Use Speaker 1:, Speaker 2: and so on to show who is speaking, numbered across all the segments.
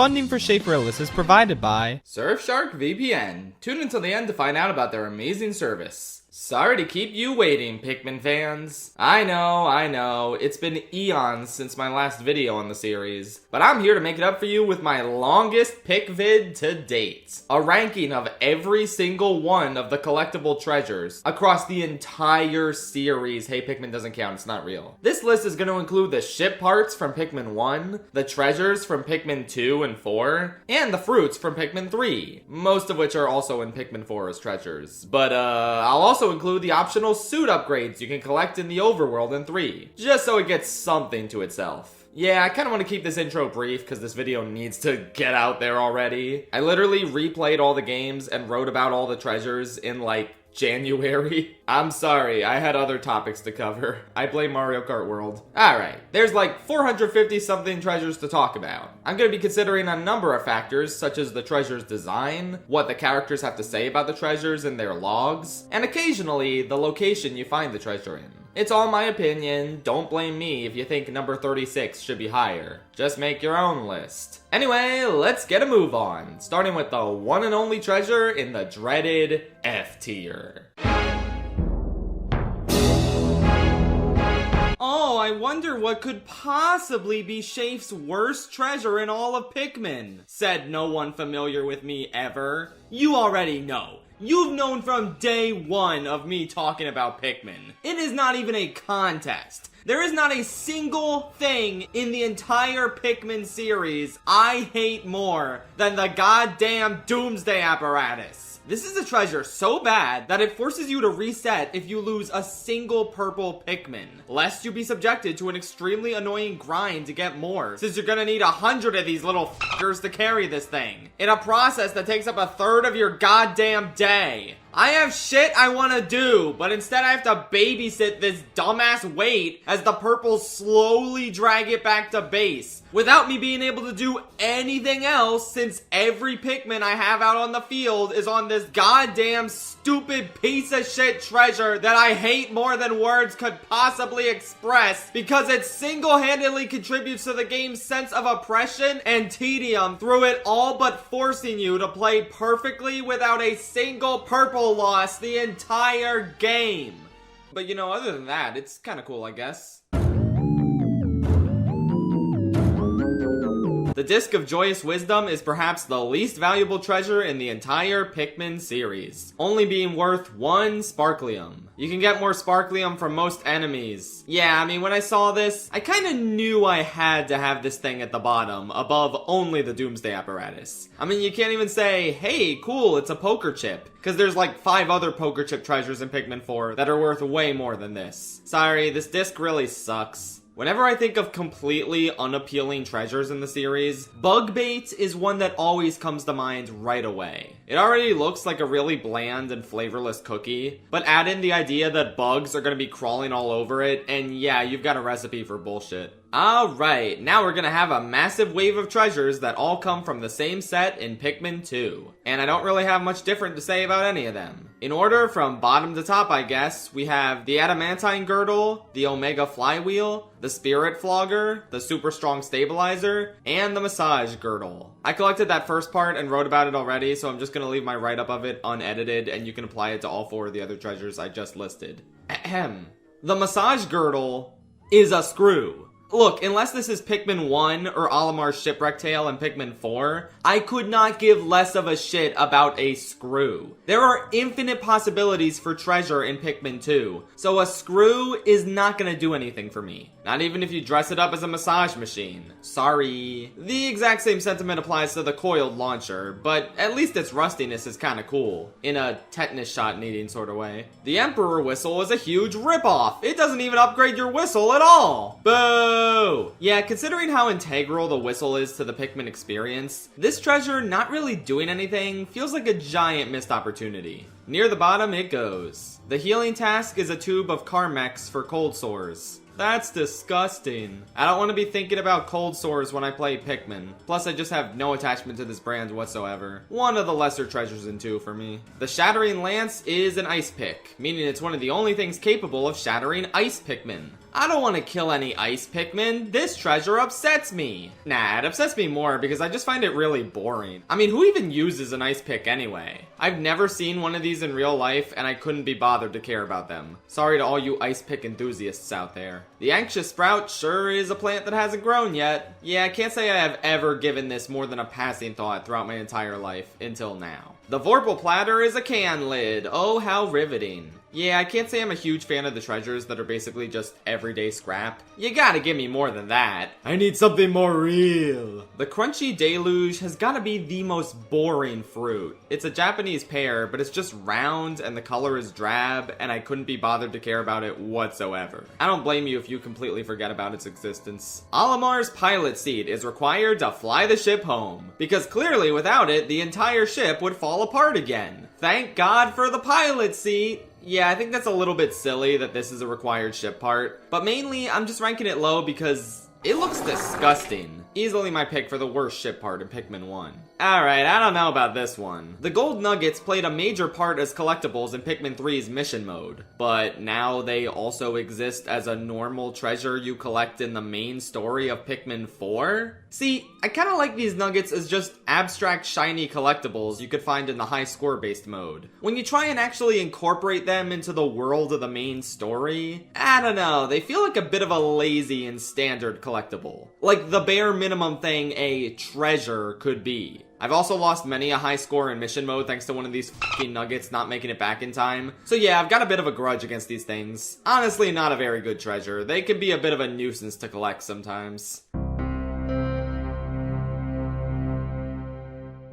Speaker 1: Funding for Schaeferless is provided by
Speaker 2: Surfshark VPN. Tune until the end to find out about their amazing service. Sorry to keep you waiting, Pikmin fans. I know, it's been eons since my last video on the series, but I'm here to make it up for you with my longest pick vid to date. A ranking of every single one of the collectible treasures across the entire series. Hey, Pikmin doesn't count, it's not real. This list is going to include the ship parts from Pikmin 1, the treasures from Pikmin 2 and 4, and the fruits from Pikmin 3, most of which are also in Pikmin 4 as treasures. But I'll also include the optional suit upgrades you can collect in the overworld in 3, just so it gets something to itself. Yeah, I kind of want to keep this intro brief because this video needs to get out there already. I literally replayed all the games and wrote about all the treasures in like January. I'm sorry, I had other topics to cover. I blame Mario Kart World. Alright, there's like 450 something treasures to talk about. I'm going to be considering a number of factors such as the treasure's design, what the characters have to say about the treasures in their logs, and occasionally the location you find the treasure in. It's all my opinion, don't blame me if you think number 36 should be higher. Just make your own list. Anyway, let's get a move on, starting with the one and only treasure in the dreaded F tier. Oh, I wonder what could possibly be Schaff's worst treasure in all of Pikmin, said no one familiar with me ever. You already know. You've known from day one of me talking about Pikmin. It is not even a contest. There is not a single thing in the entire Pikmin series I hate more than the goddamn Doomsday Apparatus. This is a treasure so bad that it forces you to reset if you lose a single purple Pikmin, lest you be subjected to an extremely annoying grind to get more, since you're gonna need 100 of these little f***ers to carry this thing, in a process that takes up a third of your goddamn day. I have shit I want to do, but instead I have to babysit this dumbass wait as the purples slowly drag it back to base, without me being able to do anything else since every Pikmin I have out on the field is on this goddamn stupid piece of shit treasure that I hate more than words could possibly express, because it single-handedly contributes to the game's sense of oppression and tedium through it all but forcing you to play perfectly without a single purple loss the entire game. But you know, other than that, it's kind of cool, I guess. The Disc of Joyous Wisdom is perhaps the least valuable treasure in the entire Pikmin series, only being worth 1 Sparklium. You can get more Sparklium from most enemies. Yeah, I mean, when I saw this, I kinda knew I had to have this thing at the bottom, above only the Doomsday Apparatus. I mean, you can't even say, hey, cool, it's a poker chip, because there's like 5 other poker chip treasures in Pikmin 4 that are worth way more than this. Sorry, this disc really sucks. Whenever I think of completely unappealing treasures in the series, Bug Bait is one that always comes to mind right away. It already looks like a really bland and flavorless cookie, but add in the idea that bugs are gonna be crawling all over it, and yeah, you've got a recipe for bullshit. Alright, now we're gonna have a massive wave of treasures that all come from the same set in Pikmin 2. And I don't really have much different to say about any of them. In order from bottom to top, I guess, we have the Adamantine Girdle, the Omega Flywheel, the Spirit Flogger, the Super Strong Stabilizer, and the Massage Girdle. I collected that first part and wrote about it already, so I'm just gonna leave my write-up of it unedited, and you can apply it to all 4 of the other treasures I just listed. Ahem. The Massage Girdle is a screw. Look, unless this is Pikmin 1 or Olimar's Shipwreck Tale in Pikmin 4, I could not give less of a shit about a screw. There are infinite possibilities for treasure in Pikmin 2, so a screw is not gonna do anything for me. Not even if you dress it up as a massage machine. Sorry. The exact same sentiment applies to the coiled launcher, but at least its rustiness is kinda cool, in a tetanus shot needing sort of way. The Emperor Whistle is a huge ripoff. It doesn't even upgrade your whistle at all. Boo! Yeah, considering how integral the whistle is to the Pikmin experience, this treasure not really doing anything feels like a giant missed opportunity. Near the bottom it goes. The healing task is a tube of Carmex for cold sores. That's disgusting. I don't want to be thinking about cold sores when I play Pikmin. Plus, I just have no attachment to this brand whatsoever. One of the lesser treasures in 2 for me. The Shattering Lance is an ice pick, meaning it's one of the only things capable of shattering ice Pikmin. I don't want to kill any ice Pikmin. This treasure upsets me. Nah, it upsets me more because I just find it really boring. I mean, who even uses an ice pick anyway? I've never seen one of these in real life and I couldn't be bothered to care about them. Sorry to all you ice pick enthusiasts out there. The anxious sprout sure is a plant that hasn't grown yet. Yeah, I can't say I have ever given this more than a passing thought throughout my entire life until now. The Vorpal platter is a can lid. Oh, how riveting. Yeah, I can't say I'm a huge fan of the treasures that are basically just everyday scrap. You gotta give me more than that. I need something more real. The Crunchy Deluge has gotta be the most boring fruit. It's a Japanese pear, but it's just round and the color is drab, and I couldn't be bothered to care about it whatsoever. I don't blame you if you completely forget about its existence. Olimar's pilot seat is required to fly the ship home, because clearly without it, the entire ship would fall apart again. Thank God for the pilot seat. Yeah, I think that's a little bit silly that this is a required ship part, but mainly I'm just ranking it low because it looks disgusting. Easily my pick for the worst ship part in Pikmin 1. Alright, I don't know about this one. The gold nuggets played a major part as collectibles in Pikmin 3's mission mode, but now they also exist as a normal treasure you collect in the main story of Pikmin 4? See, I kinda like these nuggets as just abstract shiny collectibles you could find in the high score based mode. When you try and actually incorporate them into the world of the main story, I don't know, they feel like a bit of a lazy and standard collectible. Like the bare minimum thing a treasure could be. I've also lost many a high score in mission mode thanks to one of these fucking nuggets not making it back in time. So yeah, I've got a bit of a grudge against these things. Honestly, not a very good treasure. They can be a bit of a nuisance to collect sometimes.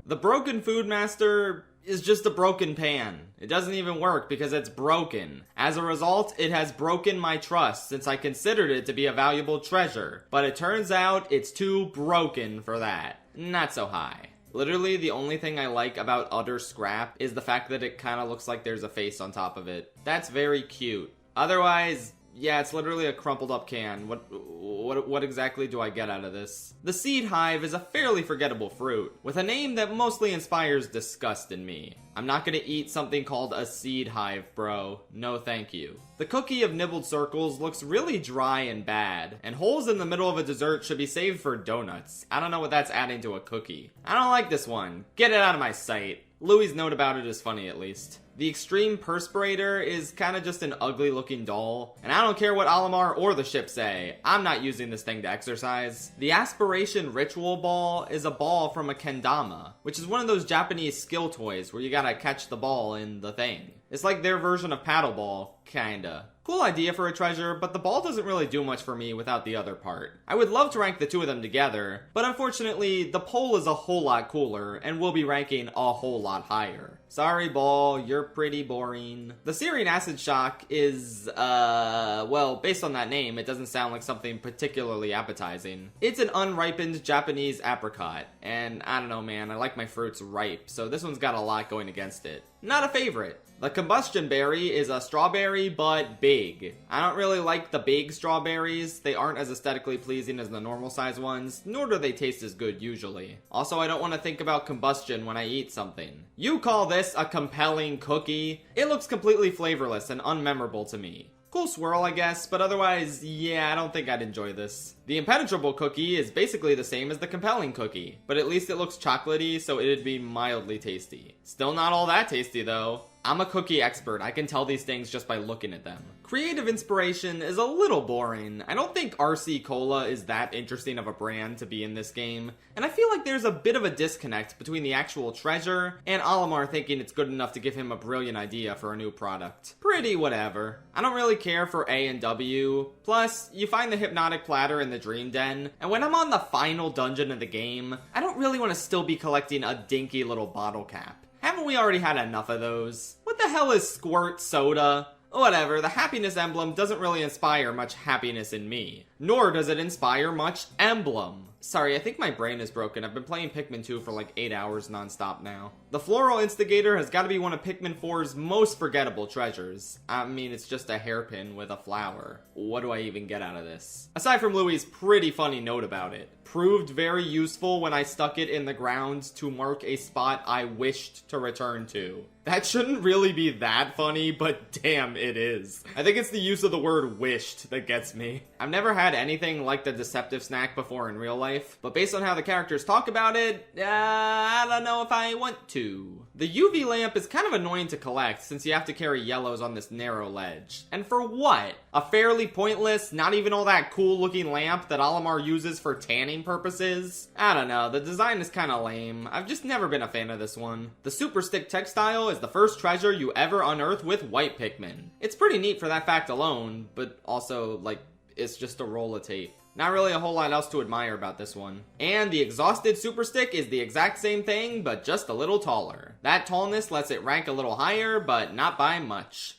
Speaker 2: The Broken Food Master is just a broken pan. It doesn't even work because it's broken. As a result, it has broken my trust since I considered it to be a valuable treasure. But it turns out it's too broken for that. Not so high. Literally, the only thing I like about utter scrap is the fact that it kind of looks like there's a face on top of it. That's very cute. Otherwise, yeah, it's literally a crumpled up can. What exactly do I get out of this? The Seed Hive is a fairly forgettable fruit, with a name that mostly inspires disgust in me. I'm not gonna eat something called a Seed Hive, bro. No thank you. The Cookie of Nibbled Circles looks really dry and bad, and holes in the middle of a dessert should be saved for donuts. I don't know what that's adding to a cookie. I don't like this one. Get it out of my sight. Louie's note about it is funny at least. The Extreme Perspirator is kinda just an ugly looking doll, and I don't care what Olimar or the ship say, I'm not using this thing to exercise. The Aspiration Ritual Ball is a ball from a kendama, which is one of those Japanese skill toys where you gotta catch the ball in the thing. It's like their version of paddleball, kinda. Cool idea for a treasure, but the ball doesn't really do much for me without the other part. I would love to rank the two of them together, but unfortunately, the pole is a whole lot cooler, and will be ranking a whole lot higher. Sorry, ball, you're pretty boring. The Syrian Acid Shock is, well, based on that name, it doesn't sound like something particularly appetizing. It's an unripened Japanese apricot, and I don't know, man, I like my fruits ripe, so this one's got a lot going against it. Not a favorite. The Combustion Berry is a strawberry, but big. I don't really like the big strawberries. They aren't as aesthetically pleasing as the normal size ones, nor do they taste as good usually. Also, I don't want to think about combustion when I eat something. You call this a compelling cookie? It looks completely flavorless and unmemorable to me. Cool swirl, I guess, but otherwise, yeah, I don't think I'd enjoy this. The Impenetrable Cookie is basically the same as the Compelling Cookie, but at least it looks chocolatey, so it'd be mildly tasty. Still not all that tasty, though. I'm a cookie expert, I can tell these things just by looking at them. Creative Inspiration is a little boring. I don't think RC Cola is that interesting of a brand to be in this game, and I feel like there's a bit of a disconnect between the actual treasure and Olimar thinking it's good enough to give him a brilliant idea for a new product. Pretty whatever. I don't really care for A and W, plus, you find the Hypnotic Platter in the Dream Den, and when I'm on the final dungeon of the game, I don't really want to still be collecting a dinky little bottle cap. Haven't we already had enough of those? What the hell is Squirt Soda? Whatever, the happiness emblem doesn't really inspire much happiness in me. nor does it inspire much emblem. Sorry, I think my brain is broken. I've been playing Pikmin 2 for like 8 hours nonstop now. The Floral Instigator has got to be one of Pikmin 4's most forgettable treasures. I mean, it's just a hairpin with a flower. What do I even get out of this? Aside from Louie's pretty funny note about it. Proved very useful when I stuck it in the ground to mark a spot I wished to return to. That shouldn't really be that funny, but damn, it is. I think it's the use of the word wished that gets me. I've never had anything like the Deceptive Snack before in real life, but based on how the characters talk about it, I don't know if I want to. The UV lamp is kind of annoying to collect since you have to carry yellows on this narrow ledge. And for what? A fairly pointless, not even all that cool looking lamp that Olimar uses for tanning purposes? I don't know, the design is kinda lame. I've just never been a fan of this one. The Super Stick textile is the first treasure you ever unearth with white Pikmin. It's pretty neat for that fact alone, but also, like, it's just a roll of tape. Not really a whole lot else to admire about this one. And the Exhausted Super Stick is the exact same thing, but just a little taller. That tallness lets it rank a little higher, but not by much.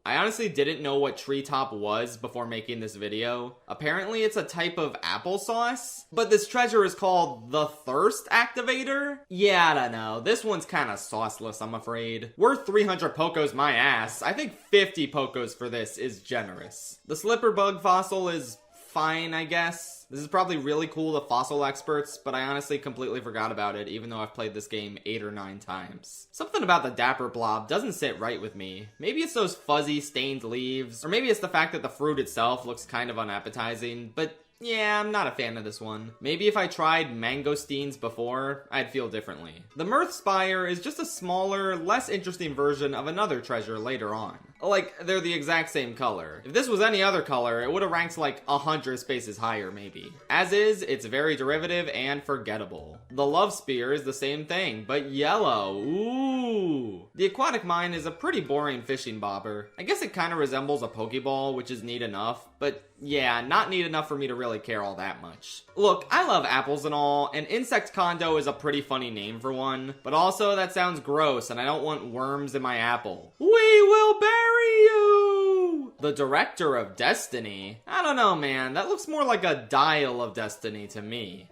Speaker 2: I honestly didn't know what Treetop was before making this video. Apparently it's a type of applesauce, but this treasure is called the Thirst Activator? Yeah, I don't know. This one's kinda sauceless, I'm afraid. Worth 300 Pokos my ass. I think 50 Pokos for this is generous. The Slipperbug fossil is fine, I guess. This is probably really cool to fossil experts, but I honestly completely forgot about it, even though I've played this game 8 or 9 times. Something about the Dapper Blob doesn't sit right with me. Maybe it's those fuzzy, stained leaves, or maybe it's the fact that the fruit itself looks kind of unappetizing, but yeah, I'm not a fan of this one. Maybe if I tried mangosteens before, I'd feel differently. The Mirth Spire is just a smaller, less interesting version of another treasure later on. Like, they're the exact same color. If this was any other color, it would have ranked like 100 spaces higher, maybe. As is, it's very derivative and forgettable. The Love Spear is the same thing, but yellow. Ooh. The Aquatic Mine is a pretty boring fishing bobber. I guess it kind of resembles a Pokeball, which is neat enough, but yeah, not neat enough for me to really care all that much. Look, I love apples and all, and Insect Condo is a pretty funny name for one, but also that sounds gross and I don't want worms in my apple. We will bury you! The Director of Destiny? I don't know, man, that looks more like a Dial of Destiny to me.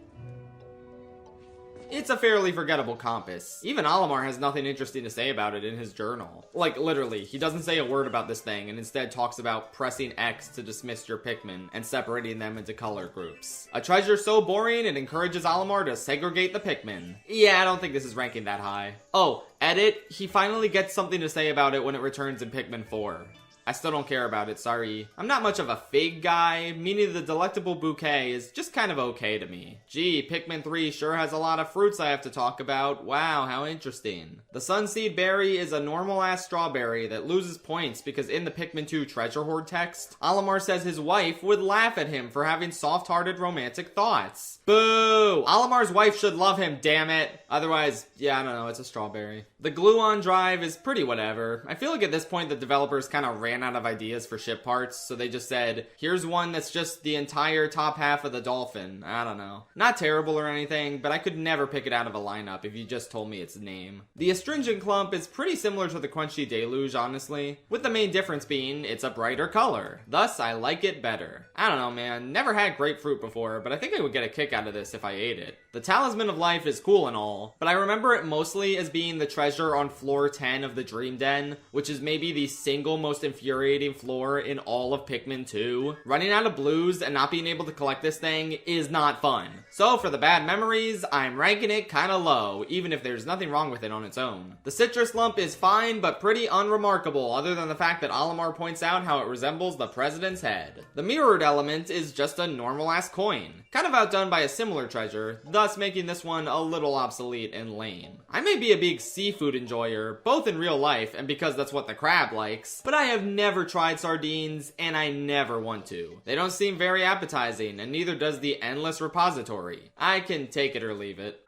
Speaker 2: It's a fairly forgettable compass. Even Olimar has nothing interesting to say about it in his journal. Like, literally, he doesn't say a word about this thing and instead talks about pressing X to dismiss your Pikmin and separating them into color groups. A treasure so boring it encourages Olimar to segregate the Pikmin. Yeah, I don't think this is ranking that high. Oh, edit, he finally gets something to say about it when it returns in Pikmin 4. I still don't care about it, sorry. I'm not much of a fig guy, meaning the Delectable Bouquet is just kind of okay to me. Gee, Pikmin 3 sure has a lot of fruits I have to talk about. Wow, how interesting. The Sunseed Berry is a normal-ass strawberry that loses points because in the Pikmin 2 Treasure Hoard text, Olimar says his wife would laugh at him for having soft-hearted romantic thoughts. Boo! Olimar's wife should love him, damn it. Otherwise, yeah, I don't know, it's a strawberry. The Gluon Drive is pretty whatever. I feel like at this point the developers kind of ran out of ideas for ship parts, so they just said, here's one that's just the entire top half of the dolphin. I don't know. Not terrible or anything, but I could never pick it out of a lineup if you just told me its name. The Astringent Clump is pretty similar to the Crunchy Deluge, honestly, with the main difference being it's a brighter color. Thus, I like it better. I don't know, man. Never had grapefruit before, but I think I would get a kick out of this if I ate it. The Talisman of Life is cool and all, but I remember it mostly as being the treasure on floor 10 of the Dream Den, which is maybe the single most infuriating floor in all of Pikmin 2. Running out of blues and not being able to collect this thing is not fun. So for the bad memories, I'm ranking it kinda low, even if there's nothing wrong with it on its own. The Citrus Lump is fine, but pretty unremarkable, other than the fact that Olimar points out how it resembles the president's head. The Mirrored Element is just a normal-ass coin, kind of outdone by a similar treasure, thus making this one a little obsolete and lame. I may be a big seafood enjoyer, both in real life and because that's what the crab likes, but I have never tried sardines, and I never want to. They don't seem very appetizing, and neither does the Endless Repository. I can take it or leave it.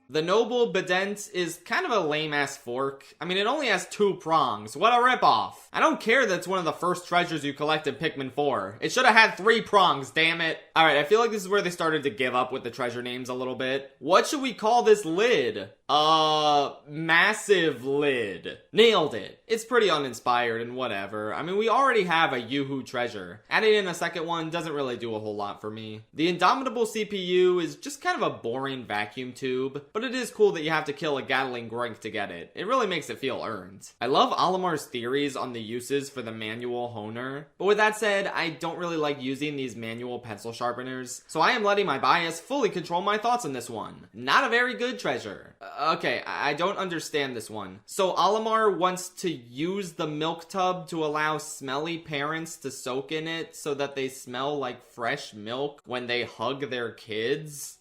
Speaker 2: The Noble Bedent is kind of a lame-ass fork. I mean, it only has 2 prongs. What a ripoff. I don't care that it's one of the first treasures you collect in Pikmin 4. It should have had 3 prongs, damn it. Alright, I feel like this is where they started to give up with the treasure names a little bit. What should we call this lid? Massive lid. Nailed it. It's pretty uninspired and whatever. I mean, we already have a Yoo-hoo treasure. Adding in a second one doesn't really do a whole lot for me. The Indomitable CPU is just kind of a boring vacuum tube, but it is cool that you have to kill a Gatling Grink to get it. It really makes it feel earned. I love Olimar's theories on the uses for the manual honer, but with that said, I don't really like using these manual pencil sharpeners, so I am letting my bias fully control my thoughts on this one. Not a very good treasure. Okay, I don't understand this one. So Olimar wants to use the milk tub to allow smelly parents to soak in it so that they smell like fresh milk when they hug their kids?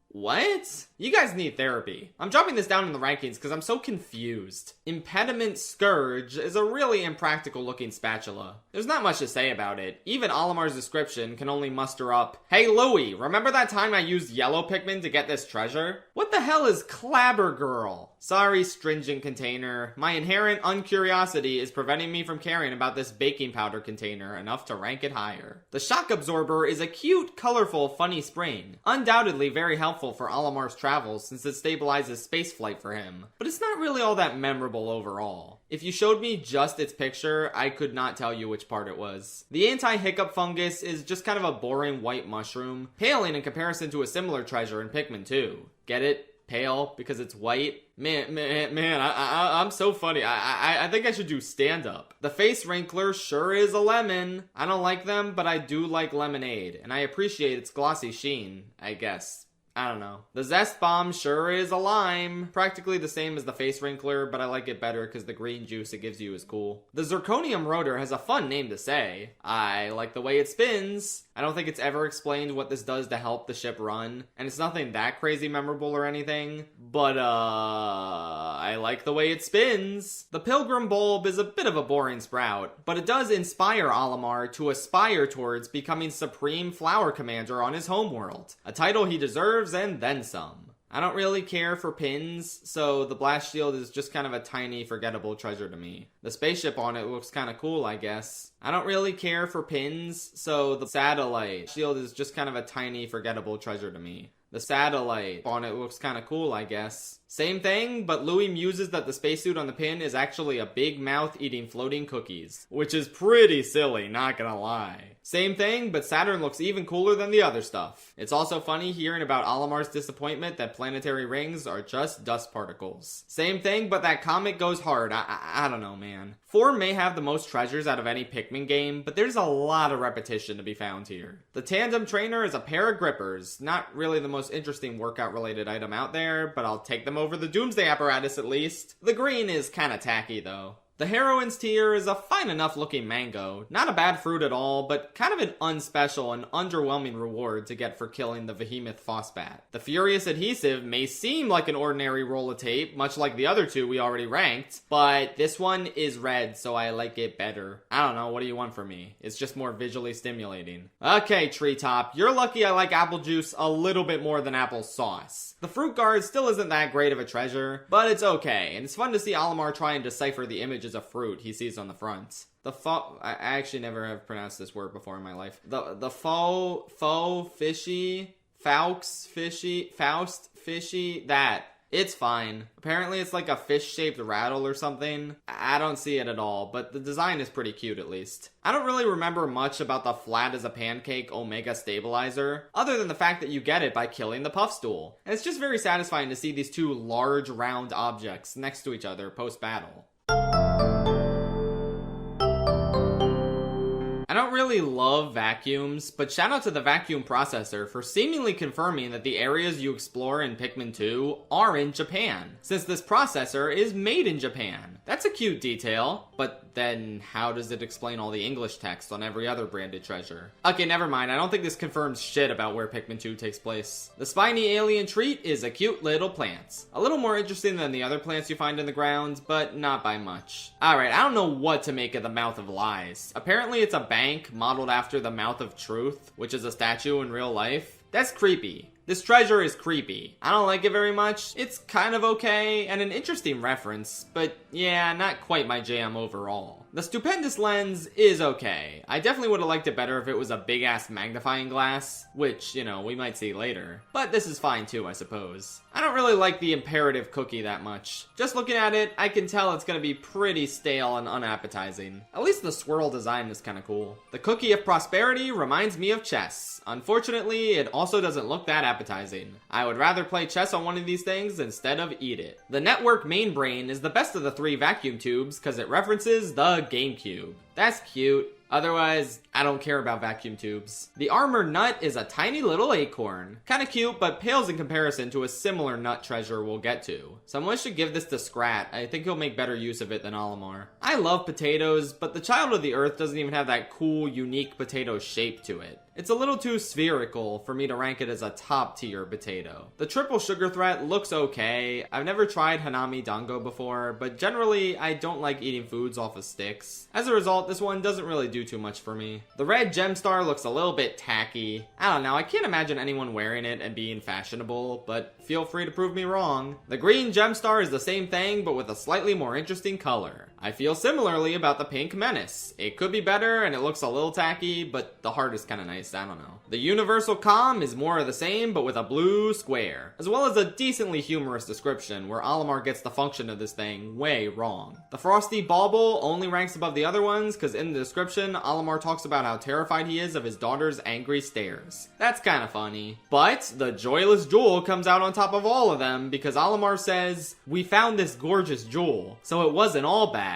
Speaker 2: What? You guys need therapy. I'm dropping this down in the rankings because I'm so confused. Impediment Scourge is a really impractical looking spatula. There's not much to say about it. Even Olimar's description can only muster up, "Hey Louie, remember that time I used yellow Pikmin to get this treasure? What the hell is Clabber Girl?" Sorry, stringent container. My inherent uncuriosity is preventing me from caring about this baking powder container enough to rank it higher. The shock absorber is a cute, colorful, funny spring. Undoubtedly very helpful for Olimar's travels since it stabilizes spaceflight for him, but it's not really all that memorable overall. If you showed me just its picture, I could not tell you which part it was. The anti-hiccup fungus is just kind of a boring white mushroom, paling in comparison to a similar treasure in Pikmin 2. Get it? Pale because it's white. Man, I'm so funny. I think I should do stand-up. The face wrinkler sure is a lemon. I don't like them, but I do like lemonade, and I appreciate its glossy sheen, I guess. I don't know. The Zest Bomb sure is a lime. Practically the same as the face wrinkler, but I like it better because the green juice it gives you is cool. The Zirconium Rotor has a fun name to say. I like the way it spins. I don't think it's ever explained what this does to help the ship run, and it's nothing that crazy memorable or anything, but I like the way it spins. The Pilgrim Bulb is a bit of a boring sprout, but it does inspire Olimar to aspire towards becoming Supreme Flower Commander on his homeworld, a title he deserves and then some. I don't really care for pins, so the blast shield is just kind of a tiny, forgettable treasure to me. The spaceship on it looks kind of cool, I guess. I don't really care for pins, so the satellite shield is just kind of a tiny, forgettable treasure to me. The satellite on it looks kind of cool, I guess. Same thing, but Louis muses that the spacesuit on the pin is actually a big mouth eating floating cookies, which is pretty silly, not gonna lie. Same thing, but Saturn looks even cooler than the other stuff. It's also funny hearing about Olimar's disappointment that planetary rings are just dust particles. Same thing, but that comet goes hard. I don't know, man. 4 may have the most treasures out of any Pikmin game, but there's a lot of repetition to be found here. The Tandem Trainer is a pair of grippers. Not really the most interesting workout related item out there, but I'll take them over the Doomsday Apparatus at least. The green is kinda tacky though. The Heroine's Tear is a fine enough looking mango. Not a bad fruit at all, but kind of an unspecial and underwhelming reward to get for killing the Behemoth Phosbat. The Furious Adhesive may seem like an ordinary roll of tape, much like the other two we already ranked, but this one is red, so I like it better. I don't know, what do you want from me? It's just more visually stimulating. Okay, Treetop, you're lucky I like apple juice a little bit more than apple sauce. The Fruit Guard still isn't that great of a treasure, but it's okay, and it's fun to see Olimar try and decipher the images of fruit he sees on the front. I actually never have pronounced this word before in my life. The Faust fishy, that. It's fine. Apparently it's like a fish-shaped rattle or something. I don't see it at all, but the design is pretty cute at least. I don't really remember much about the flat as a pancake Omega stabilizer, other than the fact that you get it by killing the Puffstool. And it's just very satisfying to see these two large round objects next to each other post-battle. I don't really love vacuums, but shout out to the vacuum processor for seemingly confirming that the areas you explore in Pikmin 2 are in Japan, since this processor is made in Japan. That's a cute detail, but then how does it explain all the English text on every other branded treasure? Okay, never mind, I don't think this confirms shit about where Pikmin 2 takes place. The spiny alien treat is a cute little plant. A little more interesting than the other plants you find in the ground, but not by much. Alright, I don't know what to make of the Mouth of Lies. Apparently it's a bank modeled after the Mouth of Truth, which is a statue in real life. That's creepy. This treasure is creepy. I don't like it very much. It's kind of okay and an interesting reference, but yeah, not quite my jam overall. The stupendous lens is okay. I definitely would have liked it better if it was a big ass magnifying glass, which, you know, we might see later. But this is fine too, I suppose. I don't really like the imperative cookie that much. Just looking at it, I can tell it's gonna be pretty stale and unappetizing. At least the swirl design is kinda cool. The cookie of prosperity reminds me of chess. Unfortunately, it also doesn't look that appetizing. I would rather play chess on one of these things instead of eat it. The network main brain is the best of the 3 vacuum tubes because it references the GameCube. That's cute. Otherwise, I don't care about vacuum tubes. The armor nut is a tiny little acorn. Kinda cute, but pales in comparison to a similar nut treasure we'll get to. Someone should give this to Scrat. I think he'll make better use of it than Olimar. I love potatoes, but the Child of the Earth doesn't even have that cool, unique potato shape to it. It's a little too spherical for me to rank it as a top tier potato. The triple sugar threat looks okay. I've never tried Hanami Dango before, but generally I don't like eating foods off of sticks. As a result, this one doesn't really do too much for me. The red gem star looks a little bit tacky. I don't know, I can't imagine anyone wearing it and being fashionable, but feel free to prove me wrong. The green gem star is the same thing, but with a slightly more interesting color. I feel similarly about the pink menace. It could be better and it looks a little tacky, but the heart is kinda nice, I don't know. The universal calm is more of the same, but with a blue square, as well as a decently humorous description where Olimar gets the function of this thing way wrong. The frosty bauble only ranks above the other ones because in the description, Olimar talks about how terrified he is of his daughter's angry stares. That's kinda funny. But the joyless jewel comes out on top of all of them because Olimar says, "We found this gorgeous jewel, so it wasn't all bad."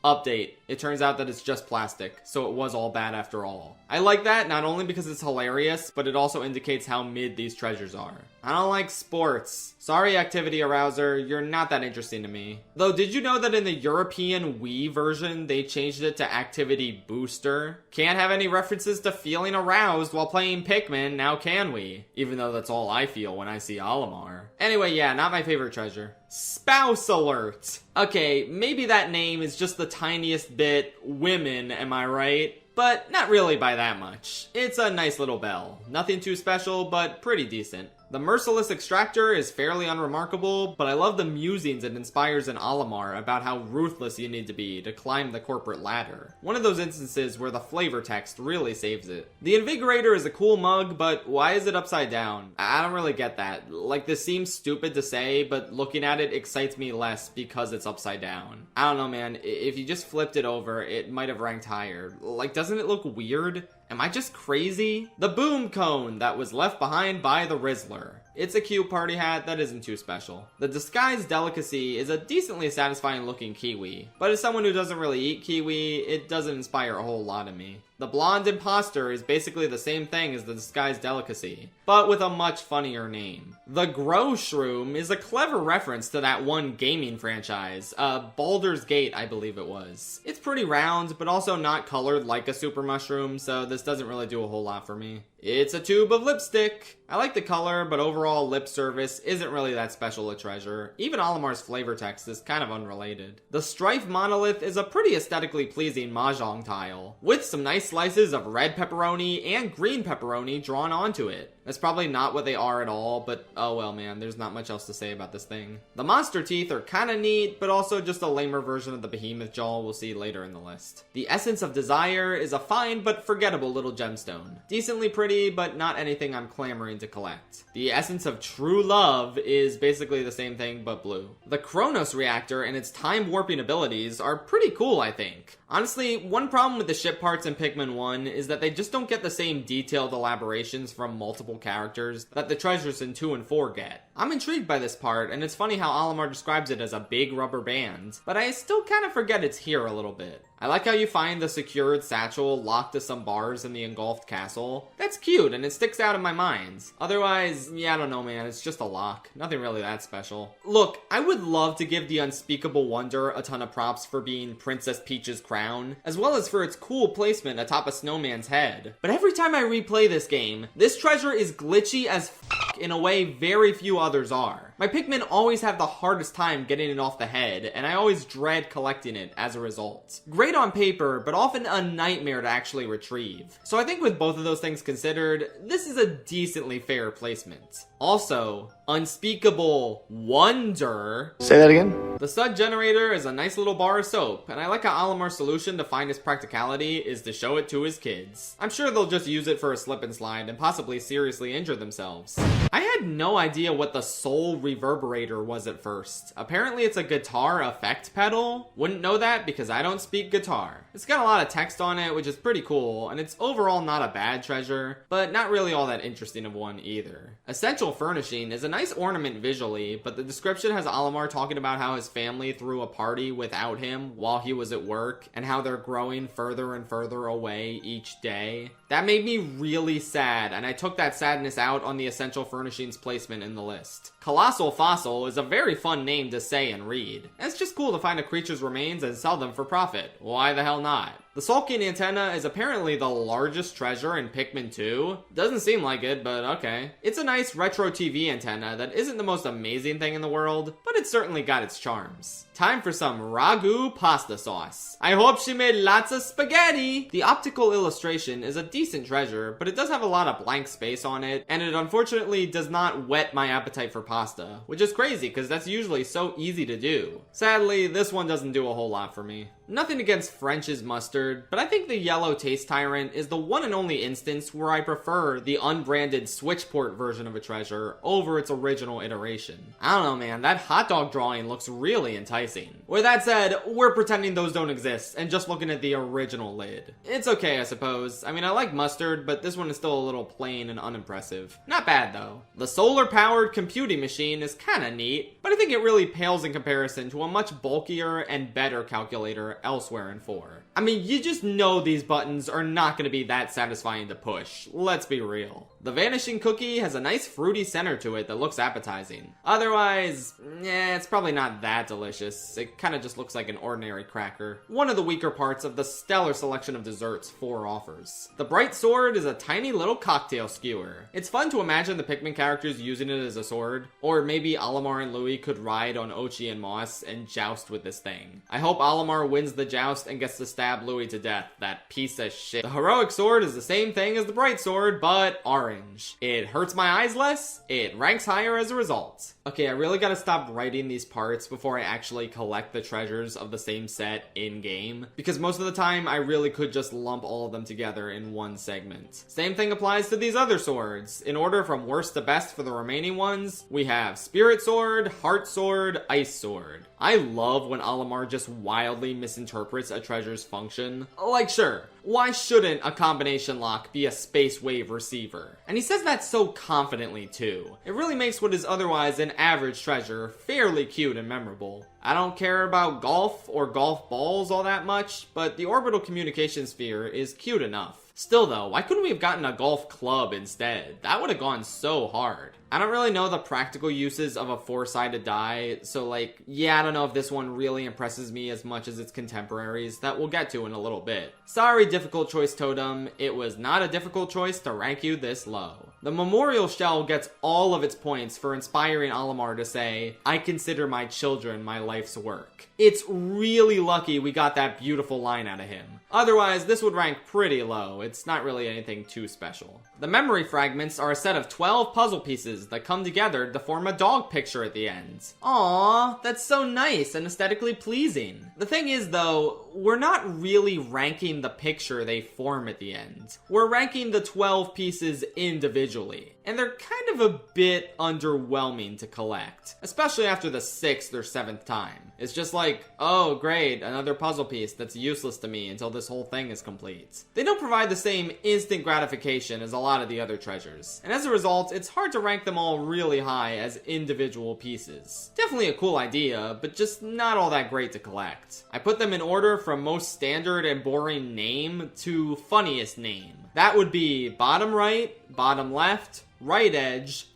Speaker 2: Update. It turns out that it's just plastic, so it was all bad after all. I like that not only because it's hilarious, but it also indicates how mid these treasures are. I don't like sports. Sorry, Activity Arouser, you're not that interesting to me. Though, did you know that in the European Wii version, they changed it to Activity Booster? Can't have any references to feeling aroused while playing Pikmin, now can we? Even though that's all I feel when I see Olimar. Anyway, yeah, not my favorite treasure. Spouse Alert! Okay, maybe that name is just the tiniest bit women, am I right? But not really by that much. It's a nice little bell. Nothing too special, but pretty decent. The Merciless Extractor is fairly unremarkable, but I love the musings it inspires in Olimar about how ruthless you need to be to climb the corporate ladder. One of those instances where the flavor text really saves it. The Invigorator is a cool mug, but why is it upside down? I don't really get that. Like, this seems stupid to say, but looking at it excites me less because it's upside down. I don't know, man. If you just flipped it over, it might have ranked higher. Like, doesn't it look weird? Am I just crazy? The Boom Cone that was left behind by the Rizzler. It's a cute party hat that isn't too special. The Disguised Delicacy is a decently satisfying looking kiwi, but as someone who doesn't really eat kiwi, it doesn't inspire a whole lot in me. The Blonde Imposter is basically the same thing as the Disguised Delicacy, but with a much funnier name. The Grow Shroom is a clever reference to that one gaming franchise, Baldur's Gate, I believe it was. It's pretty round, but also not colored like a super mushroom, so this doesn't really do a whole lot for me. It's a tube of lipstick. I like the color, but overall lip service isn't really that special a treasure. Even Olimar's flavor text is kind of unrelated. The Strife Monolith is a pretty aesthetically pleasing mahjong tile, with some nice slices of red pepperoni and green pepperoni drawn onto it. That's probably not what they are at all, but oh well, man, there's not much else to say about this thing. The monster teeth are kinda neat, but also just a lamer version of the behemoth jaw we'll see later in the list. The Essence of Desire is a fine but forgettable little gemstone. Decently pretty, but not anything I'm clamoring to collect. The Essence of True Love is basically the same thing but blue. The Chronos Reactor and its time warping abilities are pretty cool, I think. Honestly, one problem with the ship parts in Pikmin 1 is that they just don't get the same detailed elaborations from multiple characters that the treasures in 2 and 4 get. I'm intrigued by this part, and it's funny how Olimar describes it as a big rubber band, but I still kind of forget it's here a little bit. I like how you find the secured satchel locked to some bars in the engulfed castle. That's cute, and it sticks out in my mind. Otherwise, yeah, I don't know, man, it's just a lock. Nothing really that special. Look, I would love to give the Unspeakable Wonder a ton of props for being Princess Peach's crown, as well as for its cool placement atop a snowman's head. But every time I replay this game, this treasure is glitchy as f*** in a way very few others are. My Pikmin always have the hardest time getting it off the head, and I always dread collecting it as a result. Great on paper, but often a nightmare to actually retrieve. So I think with both of those things considered, this is a decently fair placement. Also, unspeakable wonder.
Speaker 3: Say that again?
Speaker 2: The stud generator is a nice little bar of soap, and I like how Alamar's solution to find his practicality is to show it to his kids. I'm sure they'll just use it for a slip and slide and possibly seriously injure themselves. I had no idea what the soul reverberator was at first. Apparently it's a guitar effect pedal. Wouldn't know that because I don't speak guitar. It's got a lot of text on it, which is pretty cool, and it's overall not a bad treasure, but not really all that interesting of one either. Essential Furnishing is a nice ornament visually, but the description has Alamar talking about how his family threw a party without him while he was at work, and how they're growing further and further away each day. That made me really sad, and I took that sadness out on the Essential Furnishings placement in the list. Colossal Fossil is a very fun name to say and read. It's just cool to find a creature's remains and sell them for profit. Why the hell not? The sulking antenna is apparently the largest treasure in Pikmin 2. Doesn't seem like it, but okay. It's a nice retro TV antenna that isn't the most amazing thing in the world, but it's certainly got its charms. Time for some ragu pasta sauce. I hope she made lots of spaghetti! The optical illustration is a decent treasure, but it does have a lot of blank space on it, and it unfortunately does not whet my appetite for pasta, which is crazy because that's usually so easy to do. Sadly, this one doesn't do a whole lot for me. Nothing against French's mustard, but I think the yellow taste tyrant is the one and only instance where I prefer the unbranded switchport version of a treasure over its original iteration. I don't know, man, that hot dog drawing looks really enticing. With that said, we're pretending those don't exist and just looking at the original lid. It's okay, I suppose. I mean, I like mustard, but this one is still a little plain and unimpressive. Not bad though. The solar-powered computing machine is kinda neat, but I think it really pales in comparison to a much bulkier and better calculator elsewhere in 4. I mean, you just know these buttons are not going to be that satisfying to push. Let's be real. The Vanishing Cookie has a nice fruity center to it that looks appetizing. Otherwise, it's probably not that delicious. It kind of just looks like an ordinary cracker. One of the weaker parts of the stellar selection of desserts 4 offers. The Bright Sword is a tiny little cocktail skewer. It's fun to imagine the Pikmin characters using it as a sword, or maybe Alamar and Louie could ride on Ochi and Moss and joust with this thing. I hope Alamar wins the joust and gets to stab Louie to death, that piece of shit. The Heroic Sword is the same thing as the Bright Sword, but orange. It hurts my eyes less, it ranks higher as a result. Okay, I really gotta stop writing these parts before I actually collect the treasures of the same set in-game, because most of the time I really could just lump all of them together in one segment. Same thing applies to these other swords. In order from worst to best for the remaining ones, we have Spirit Sword, Heart Sword, Ice Sword. I love when Alamar just wildly misinterprets a treasure's function. Like, sure, why shouldn't a combination lock be a space wave receiver? And he says that so confidently too. It really makes what is otherwise an average treasure fairly cute and memorable. I don't care about golf or golf balls all that much, but the orbital communication sphere is cute enough. Still though, why couldn't we have gotten a golf club instead? That would have gone so hard. I don't really know the practical uses of a 4-sided die, so like, yeah, I don't know if this one really impresses me as much as its contemporaries that we'll get to in a little bit. Sorry, difficult choice totem, it was not a difficult choice to rank you this low. The memorial shell gets all of its points for inspiring Alamar to say, "I consider my children my life's work." It's really lucky we got that beautiful line out of him. Otherwise, this would rank pretty low. It's not really anything too special. The memory fragments are a set of 12 puzzle pieces that come together to form a dog picture at the end. Aww, that's so nice and aesthetically pleasing. The thing is though, we're not really ranking the picture they form at the end. We're ranking the 12 pieces individually. And they're kind of a bit underwhelming to collect, especially after the 6th or 7th time. It's just like, oh great, another puzzle piece that's useless to me until this whole thing is complete. They don't provide the same instant gratification as a lot of the other treasures, and as a result, it's hard to rank them all really high as individual pieces. Definitely a cool idea, but just not all that great to collect. I put them in order from most standard and boring name to funniest name. That would be bottom right, bottom left, right edge,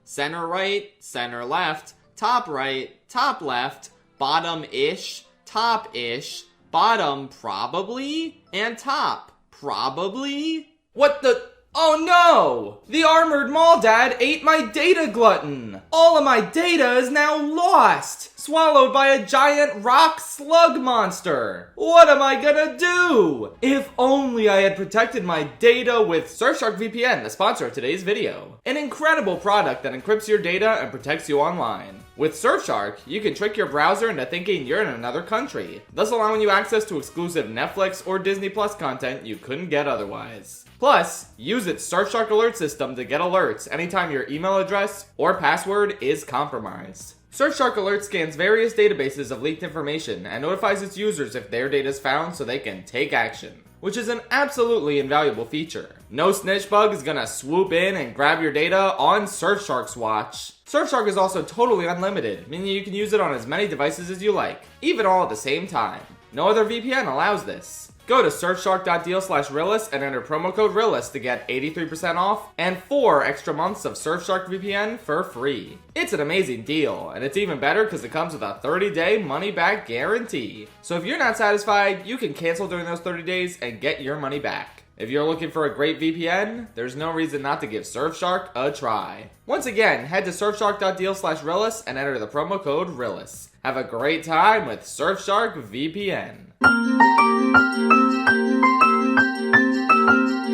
Speaker 2: center right, center left, top right, top left, bottom-ish, top-ish, bottom probably, and top probably. What the? Oh no! The armored mall dad ate my data glutton! All of my data is now lost! Swallowed by a giant rock slug monster! What am I gonna do? If only I had protected my data with Surfshark VPN, the sponsor of today's video. An incredible product that encrypts your data and protects you online. With Surfshark, you can trick your browser into thinking you're in another country, thus allowing you access to exclusive Netflix or Disney Plus content you couldn't get otherwise. Plus, use its Surfshark alert system to get alerts anytime your email address or password is compromised. Surfshark Alert scans various databases of leaked information and notifies its users if their data is found so they can take action, which is an absolutely invaluable feature. No snitch bug is gonna swoop in and grab your data on Surfshark's watch. Surfshark is also totally unlimited, meaning you can use it on as many devices as you like, even all at the same time. No other VPN allows this. Go to surfshark.deal/realist and enter promo code realist to get 83% off and 4 extra months of Surfshark VPN for free. It's an amazing deal, and it's even better because it comes with a 30-day money-back guarantee. So if you're not satisfied, you can cancel during those 30 days and get your money back. If you're looking for a great VPN, there's no reason not to give Surfshark a try. Once again, head to surfshark.deal/realist and enter the promo code realist. Have a great time with Surfshark VPN.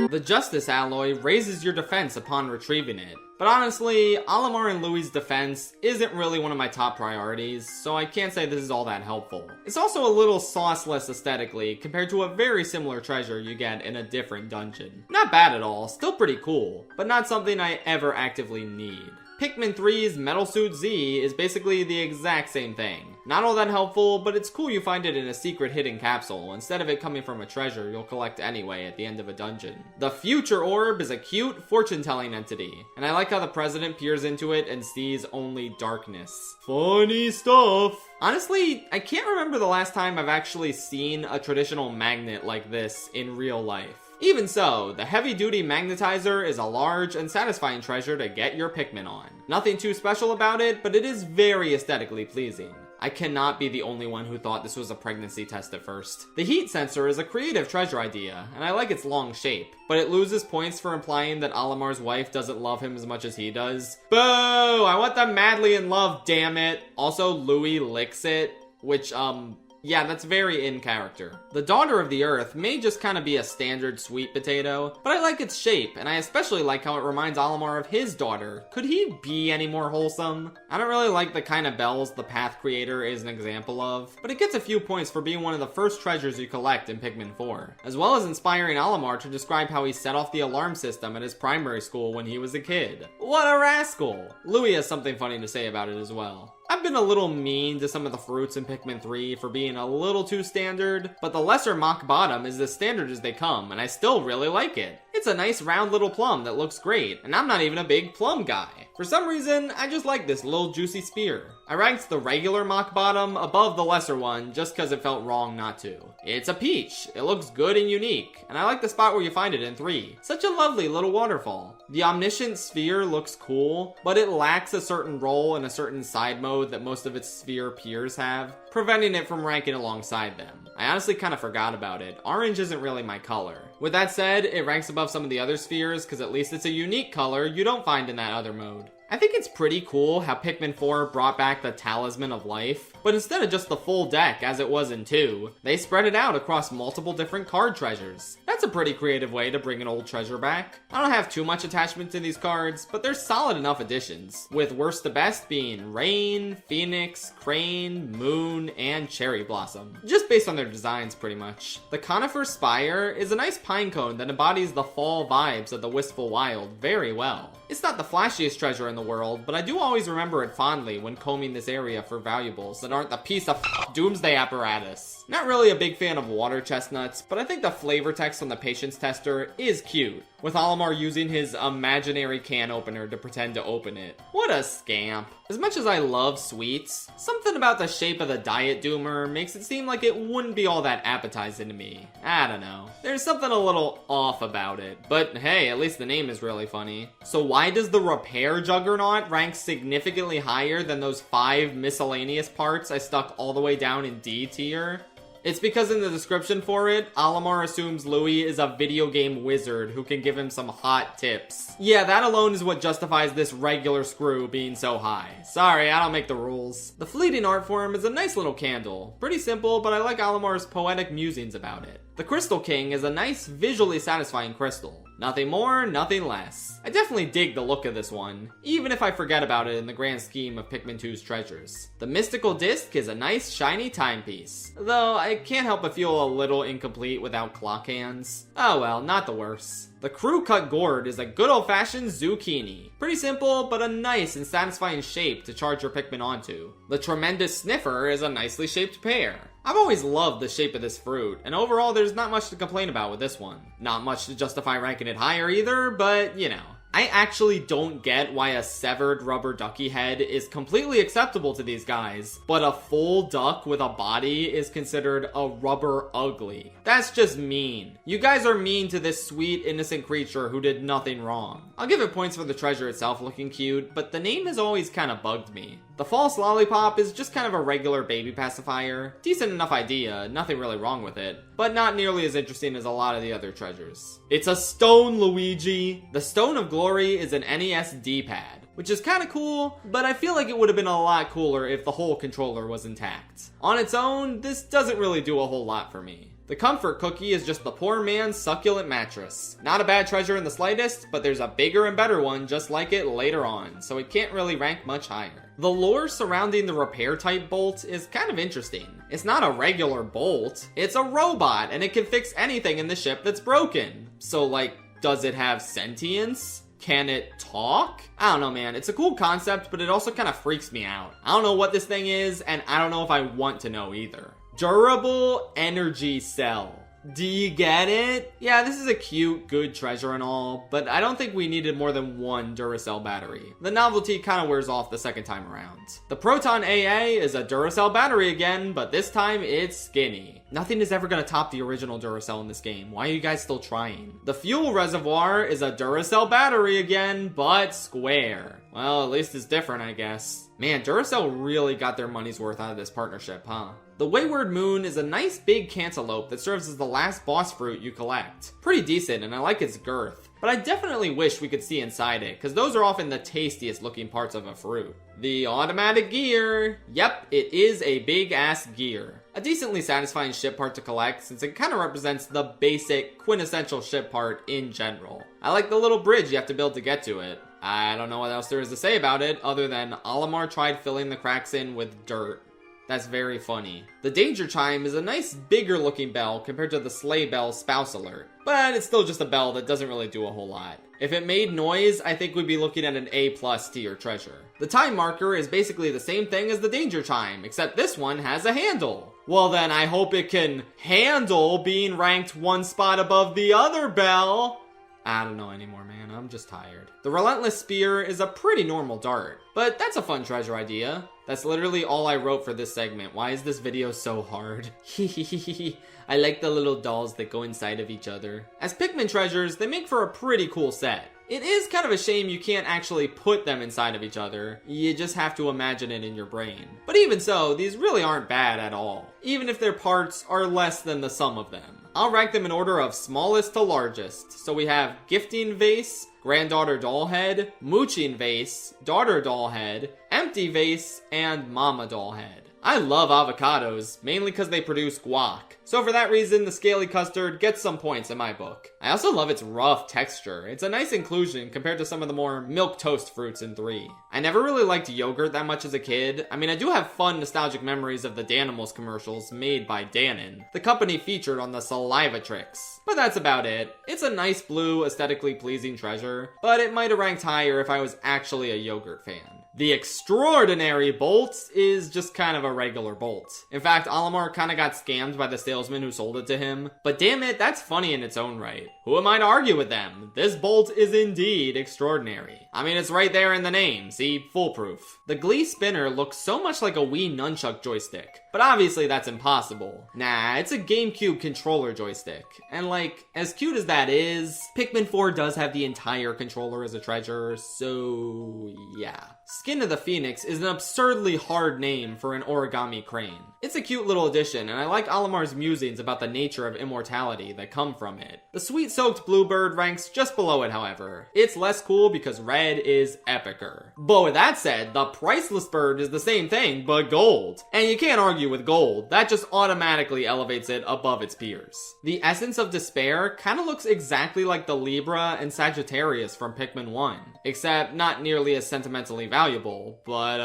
Speaker 2: The Justice alloy raises your defense upon retrieving it. But honestly, Olimar and Louie's defense isn't really one of my top priorities, so I can't say this is all that helpful. It's also a little sauceless aesthetically compared to a very similar treasure you get in a different dungeon. Not bad at all, still pretty cool, but not something I ever actively need. Pikmin 3's Metal Suit Z is basically the exact same thing. Not all that helpful, but it's cool you find it in a secret hidden capsule, instead of it coming from a treasure you'll collect anyway at the end of a dungeon. The Future Orb is a cute fortune-telling entity, and I like how the president peers into it and sees only darkness. Funny stuff! Honestly, I can't remember the last time I've actually seen a traditional magnet like this in real life. Even so, the heavy-duty magnetizer is a large and satisfying treasure to get your Pikmin on. Nothing too special about it, but it is very aesthetically pleasing. I cannot be the only one who thought this was a pregnancy test at first. The heat sensor is a creative treasure idea, and I like its long shape, but it loses points for implying that Olimar's wife doesn't love him as much as he does. Boo! I want them madly in love, damn it! Also, Louie licks it, which, yeah, that's very in character. The Daughter of the Earth may just kind of be a standard sweet potato, but I like its shape, and I especially like how it reminds Olimar of his daughter. Could he be any more wholesome? I don't really like the kind of bells the Path Creator is an example of, but it gets a few points for being one of the first treasures you collect in Pikmin 4, as well as inspiring Olimar to describe how he set off the alarm system at his primary school when he was a kid. What a rascal! Louie has something funny to say about it as well. I've been a little mean to some of the fruits in Pikmin 3 for being a little too standard, but the lesser Mach Bottom is as standard as they come, and I still really like it. It's a nice round little plum that looks great, and I'm not even a big plum guy. For some reason, I just like this little juicy spear. I ranked the regular Mach Bottom above the lesser one just because it felt wrong not to. It's a peach. It looks good and unique, and I like the spot where you find it in 3. Such a lovely little waterfall. The Omniscient Sphere looks cool, but it lacks a certain role in a certain side mode that most of its sphere peers have, preventing it from ranking alongside them. I honestly kind of forgot about it. Orange isn't really my color. With that said, it ranks above some of the other spheres because at least it's a unique color you don't find in that other mode. I think it's pretty cool how Pikmin 4 brought back the Talisman of Life, but instead of just the full deck as it was in 2, they spread it out across multiple different card treasures. That's a pretty creative way to bring an old treasure back. I don't have too much attachment to these cards, but they're solid enough additions, with worst to best being Rain, Phoenix, Crane, Moon, and Cherry Blossom. Just based on their designs pretty much. The Conifer Spire is a nice pine cone that embodies the fall vibes of the Wistful Wild very well. It's not the flashiest treasure in the world, but I do always remember it fondly when combing this area for valuables that aren't the piece of doomsday apparatus. Not really a big fan of water chestnuts, but I think the flavor text on the patience tester is cute, with Olimar using his imaginary can opener to pretend to open it. What a scamp. As much as I love sweets, something about the shape of the Diet Doomer makes it seem like it wouldn't be all that appetizing to me. I don't know. There's something a little off about it, but hey, at least the name is really funny. So why does the Repair Juggernaut rank significantly higher than those 5 miscellaneous parts I stuck all the way down in D tier? It's because in the description for it, Olimar assumes Louis is a video game wizard who can give him some hot tips. Yeah, that alone is what justifies this regular screw being so high. Sorry, I don't make the rules. The fleeting art form is a nice little candle. Pretty simple, but I like Olimar's poetic musings about it. The Crystal King is a nice, visually satisfying crystal. Nothing more, nothing less. I definitely dig the look of this one, even if I forget about it in the grand scheme of Pikmin 2's treasures. The Mystical Disc is a nice, shiny timepiece, though I can't help but feel a little incomplete without clock hands. Oh well, not the worst. The Crew Cut Gourd is a good old-fashioned zucchini. Pretty simple, but a nice and satisfying shape to charge your Pikmin onto. The Tremendous Sniffer is a nicely shaped pear. I've always loved the shape of this fruit, and overall there's not much to complain about with this one. Not much to justify ranking it higher either, but you know. I actually don't get why a severed rubber ducky head is completely acceptable to these guys, but a full duck with a body is considered a rubber ugly. That's just mean. You guys are mean to this sweet, innocent creature who did nothing wrong. I'll give it points for the treasure itself looking cute, but the name has always kind of bugged me. The false lollipop is just kind of a regular baby pacifier. Decent enough idea, nothing really wrong with it, but not nearly as interesting as a lot of the other treasures. It's a stone, Luigi! The Stone of Glory is an NES D-pad, which is kinda cool, but I feel like it would have been a lot cooler if the whole controller was intact. On its own, this doesn't really do a whole lot for me. The Comfort Cookie is just the poor man's succulent mattress. Not a bad treasure in the slightest, but there's a bigger and better one just like it later on, so it can't really rank much higher. The lore surrounding the repair type bolt is kind of interesting. It's not a regular bolt, it's a robot, and it can fix anything in the ship that's broken. So like, does it have sentience? Can it talk? I don't know, man. It's a cool concept, but it also kind of freaks me out. I don't know what this thing is, and I don't know if I want to know either. Durable Energy Cell. Do you get it? Yeah, this is a cute, good treasure and all, but I don't think we needed more than one Duracell battery. The novelty kind of wears off the second time around. The Proton AA is a Duracell battery again, but this time it's skinny. Nothing is ever going to top the original Duracell in this game. Why are you guys still trying? The Fuel Reservoir is a Duracell battery again, but square. Well, at least it's different, I guess. Man, Duracell really got their money's worth out of this partnership, huh? The Wayward Moon is a nice big cantaloupe that serves as the last boss fruit you collect. Pretty decent, and I like its girth. But I definitely wish we could see inside it, because those are often the tastiest looking parts of a fruit. The Automatic Gear. Yep, it is a big ass gear. A decently satisfying ship part to collect, since it kind of represents the basic, quintessential ship part in general. I like the little bridge you have to build to get to it. I don't know what else there is to say about it, other than Olimar tried filling the cracks in with dirt. That's very funny. The Danger Chime is a nice bigger looking bell compared to the Sleigh Bell Spouse Alert, but it's still just a bell that doesn't really do a whole lot. If it made noise, I think we'd be looking at an A+ tier treasure. The Time Marker is basically the same thing as the Danger Chime, except this one has a handle. Well then, I hope it can handle being ranked one spot above the other bell. I don't know anymore, man. I'm just tired. The Relentless Spear is a pretty normal dart, but that's a fun treasure idea. That's literally all I wrote for this segment. Why is this video so hard? I like the little dolls that go inside of each other. As Pikmin treasures, they make for a pretty cool set. It is kind of a shame you can't actually put them inside of each other. You just have to imagine it in your brain. But even so, these really aren't bad at all, even if their parts are less than the sum of them. I'll rank them in order of smallest to largest. So we have Gifting Vase, Granddaughter Doll Head, Mooching Vase, Daughter Doll Head, Empty Vase, and Mama Doll Head. I love avocados, mainly because they produce guac. So for that reason, the Scaly Custard gets some points in my book. I also love its rough texture. It's a nice inclusion compared to some of the more milquetoast fruits in 3. I never really liked yogurt that much as a kid. I mean, I do have fun nostalgic memories of the Danimals commercials made by Dannon, the company featured on the Saliva Tricks. But that's about it. It's a nice blue, aesthetically pleasing treasure, but it might have ranked higher if I was actually a yogurt fan. The Extraordinary Bolt is just kind of a regular bolt. In fact, Olimar kind of got scammed by the salesman who sold it to him. But damn it, that's funny in its own right. Who am I to argue with them? This bolt is indeed extraordinary. I mean, it's right there in the name. See, foolproof. The Glee Spinner looks so much like a Wii nunchuck joystick. But obviously that's impossible. Nah, it's a GameCube controller joystick. And like, as cute as that is, Pikmin 4 does have the entire controller as a treasure, so yeah. Skin of the Phoenix is an absurdly hard name for an origami crane. It's a cute little addition, and I like Olimar's musings about the nature of immortality that come from it. The sweet-soaked bluebird ranks just below it, however. It's less cool because red is epicer. But with that said, the priceless bird is the same thing, but gold. And you can't argue with gold. That just automatically elevates it above its peers. The Essence of Despair kinda looks exactly like the Libra and Sagittarius from Pikmin 1. Except not nearly as sentimentally valuable, but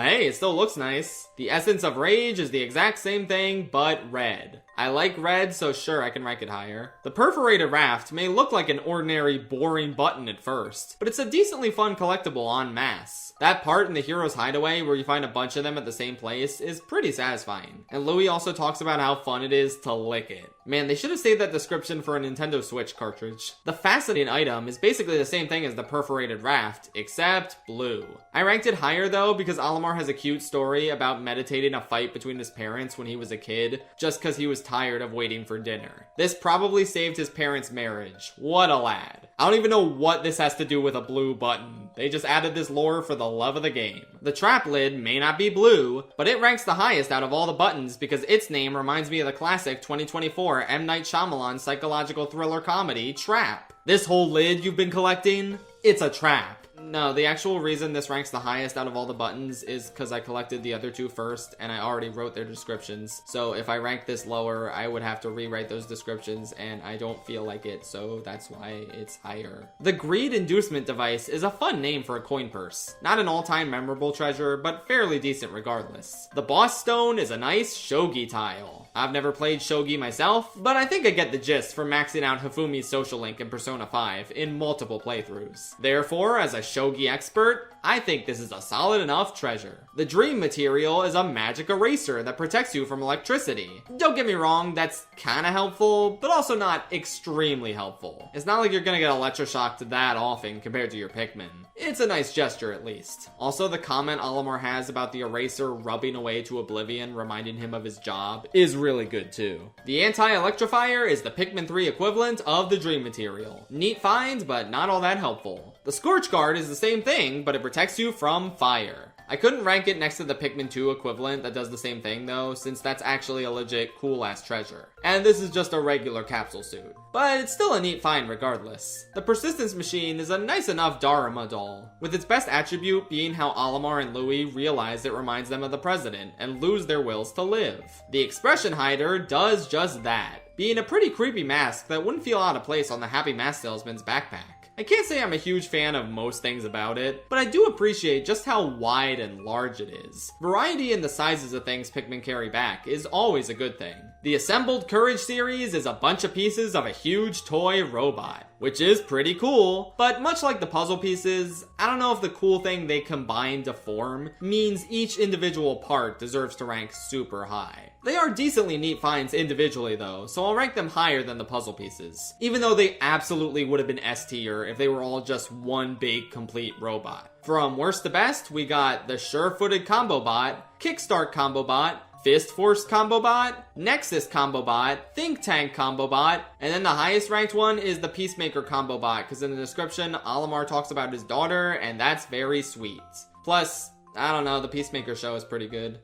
Speaker 2: hey, it still looks nice. The Essence of Rage is the exact same thing, but red. I like red, so sure, I can rank it higher. The Perforated Raft may look like an ordinary, boring button at first, but it's a decently fun collectible en masse. That part in the Hero's Hideaway where you find a bunch of them at the same place is pretty satisfying. And Louis also talks about how fun it is to lick it. Man, they should have saved that description for a Nintendo Switch cartridge. The fascinating item is basically the same thing as the Perforated Raft, except blue. I ranked it higher though because Olimar has a cute story about meditating a fight between his parents when he was a kid, just because he was tired of waiting for dinner. This probably saved his parents' marriage. What a lad. I don't even know what this has to do with a blue button. They just added this lore for the love of the game. The trap lid may not be blue, but it ranks the highest out of all the buttons because its name reminds me of the classic 2024 M. Night Shyamalan psychological thriller comedy, Trap. This whole lid you've been collecting? It's a trap. No, the actual reason this ranks the highest out of all the buttons is because I collected the other two first, and I already wrote their descriptions. So if I rank this lower, I would have to rewrite those descriptions, and I don't feel like it, so that's why it's higher. The Greed Inducement Device is a fun name for a coin purse. Not an all-time memorable treasure, but fairly decent regardless. The Boss Stone is a nice shogi tile. I've never played shogi myself, but I think I get the gist from maxing out Hifumi's social link in Persona 5 in multiple playthroughs. Therefore, as a shogi expert, I think this is a solid enough treasure. The Dream Material is a magic eraser that protects you from electricity. Don't get me wrong, that's kinda helpful, but also not extremely helpful. It's not like you're gonna get electroshocked that often compared to your Pikmin. It's a nice gesture at least. Also, the comment Olimar has about the eraser rubbing away to oblivion, reminding him of his job, is really good too. The Anti-Electrifier is the Pikmin 3 equivalent of the Dream Material. Neat find, but not all that helpful. The Scorch Guard is the same thing, but it protects you from fire. I couldn't rank it next to the Pikmin 2 equivalent that does the same thing though, since that's actually a legit cool ass treasure. And this is just a regular capsule suit. But it's still a neat find regardless. The Persistence Machine is a nice enough Daruma doll, with its best attribute being how Olimar and Louis realize it reminds them of the president and lose their wills to live. The Expression Hider does just that, being a pretty creepy mask that wouldn't feel out of place on the Happy Mask Salesman's backpack. I can't say I'm a huge fan of most things about it, but I do appreciate just how wide and large it is. Variety in the sizes of things Pikmin carry back is always a good thing. The Assembled Courage series is a bunch of pieces of a huge toy robot, which is pretty cool, but much like the puzzle pieces, I don't know if the cool thing they combine to form means each individual part deserves to rank super high. They are decently neat finds individually though, so I'll rank them higher than the puzzle pieces, even though they absolutely would have been S tier if they were all just one big complete robot. From worst to best, we got the Sure-Footed Combo Bot, Kickstart Combo Bot, Fist Force Combo Bot, Nexus Combo Bot, Think Tank Combo Bot, and then the highest ranked one is the Peacemaker Combo Bot, because in the description, Olimar talks about his daughter, and that's very sweet. Plus, I don't know, the Peacemaker show is pretty good.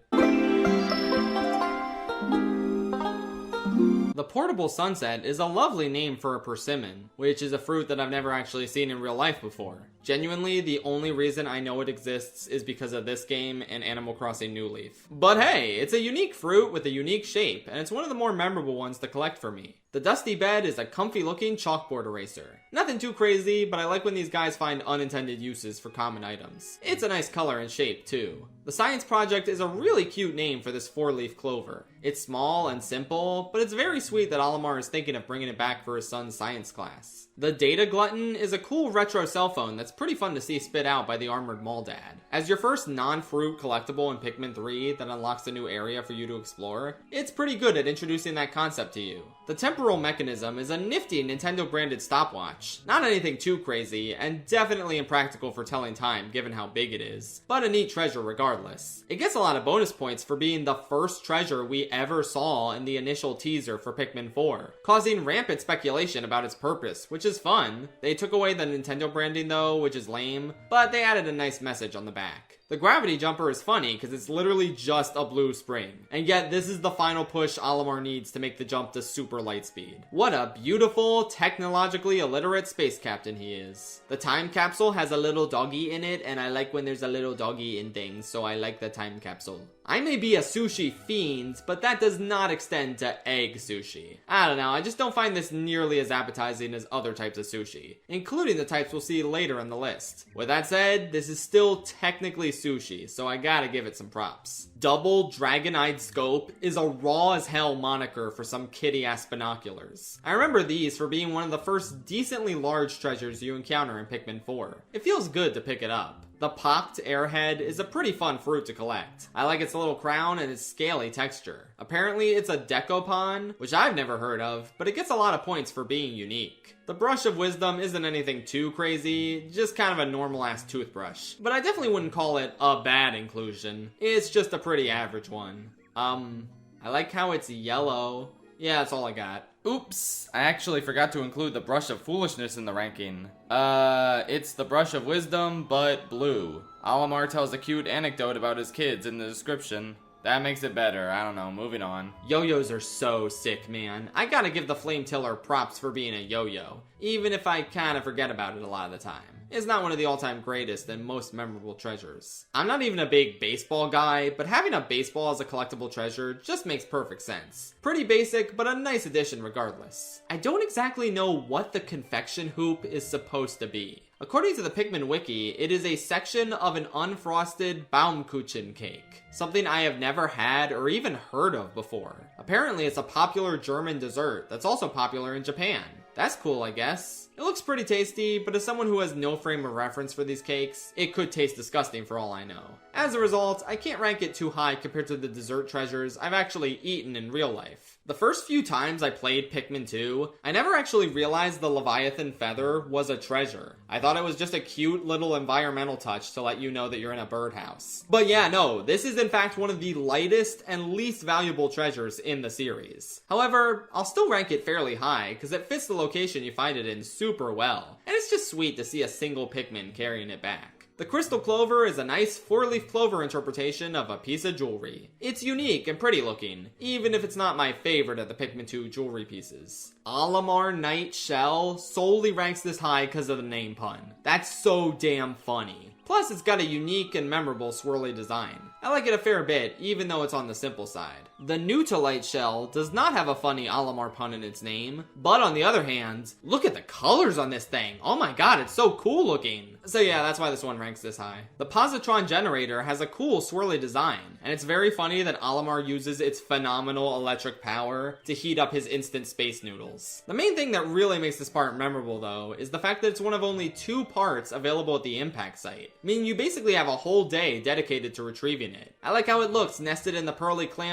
Speaker 2: The Portable Sunset is a lovely name for a persimmon, which is a fruit that I've never actually seen in real life before. Genuinely, the only reason I know it exists is because of this game and Animal Crossing New Leaf. But hey, it's a unique fruit with a unique shape, and it's one of the more memorable ones to collect for me. The Dusty Bed is a comfy looking chalkboard eraser. Nothing too crazy, but I like when these guys find unintended uses for common items. It's a nice color and shape too. The Science Project is a really cute name for this 4-leaf clover. It's small and simple, but it's very sweet that Olimar is thinking of bringing it back for his son's science class. The Data Glutton is a cool retro cell phone that's pretty fun to see spit out by the Armored Mall Dad. As your first non-fruit collectible in Pikmin 3 that unlocks a new area for you to explore, it's pretty good at introducing that concept to you. The Temporal Mechanism is a nifty Nintendo-branded stopwatch. Not anything too crazy, and definitely impractical for telling time given how big it is, but a neat treasure regardless. It gets a lot of bonus points for being the first treasure we ever saw in the initial teaser for Pikmin 4, causing rampant speculation about its purpose, which is fun. They took away the Nintendo branding though, which is lame, but they added a nice message on the back. The gravity jumper is funny because it's literally just a blue spring, and yet this is the final push Olimar needs to make the jump to super light speed. What a beautiful, technologically illiterate space captain he is. The time capsule has a little doggy in it, and I like when there's a little doggy in things, so I like the time capsule. I may be a sushi fiend, but that does not extend to egg sushi. I don't know, I just don't find this nearly as appetizing as other types of sushi, including the types we'll see later in the list. With that said, this is still technically sushi, so I gotta give it some props. Double Dragon-Eyed Scope is a raw as hell moniker for some kitty-ass binoculars. I remember these for being one of the first decently large treasures you encounter in Pikmin 4. It feels good to pick it up. The popped airhead is a pretty fun fruit to collect. I like its little crown and its scaly texture. Apparently it's a Decopon, which I've never heard of, but it gets a lot of points for being unique. The Brush of Wisdom isn't anything too crazy, just kind of a normal ass toothbrush. But I definitely wouldn't call it a bad inclusion. It's just a pretty average one. I like how it's yellow. Yeah, that's all I got. Oops, I actually forgot to include the Brush of Foolishness in the ranking. It's the Brush of Wisdom, but blue. Olimar tells a cute anecdote about his kids in the description. That makes it better, I don't know, moving on. Yo-yos are so sick, man. I gotta give the Flame Tiller props for being a yo-yo, even if I kinda forget about it a lot of the time. It's not one of the all-time greatest and most memorable treasures. I'm not even a big baseball guy, but having a baseball as a collectible treasure just makes perfect sense. Pretty basic, but a nice addition regardless. I don't exactly know what the confection hoop is supposed to be. According to the Pikmin wiki, it is a section of an unfrosted Baumkuchen cake, something I have never had or even heard of before. Apparently it's a popular German dessert that's also popular in Japan. That's cool, I guess. It looks pretty tasty, but as someone who has no frame of reference for these cakes, it could taste disgusting for all I know. As a result, I can't rank it too high compared to the dessert treasures I've actually eaten in real life. The first few times I played Pikmin 2, I never actually realized the Leviathan feather was a treasure. I thought it was just a cute little environmental touch to let you know that you're in a birdhouse. But yeah, no, this is in fact one of the lightest and least valuable treasures in the series. However, I'll still rank it fairly high, because it fits the location you find it in super well, and it's just sweet to see a single Pikmin carrying it back. The Crystal Clover is a nice 4-leaf clover interpretation of a piece of jewelry. It's unique and pretty looking, even if it's not my favorite of the Pikmin 2 jewelry pieces. Olimar Knight Shell solely ranks this high because of the name pun. That's so damn funny. Plus, it's got a unique and memorable swirly design. I like it a fair bit, even though it's on the simple side. The Newtolite shell does not have a funny Olimar pun in its name, but on the other hand, look at the colors on this thing. Oh my god, it's so cool looking. So yeah, that's why this one ranks this high. The Positron generator has a cool swirly design, and it's very funny that Olimar uses its phenomenal electric power to heat up his instant space noodles. The main thing that really makes this part memorable though, is the fact that it's one of only 2 parts available at the impact site, meaning you basically have a whole day dedicated to retrieving it. I like how it looks nested in the pearly clam.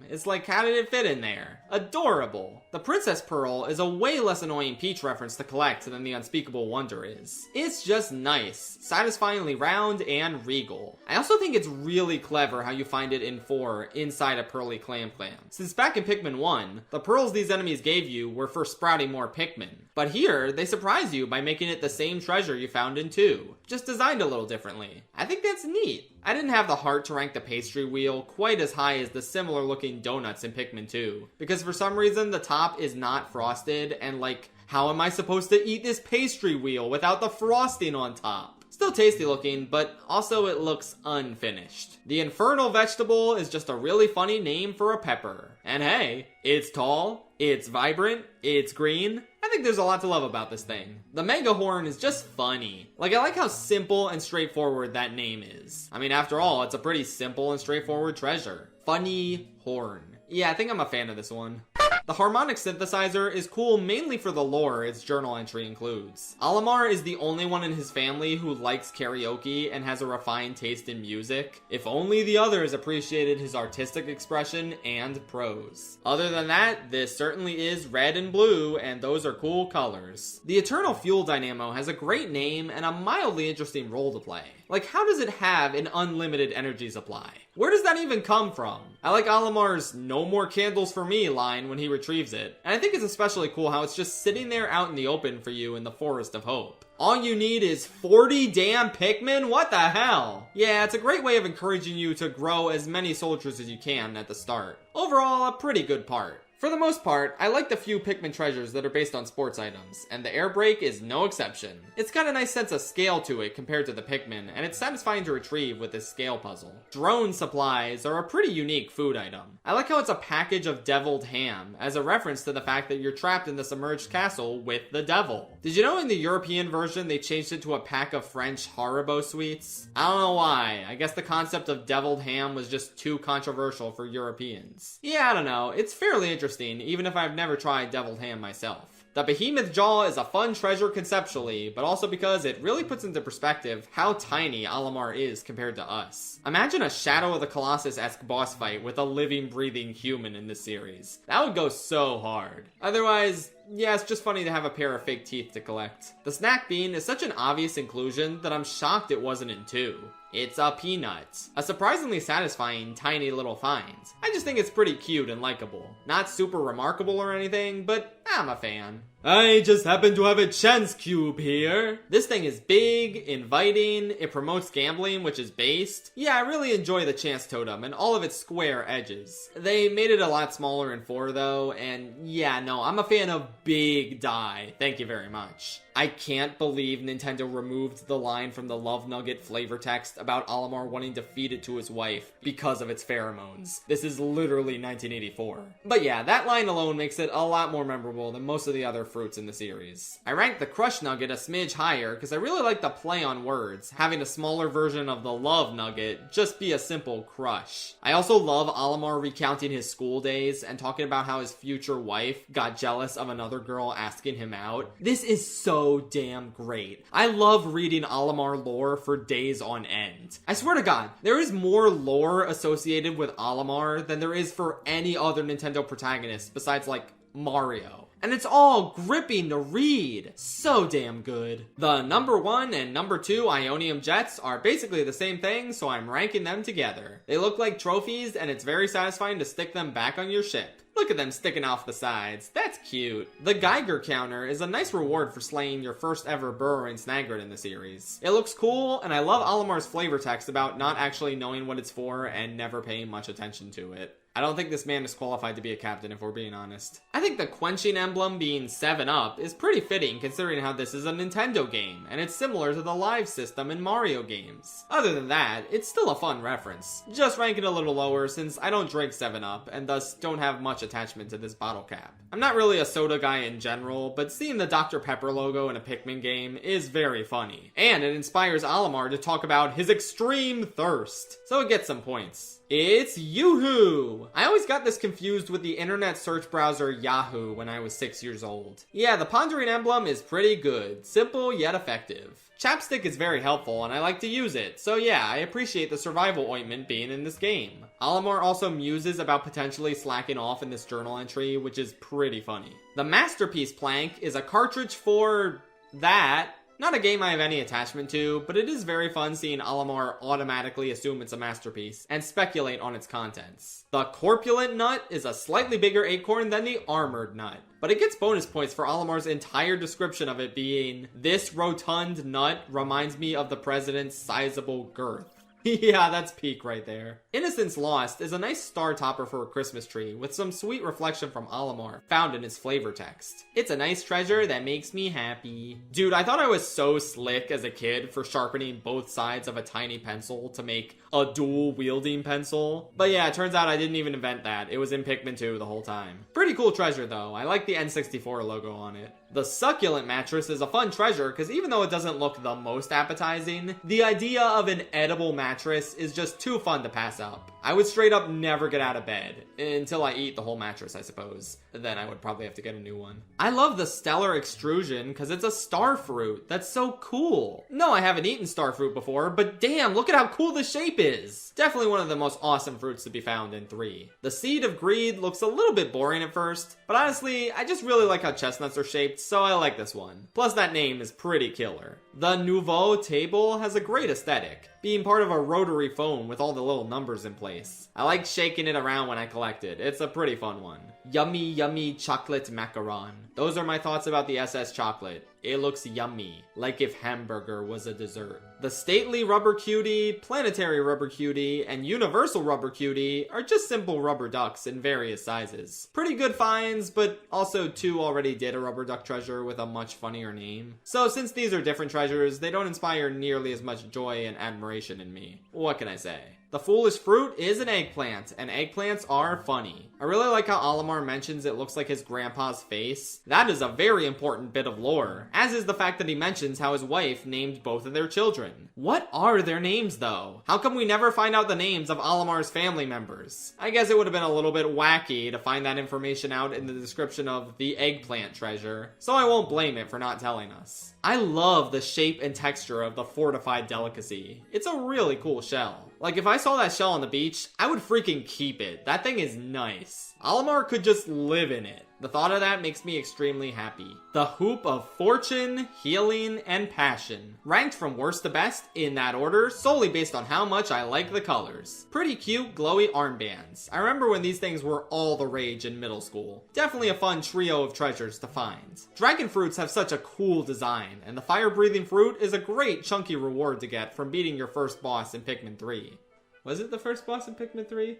Speaker 2: It's like, how did it fit in there? Adorable. The Princess Pearl is a way less annoying Peach reference to collect than the Unspeakable Wonder is. It's just nice, satisfyingly round and regal. I also think it's really clever how you find it in 4 inside a pearly clam. Since back in Pikmin 1, the pearls these enemies gave you were for sprouting more Pikmin. But here, they surprise you by making it the same treasure you found in 2, just designed a little differently. I think that's neat. I didn't have the heart to rank the pastry wheel quite as high as the similar looking donuts in Pikmin 2, because for some reason the top is not frosted, and like, how am I supposed to eat this pastry wheel without the frosting on top? Still tasty looking, but also it looks unfinished. The Infernal Vegetable is just a really funny name for a pepper. And hey, it's tall, it's vibrant, it's green. I think there's a lot to love about this thing. The Mega Horn is just funny. Like, I like how simple and straightforward that name is. I mean, after all, it's a pretty simple and straightforward treasure. Funny Horn. Yeah, I think I'm a fan of this one. The Harmonic Synthesizer is cool mainly for the lore its journal entry includes. Olimar is the only one in his family who likes karaoke and has a refined taste in music. If only the others appreciated his artistic expression and prose. Other than that, this certainly is red and blue, and those are cool colors. The Eternal Fuel Dynamo has a great name and a mildly interesting role to play. Like, how does it have an unlimited energy supply? Where does that even come from? I like Alamar's "no more candles for me" line when he retrieves it, and I think it's especially cool how it's just sitting there out in the open for you in the Forest of Hope. All you need is 40 damn Pikmin? What the hell? Yeah, it's a great way of encouraging you to grow as many soldiers as you can at the start. Overall, a pretty good part. For the most part, I like the few Pikmin treasures that are based on sports items, and the air brake is no exception. It's got a nice sense of scale to it compared to the Pikmin, and it's satisfying to retrieve with this scale puzzle. Drone supplies are a pretty unique food item. I like how it's a package of deviled ham, as a reference to the fact that you're trapped in the submerged castle with the devil. Did you know in the European version they changed it to a pack of French Haribo sweets? I don't know why. I guess the concept of deviled ham was just too controversial for Europeans. Yeah, I don't know. It's fairly interesting, even if I've never tried deviled ham myself. The behemoth jaw is a fun treasure conceptually, but also because it really puts into perspective how tiny Alamar is compared to us. Imagine a Shadow of the Colossus-esque boss fight with a living, breathing human in this series. That would go so hard. Otherwise, yeah, it's just funny to have a pair of fake teeth to collect. The snack bean is such an obvious inclusion that I'm shocked it wasn't in 2. It's a peanut. A surprisingly satisfying, tiny little find. I just think it's pretty cute and likable. Not super remarkable or anything, but I'm a fan. I just happen to have a chance cube here. This thing is big, inviting, it promotes gambling, which is based. Yeah, I really enjoy the chance totem and all of its square edges. They made it a lot smaller in 4 though, and yeah, no, I'm a fan of big die. Thank you very much. I can't believe Nintendo removed the line from the Love Nugget flavor text about Alamar wanting to feed it to his wife because of its pheromones. This is literally 1984. But yeah, that line alone makes it a lot more memorable than most of the other fruits in the series. I ranked the Crush Nugget a smidge higher because I really like the play on words, having a smaller version of the Love Nugget just be a simple crush. I also love Alamar recounting his school days and talking about how his future wife got jealous of another girl asking him out. This is so damn great. I love reading Alamar lore for days on end. I swear to God, there is more lore associated with Alamar than there is for any other Nintendo protagonist besides like Mario. And it's all gripping to read. So damn good. The number 1 and number 2 Ionium Jets are basically the same thing, so I'm ranking them together. They look like trophies, and it's very satisfying to stick them back on your ship. Look at them sticking off the sides. That's cute. The Geiger counter is a nice reward for slaying your first ever burrowing Snagrid in the series. It looks cool, and I love Alamar's flavor text about not actually knowing what it's for and never paying much attention to it. I don't think this man is qualified to be a captain if we're being honest. I think the quenching emblem being 7-Up is pretty fitting considering how this is a Nintendo game, and it's similar to the live system in Mario games. Other than that, it's still a fun reference. Just rank it a little lower since I don't drink 7-Up, and thus don't have much attachment to this bottle cap. I'm not really a soda guy in general, but seeing the Dr. Pepper logo in a Pikmin game is very funny. And it inspires Alamar to talk about his extreme thirst, so it gets some points. It's Yoo-Hoo! I always got this confused with the internet search browser Yahoo when I was 6 years old. Yeah, the Pondering Emblem is pretty good. Simple yet effective. Chapstick is very helpful and I like to use it, so yeah, I appreciate the survival ointment being in this game. Alamar also muses about potentially slacking off in this journal entry, which is pretty funny. The Masterpiece Plank is a cartridge for that. Not a game I have any attachment to, but it is very fun seeing Alamar automatically assume it's a masterpiece and speculate on its contents. The Corpulent Nut is a slightly bigger acorn than the Armored Nut, but it gets bonus points for Alamar's entire description of it being, "This rotund nut reminds me of the president's sizable girth." Yeah, that's peak right there. Innocence Lost is a nice star topper for a Christmas tree with some sweet reflection from Alamar found in his flavor text. It's a nice treasure that makes me happy. Dude, I thought I was so slick as a kid for sharpening both sides of a tiny pencil to make a dual wielding pencil. But yeah, it turns out I didn't even invent that. It was in Pikmin 2 the whole time. Pretty cool treasure though. I like the N64 logo on it. The Succulent Mattress is a fun treasure because even though it doesn't look the most appetizing, the idea of an edible mattress is just too fun to pass up. I would straight up never get out of bed, until I eat the whole mattress, I suppose. Then I would probably have to get a new one. I love the Stellar Extrusion because it's a star fruit. That's so cool. No, I haven't eaten star fruit before, but damn, look at how cool the shape is. Definitely one of the most awesome fruits to be found in 3. The Seed of Greed looks a little bit boring at first, but honestly, I just really like how chestnuts are shaped, so I like this one. Plus that name is pretty killer. The Nouveau Table has a great aesthetic. being part of a rotary phone with all the little numbers in place. I like shaking it around when I collect it. It's a pretty fun one. Yummy, yummy chocolate macaron. Those are my thoughts about the SS chocolate. It looks yummy, like if hamburger was a dessert. The stately rubber cutie, planetary rubber cutie, and universal rubber cutie are just simple rubber ducks in various sizes. Pretty good finds, but also 2 already did a rubber duck treasure with a much funnier name. So since these are different treasures, they don't inspire nearly as much joy and admiration in me. What can I say? The foolish fruit is an eggplant, and eggplants are funny. I really like how Olimar mentions it looks like his grandpa's face. That is a very important bit of lore, as is the fact that he mentions how his wife named both of their children. What are their names though? How come we never find out the names of Olimar's family members? I guess it would have been a little bit wacky to find that information out in the description of the eggplant treasure, so I won't blame it for not telling us. I love the shape and texture of the fortified delicacy. It's a really cool shell. Like, if I saw that shell on the beach, I would freaking keep it. That thing is nice. Olimar could just live in it. The thought of that makes me extremely happy. The Hoop of Fortune, Healing, and Passion. Ranked from worst to best in that order, solely based on how much I like the colors. Pretty cute, glowy armbands. I remember when these things were all the rage in middle school. Definitely a fun trio of treasures to find. Dragon fruits have such a cool design, and the fire-breathing fruit is a great chunky reward to get from beating your first boss in Pikmin 3. Was it the first boss in Pikmin 3?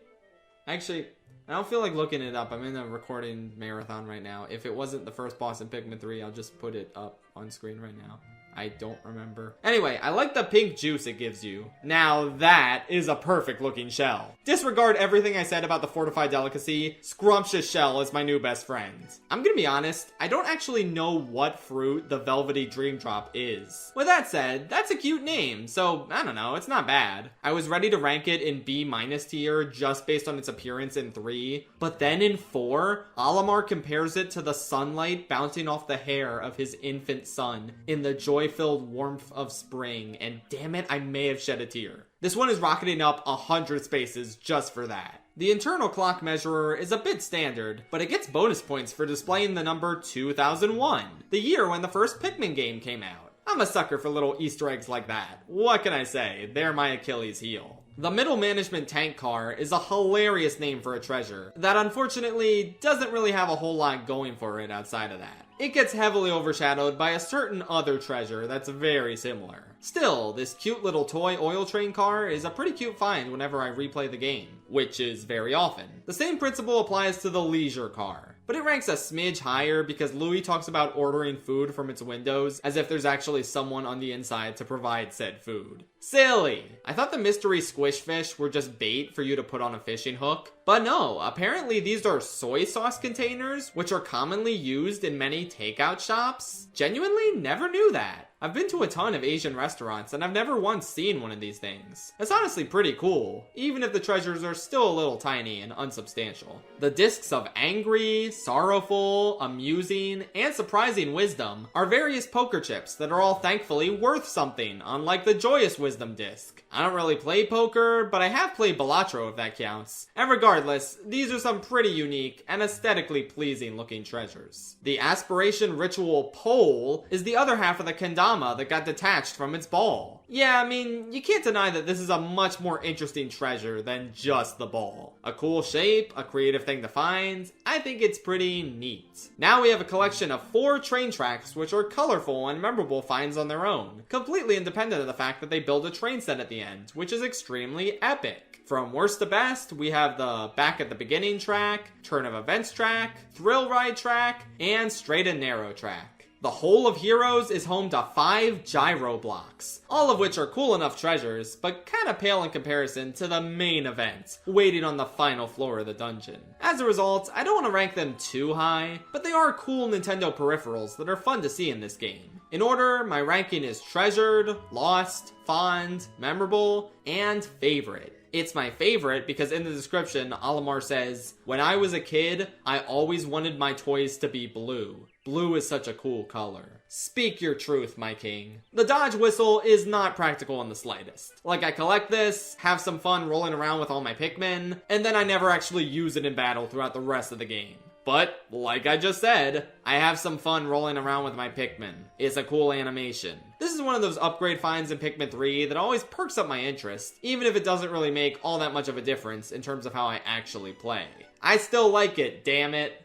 Speaker 2: Actually, I don't feel like looking it up. I'm in a recording marathon right now. If it wasn't the first boss in Pikmin 3, I'll just put it up on screen right now. I don't remember. Anyway, I like the pink juice it gives you. Now that is a perfect looking shell. Disregard everything I said about the fortified delicacy. Scrumptious shell is my new best friend. I'm gonna be honest, I don't actually know what fruit the velvety dream drop is. With that said, that's a cute name, so I don't know, it's not bad. I was ready to rank it in B- tier just based on its appearance in 3, but then in 4, Olimar compares it to the sunlight bouncing off the hair of his infant son in the joy-filled warmth of spring, and damn it, I may have shed a tear. This one is rocketing up 100 spaces just for that. The internal clock measurer is a bit standard, but it gets bonus points for displaying the number 2001, the year when the first Pikmin game came out. I'm a sucker for little Easter eggs like that. What can I say? They're my Achilles heel. The middle management tank car is a hilarious name for a treasure that unfortunately doesn't really have a whole lot going for it outside of that. It gets heavily overshadowed by a certain other treasure that's very similar. Still, this cute little toy oil train car is a pretty cute find whenever I replay the game, which is very often. The same principle applies to the leisure car, but it ranks a smidge higher because Louis talks about ordering food from its windows as if there's actually someone on the inside to provide said food. Silly! I thought the mystery squish fish were just bait for you to put on a fishing hook, but no, apparently these are soy sauce containers, which are commonly used in many takeout shops. Genuinely never knew that. I've been to a ton of Asian restaurants and I've never once seen one of these things. It's honestly pretty cool, even if the treasures are still a little tiny and unsubstantial. The discs of angry, sorrowful, amusing, and surprising wisdom are various poker chips that are all thankfully worth something, unlike the joyous wisdom disc. I don't really play poker, but I have played Balatro if that counts. And regardless, these are some pretty unique and aesthetically pleasing looking treasures. The Aspiration Ritual Pole is the other half of the kendama that got detached from its ball. Yeah, I mean, you can't deny that this is a much more interesting treasure than just the ball. A cool shape, a creative thing to find, I think it's pretty neat. Now we have a collection of 4 train tracks which are colorful and memorable finds on their own, completely independent of the fact that they build a train set at the end, which is extremely epic. From worst to best, we have the Back at the Beginning track, Turn of Events track, Thrill Ride track, and Straight and Narrow track. The Hole of Heroes is home to 5 gyro blocks, all of which are cool enough treasures, but kinda pale in comparison to the main event, waiting on the final floor of the dungeon. As a result, I don't want to rank them too high, but they are cool Nintendo peripherals that are fun to see in this game. In order, my ranking is treasured, lost, fond, memorable, and favorite. It's my favorite because in the description, Olimar says, "When I was a kid, I always wanted my toys to be blue. Blue is such a cool color. Speak your truth, my king." The dodge whistle is not practical in the slightest. Like, I collect this, have some fun rolling around with all my Pikmin, and then I never actually use it in battle throughout the rest of the game. But, like I just said, I have some fun rolling around with my Pikmin. It's a cool animation. This This is one of those upgrade finds in Pikmin 3 that always perks up my interest, even if it doesn't really make all that much of a difference in terms of how I actually play. I still like it, damn it.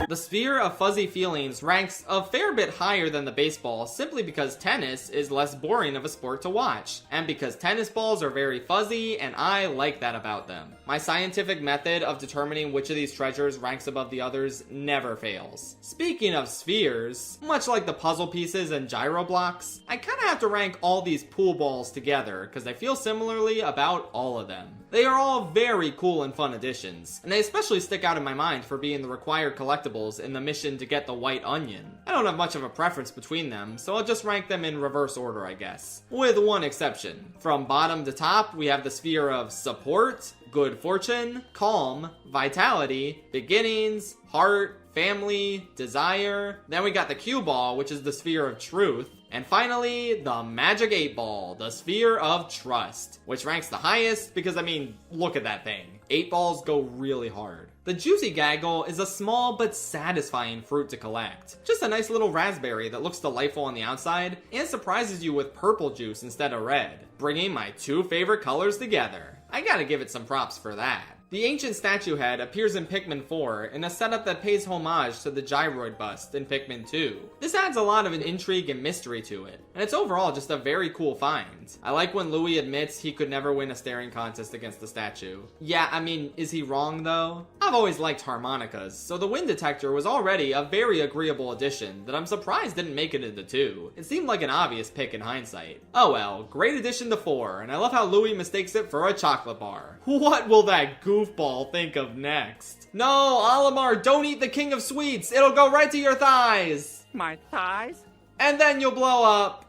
Speaker 2: The Sphere of Fuzzy Feelings ranks a fair bit higher than the baseball simply because tennis is less boring of a sport to watch, and because tennis balls are very fuzzy and I like that about them. My scientific method of determining which of these treasures ranks above the others never fails. Speaking of spheres, much like the puzzle pieces and gyro blocks, I kinda have to rank all these pool balls together because I feel similarly about all of them. They are all very cool and fun additions, and they especially stick out in my mind for being the required collectibles in the mission to get the white onion. I don't have much of a preference between them, so I'll just rank them in reverse order, I guess. With one exception. From bottom to top, we have the sphere of support, good fortune, calm, vitality, beginnings, heart, family, desire. Then we got the cue ball, which is the sphere of truth. And finally, the Magic 8 Ball, the Sphere of Trust, which ranks the highest because, I mean, look at that thing. 8 balls go really hard. The Juicy Gaggle is a small but satisfying fruit to collect. Just a nice little raspberry that looks delightful on the outside and surprises you with purple juice instead of red, bringing my two favorite colors together. I gotta give it some props for that. The ancient statue head appears in Pikmin 4 in a setup that pays homage to the gyroid bust in Pikmin 2. This adds a lot of an intrigue and mystery to it, and it's overall just a very cool find. I like when Louis admits he could never win a staring contest against the statue. Yeah, I mean, is he wrong though? I've always liked harmonicas, so the wind detector was already a very agreeable addition that I'm surprised didn't make it into 2. It seemed like an obvious pick in hindsight. Oh well, great addition to 4, and I love how Louis mistakes it for a chocolate bar. What will that goofball think of next? No, Olimar, don't eat the king of sweets. It'll go right to your thighs.
Speaker 3: My thighs?
Speaker 2: And then you'll blow up.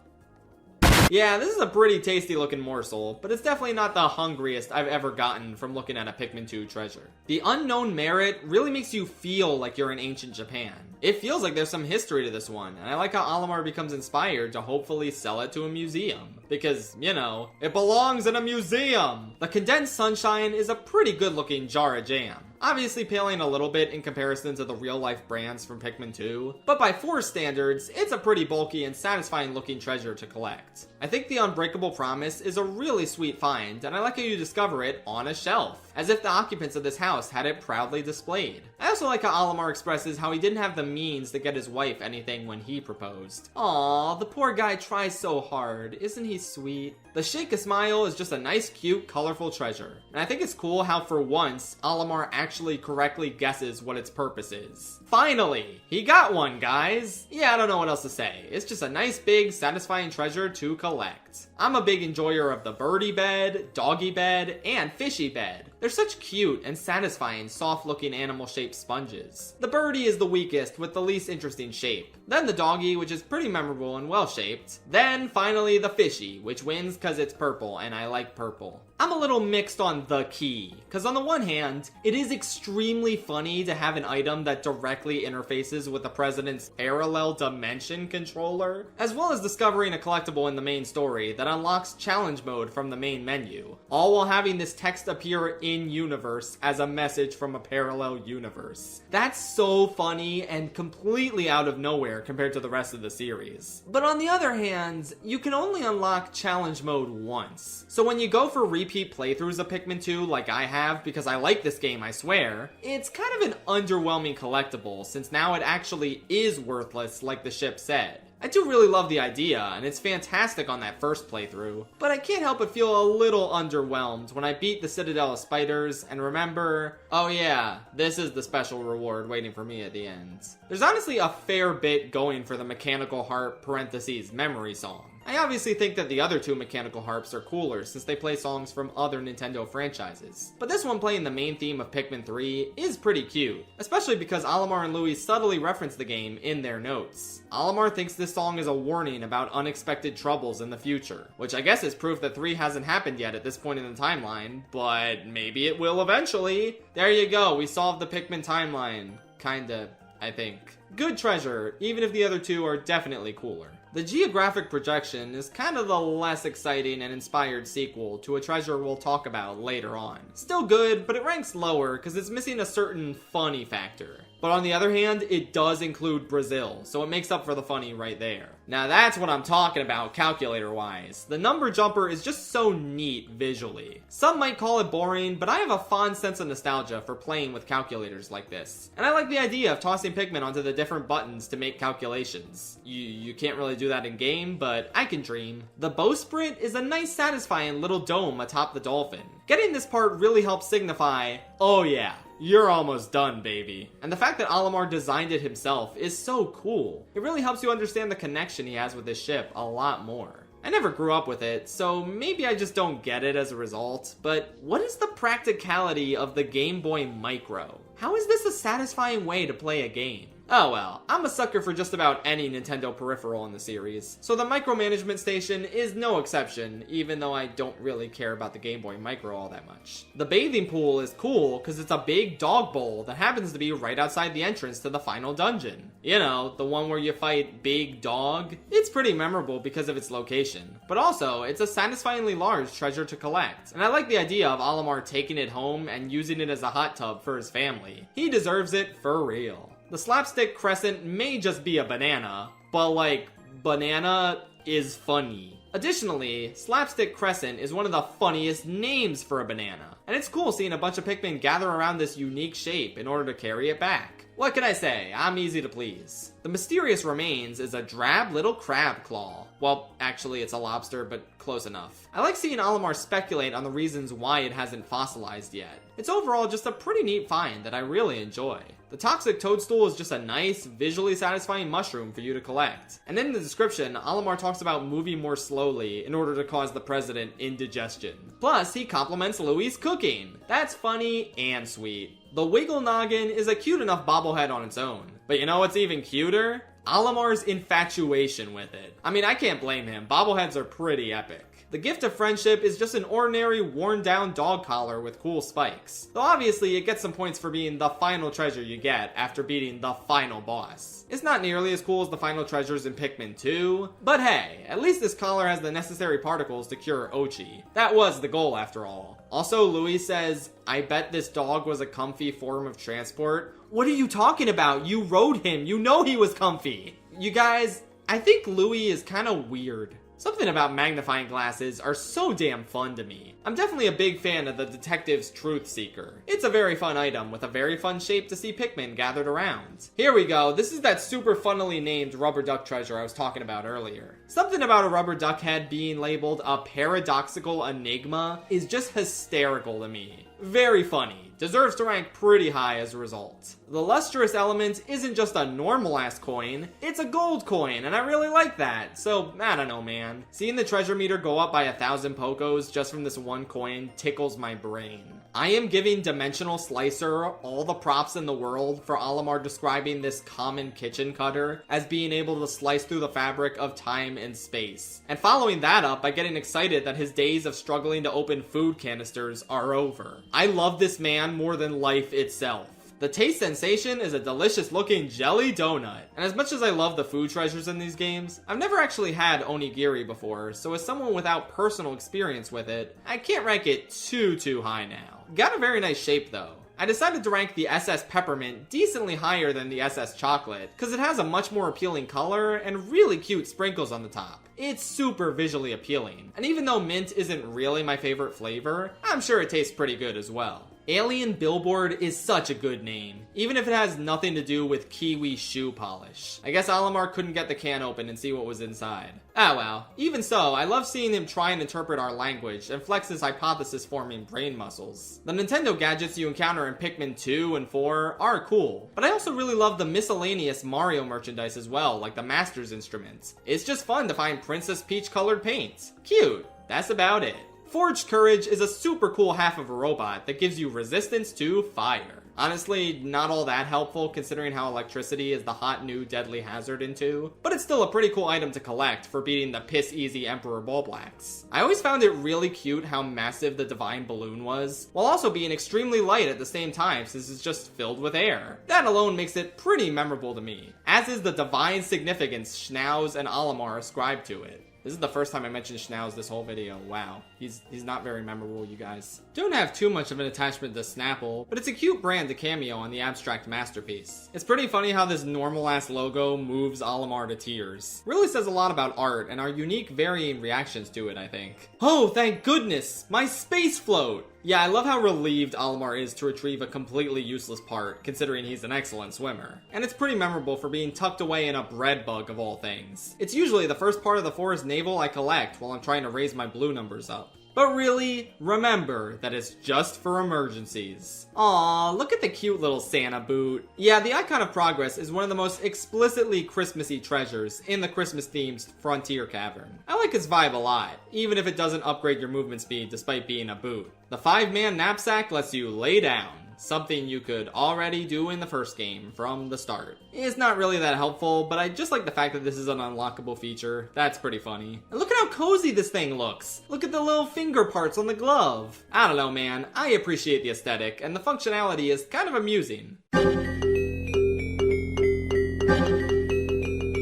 Speaker 2: Yeah, this is a pretty tasty looking morsel, but it's definitely not the hungriest I've ever gotten from looking at a Pikmin 2 treasure. The Unknown Merit really makes you feel like you're in ancient Japan. It feels like there's some history to this one, and I like how Olimar becomes inspired to hopefully sell it to a museum. Because, you know, it belongs in a museum! The Condensed Sunshine is a pretty good looking jar of jam. Obviously paling a little bit in comparison to the real-life brands from Pikmin 2, but by 4 standards, it's a pretty bulky and satisfying looking treasure to collect. I think the Unbreakable Promise is a really sweet find, and I like how you discover it on a shelf, as if the occupants of this house had it proudly displayed. I also like how Olimar expresses how he didn't have the means to get his wife anything when he proposed. Aww, the poor guy tries so hard, isn't he sweet? The Shake a Smile is just a nice, cute, colorful treasure, and I think it's cool how for once, Olimar actually correctly guesses what its purpose is. Finally! He got one, guys! Yeah, I don't know what else to say. It's just a nice, big, satisfying treasure to collect. I'm a big enjoyer of the birdie bed, doggy bed, and fishy bed. They're such cute and satisfying, soft-looking animal-shaped sponges. The birdie is the weakest with the least interesting shape. Then the doggy, which is pretty memorable and well-shaped. Then, finally, the fishy, which wins because it's purple, and I like purple. I'm a little mixed on the key, because on the one hand, it is extremely funny to have an item that directly interfaces with the president's parallel dimension controller, as well as discovering a collectible in the main story that unlocks challenge mode from the main menu, all while having this text appear in-universe as a message from a parallel universe. That's so funny and completely out of nowhere compared to the rest of the series. But on the other hand, you can only unlock challenge mode once, so when you go for repeat playthroughs of Pikmin 2 like I have, because I like this game, I swear, it's kind of an underwhelming collectible since now it actually is worthless like the ship said. I do really love the idea, and it's fantastic on that first playthrough, but I can't help but feel a little underwhelmed when I beat the Citadel of Spiders and remember, oh yeah, this is the special reward waiting for me at the end. There's honestly a fair bit going for the Mechanical Harp parentheses memory song. I obviously think that the other 2 Mechanical Harps are cooler since they play songs from other Nintendo franchises. But this one playing the main theme of Pikmin 3 is pretty cute, especially because Olimar and Louis subtly reference the game in their notes. Olimar thinks this song is a warning about unexpected troubles in the future, which I guess is proof that 3 hasn't happened yet at this point in the timeline, but maybe it will eventually. There you go, we solved the Pikmin timeline. Kinda, I think. Good treasure, even if the other 2 are definitely cooler. The Geographic Projection is kind of the less exciting and inspired sequel to a treasure we'll talk about later on. Still good, but it ranks lower because it's missing a certain funny factor. But on the other hand, it does include Brazil, so it makes up for the funny right there. Now that's what I'm talking about calculator-wise. The number jumper is just so neat visually. Some might call it boring, but I have a fond sense of nostalgia for playing with calculators like this. And I like the idea of tossing Pikmin onto the different buttons to make calculations. You can't really do that in game, but I can dream. The bowsprit is a nice satisfying little dome atop the dolphin. Getting this part really helps signify, oh yeah, you're almost done, baby. And the fact that Olimar designed it himself is so cool. It really helps you understand the connection he has with his ship a lot more. I never grew up with it, so maybe I just don't get it as a result, but what is the practicality of the Game Boy Micro? How is this a satisfying way to play a game? Oh well, I'm a sucker for just about any Nintendo peripheral in the series, so the micromanagement station is no exception, even though I don't really care about the Game Boy Micro all that much. The bathing pool is cool because it's a big dog bowl that happens to be right outside the entrance to the final dungeon. You know, the one where you fight Big Dog. It's pretty memorable because of its location, but also it's a satisfyingly large treasure to collect, and I like the idea of Olimar taking it home and using it as a hot tub for his family. He deserves it for real. The slapstick crescent may just be a banana, but like, banana is funny. Additionally, Slapstick Crescent is one of the funniest names for a banana, and it's cool seeing a bunch of Pikmin gather around this unique shape in order to carry it back. What can I say? I'm easy to please. The mysterious remains is a drab little crab claw. Well, actually it's a lobster, but close enough. I like seeing Olimar speculate on the reasons why it hasn't fossilized yet. It's overall just a pretty neat find that I really enjoy. The toxic toadstool is just a nice, visually satisfying mushroom for you to collect. And in the description, Olimar talks about moving more slowly in order to cause the president indigestion. Plus, he compliments Louie's cooking. That's funny and sweet. The Wiggle Noggin is a cute enough bobblehead on its own. But you know what's even cuter? Olimar's infatuation with it. I mean, I can't blame him. Bobbleheads are pretty epic. The gift of friendship is just an ordinary worn down dog collar with cool spikes. Though obviously it gets some points for being the final treasure you get after beating the final boss. It's not nearly as cool as the final treasures in Pikmin 2, but hey, at least this collar has the necessary particles to cure Ochi. That was the goal after all. Also, Louis says, I bet this dog was a comfy form of transport. What are you talking about? You rode him. You know he was comfy. You guys, I think Louis is kind of weird. Something about magnifying glasses are so damn fun to me. I'm definitely a big fan of the detective's truth seeker. It's a very fun item with a very fun shape to see Pikmin gathered around. Here we go, this is that super funnily named rubber duck treasure I was talking about earlier. Something about a rubber duck head being labeled a paradoxical enigma is just hysterical to me. Very funny. Deserves to rank pretty high as a result. The lustrous element isn't just a normal ass coin, it's a gold coin, and I really like that. So, I don't know, man. Seeing the treasure meter go up by 1,000 Pokos just from this one coin tickles my brain. I am giving Dimensional Slicer all the props in the world for Olimar describing this common kitchen cutter as being able to slice through the fabric of time and space. And following that up by getting excited that his days of struggling to open food canisters are over. I love this man more than life itself. The taste sensation is a delicious looking jelly donut. And as much as I love the food treasures in these games, I've never actually had onigiri before, so as someone without personal experience with it, I can't rank it too high now. Got a very nice shape though. I decided to rank the SS Peppermint decently higher than the SS Chocolate, because it has a much more appealing color and really cute sprinkles on the top. It's super visually appealing, and even though mint isn't really my favorite flavor, I'm sure it tastes pretty good as well. Alien Billboard is such a good name, even if it has nothing to do with kiwi shoe polish. I guess Olimar couldn't get the can open and see what was inside. Ah well, even so, I love seeing him try and interpret our language and flex his hypothesis-forming brain muscles. The Nintendo gadgets you encounter in Pikmin 2 and 4 are cool, but I also really love the miscellaneous Mario merchandise as well, like the Master's instruments. It's just fun to find Princess Peach colored paint. Cute, that's about it. Forged Courage is a super cool half of a robot that gives you resistance to fire. Honestly, not all that helpful considering how electricity is the hot new deadly hazard in 2, but it's still a pretty cool item to collect for beating the piss-easy Emperor Bulblax. I always found it really cute how massive the Divine Balloon was, while also being extremely light at the same time since it's just filled with air. That alone makes it pretty memorable to me, as is the divine significance Schnauz and Olimar ascribe to it. This is the first time I mentioned Schnauz this whole video. Wow. He's not very memorable, you guys. Don't have too much of an attachment to Snapple, but it's a cute brand to cameo on the abstract masterpiece. It's pretty funny how this normal-ass logo moves Olimar to tears. Really says a lot about art and our unique varying reactions to it, I think. Oh, thank goodness! My space float! Yeah, I love how relieved Olimar is to retrieve a completely useless part, considering he's an excellent swimmer. And it's pretty memorable for being tucked away in a bread bug of all things. It's usually the first part of the Forrest navel I collect while I'm trying to raise my blue numbers up. But really, remember that it's just for emergencies. Aw, look at the cute little Santa boot. Yeah, the Icon of Progress is one of the most explicitly Christmassy treasures in the Christmas-themed Frontier Cavern. I like its vibe a lot, even if it doesn't upgrade your movement speed despite being a boot. The 5-man knapsack lets you lay down, something you could already do in the first game from the start. It's not really that helpful, but I just like the fact that this is an unlockable feature. That's pretty funny. And look at how cozy this thing looks. Look at the little finger parts on the glove. I don't know, man. I appreciate the aesthetic, and the functionality is kind of amusing.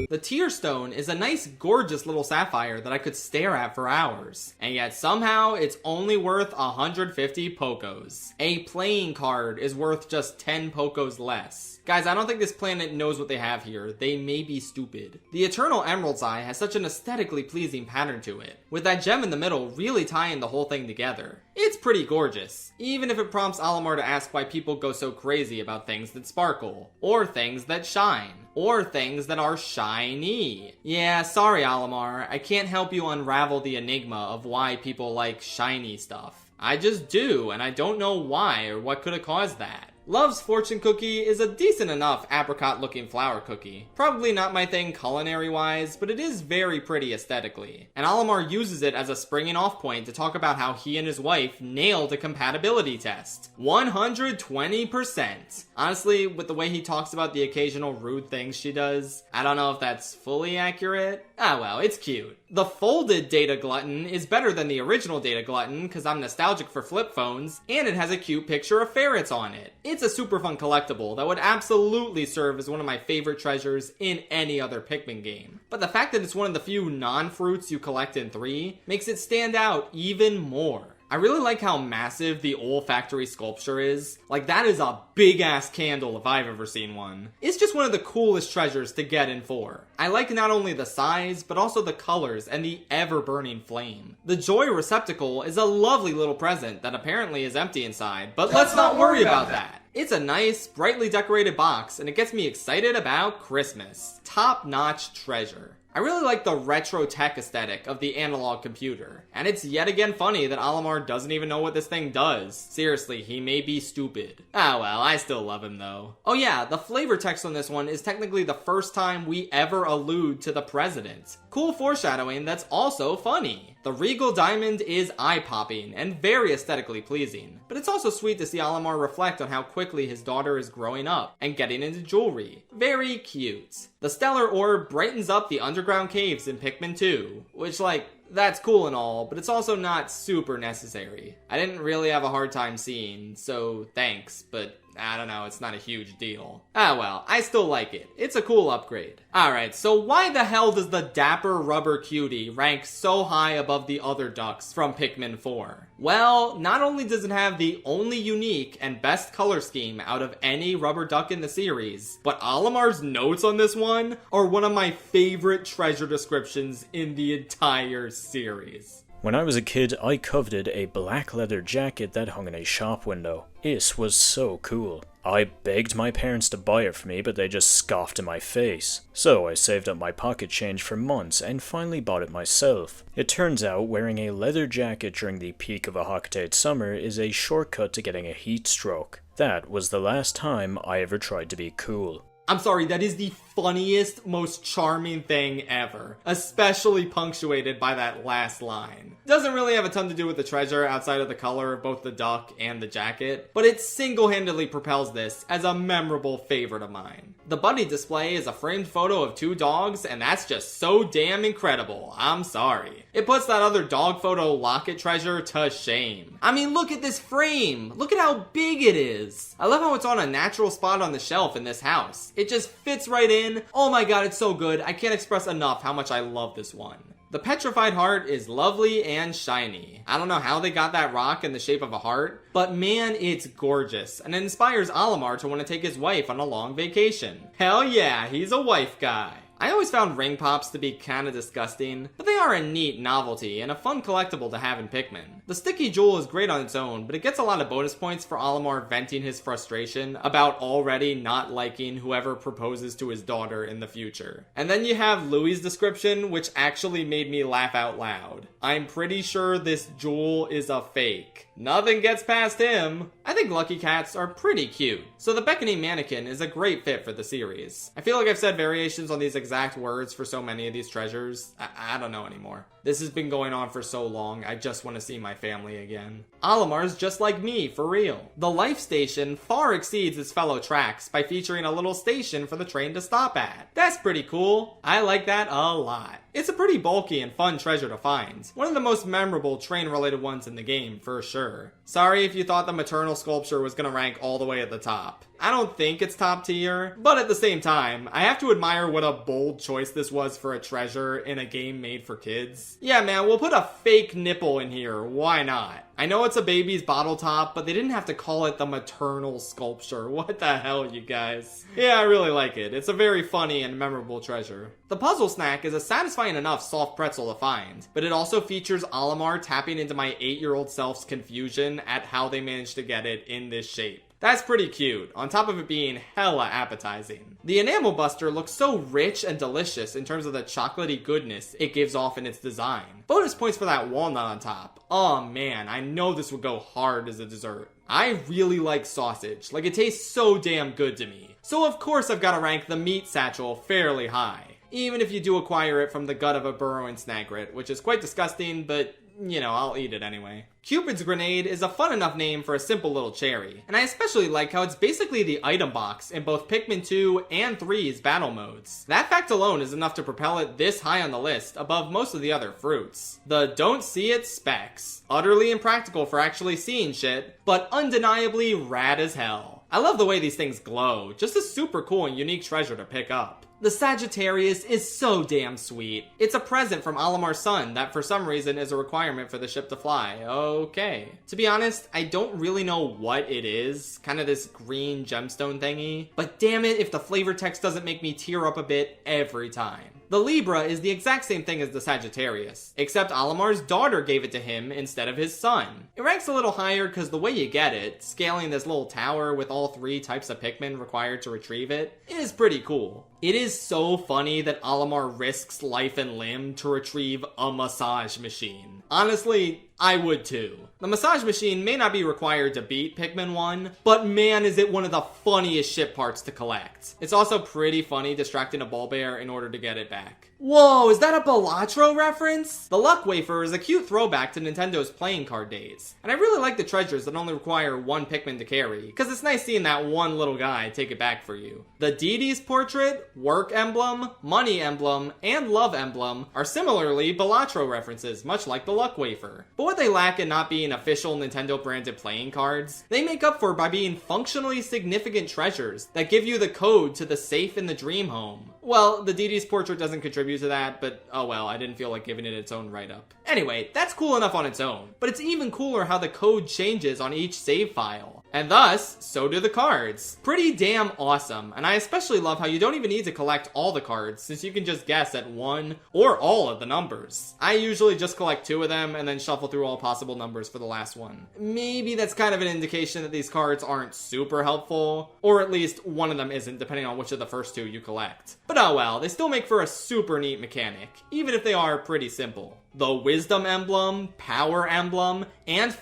Speaker 2: The Tear Stone is a nice, gorgeous little sapphire that I could stare at for hours. And yet somehow it's only worth 150 Pokos. A playing card is worth just 10 Pokos less. Guys, I don't think this planet knows what they have here. They may be stupid. The Eternal Emerald's Eye has such an aesthetically pleasing pattern to it, with that gem in the middle really tying the whole thing together. It's pretty gorgeous, even if it prompts Olimar to ask why people go so crazy about things that sparkle, or things that shine, or things that are shiny. Yeah, sorry Olimar, I can't help you unravel the enigma of why people like shiny stuff. I just do, and I don't know why or what could have caused that. Love's Fortune Cookie is a decent enough apricot-looking flower cookie. Probably not my thing culinary-wise, but it is very pretty aesthetically. And Olimar uses it as a springing off point to talk about how he and his wife nailed a compatibility test. 120%. Honestly, with the way he talks about the occasional rude things she does, I don't know if that's fully accurate. Ah well, it's cute. The folded Data Glutton is better than the original Data Glutton because I'm nostalgic for flip phones, and it has a cute picture of ferrets on it. It's a super fun collectible that would absolutely serve as one of my favorite treasures in any other Pikmin game. But the fact that it's one of the few non-fruits you collect in 3 makes it stand out even more. I really like how massive the olfactory sculpture is. Like, that is a big-ass candle if I've ever seen one. It's just one of the coolest treasures to get in 4. I like not only the size, but also the colors and the ever-burning flame. The Joy Receptacle is a lovely little present that apparently is empty inside, but let's not worry about that. It's a nice, brightly decorated box, and it gets me excited about Christmas. Top-notch treasure. I really like the retro tech aesthetic of the analog computer, and it's yet again funny that Olimar doesn't even know what this thing does. Seriously, he may be stupid. Ah well, I still love him though. Oh yeah, the flavor text on this one is technically the first time we ever allude to the president. Cool foreshadowing that's also funny. The Regal Diamond is eye-popping and very aesthetically pleasing, but it's also sweet to see Olimar reflect on how quickly his daughter is growing up and getting into jewelry. Very cute. The Stellar Orb brightens up the underground caves in Pikmin 2, which, like, that's cool and all, but it's also not super necessary. I didn't really have a hard time seeing, so thanks, but I don't know, it's not a huge deal. Ah well, I still like it. It's a cool upgrade. Alright, so why the hell does the Dapper Rubber Cutie rank so high above the other ducks from Pikmin 4? Well, not only does it have the only unique and best color scheme out of any rubber duck in the series, but Olimar's notes on this one are one of my favorite treasure descriptions in the entire series.
Speaker 3: When I was a kid, I coveted a black leather jacket that hung in a shop window. It was so cool. I begged my parents to buy it for me, but they just scoffed in my face. So I saved up my pocket change for months and finally bought it myself. It turns out wearing a leather jacket during the peak of a Hoctane summer is a shortcut to getting a heat stroke. That was the last time I ever tried to be cool.
Speaker 2: I'm sorry, that is the funniest, most charming thing ever. Especially punctuated by that last line. Doesn't really have a ton to do with the treasure outside of the color of both the duck and the jacket, but it single-handedly propels this as a memorable favorite of mine. The buddy display is a framed photo of 2 dogs, and that's just so damn incredible. I'm sorry. It puts that other dog photo locket treasure to shame. I mean, look at this frame. Look at how big it is. I love how it's on a natural spot on the shelf in this house. It just fits right in. Oh my god, it's so good. I can't express enough how much I love this one. The petrified heart is lovely and shiny. I don't know how they got that rock in the shape of a heart, but man, it's gorgeous, and it inspires Olimar to want to take his wife on a long vacation. Hell yeah, he's a wife guy. I always found ring pops to be kinda disgusting, but they are a neat novelty and a fun collectible to have in Pikmin. The sticky jewel is great on its own, but it gets a lot of bonus points for Olimar venting his frustration about already not liking whoever proposes to his daughter in the future. And then you have Louie's description, which actually made me laugh out loud. I'm pretty sure this jewel is a fake. Nothing gets past him. I think Lucky Cats are pretty cute, so the beckoning mannequin is a great fit for the series. I feel like I've said variations on these exact words for so many of these treasures. I don't know anymore. This has been going on for so long, I just want to see my family again. Olimar's just like me, for real. The Life Station far exceeds its fellow tracks by featuring a little station for the train to stop at. That's pretty cool. I like that a lot. It's a pretty bulky and fun treasure to find. One of the most memorable train-related ones in the game, for sure. Sorry if you thought the maternal sculpture was gonna rank all the way at the top. I don't think it's top tier, but at the same time, I have to admire what a bold choice this was for a treasure in a game made for kids. Yeah man, we'll put a fake nipple in here, why not? I know it's a baby's bottle top, but they didn't have to call it the maternal sculpture. What the hell, you guys? Yeah, I really like it. It's a very funny and memorable treasure. The puzzle snack is a satisfying enough soft pretzel to find, but it also features Olimar tapping into my 8-year-old self's confusion at how they managed to get it in this shape. That's pretty cute, on top of it being hella appetizing. The Enamel Buster looks so rich and delicious in terms of the chocolatey goodness it gives off in its design. Bonus points for that walnut on top. Oh man, I know this would go hard as a dessert. I really like sausage, like it tastes so damn good to me. So of course I've gotta rank the meat satchel fairly high. Even if you do acquire it from the gut of a burrowing snagret, which is quite disgusting, but you know, I'll eat it anyway. Cupid's Grenade is a fun enough name for a simple little cherry, and I especially like how it's basically the item box in both Pikmin 2 and 3's battle modes. That fact alone is enough to propel it this high on the list above most of the other fruits. The don't see it specs. Utterly impractical for actually seeing shit, but undeniably rad as hell. I love the way these things glow, just a super cool and unique treasure to pick up. The Sagittarius is so damn sweet. It's a present from Olimar's son that for some reason is a requirement for the ship to fly. Okay. To be honest, I don't really know what it is. Kind of this green gemstone thingy. But damn it if the flavor text doesn't make me tear up a bit every time. The Libra is the exact same thing as the Sagittarius, except Olimar's daughter gave it to him instead of his son. It ranks a little higher because the way you get it, scaling this little tower with all 3 types of Pikmin required to retrieve it, is pretty cool. It is so funny that Olimar risks life and limb to retrieve a massage machine. Honestly, I would too. The massage machine may not be required to beat Pikmin 1, but man is it one of the funniest ship parts to collect. It's also pretty funny distracting a ball bear in order to get it back. Whoa, is that a Balatro reference? The Luck Wafer is a cute throwback to Nintendo's playing card days. And I really like the treasures that only require 1 Pikmin to carry, because it's nice seeing that one little guy take it back for you. The Deity's portrait, work emblem, money emblem, and love emblem are similarly Balatro references, much like the Luck Wafer. But what they lack in not being official Nintendo branded playing cards, they make up for by being functionally significant treasures that give you the code to the safe in the dream home. Well, the Deity's portrait doesn't contribute to that, but oh well, I didn't feel like giving it its own write-up. Anyway, that's cool enough on its own, but it's even cooler how the code changes on each save file. And thus, so do the cards. Pretty damn awesome, and I especially love how you don't even need to collect all the cards, since you can just guess at 1 or all of the numbers. I usually just collect 2 of them and then shuffle through all possible numbers for the last one. Maybe that's kind of an indication that these cards aren't super helpful, or at least one of them isn't, depending on which of the first 2 you collect. But oh well, they still make for a super neat mechanic, even if they are pretty simple. The Wisdom Emblem, Power Emblem, and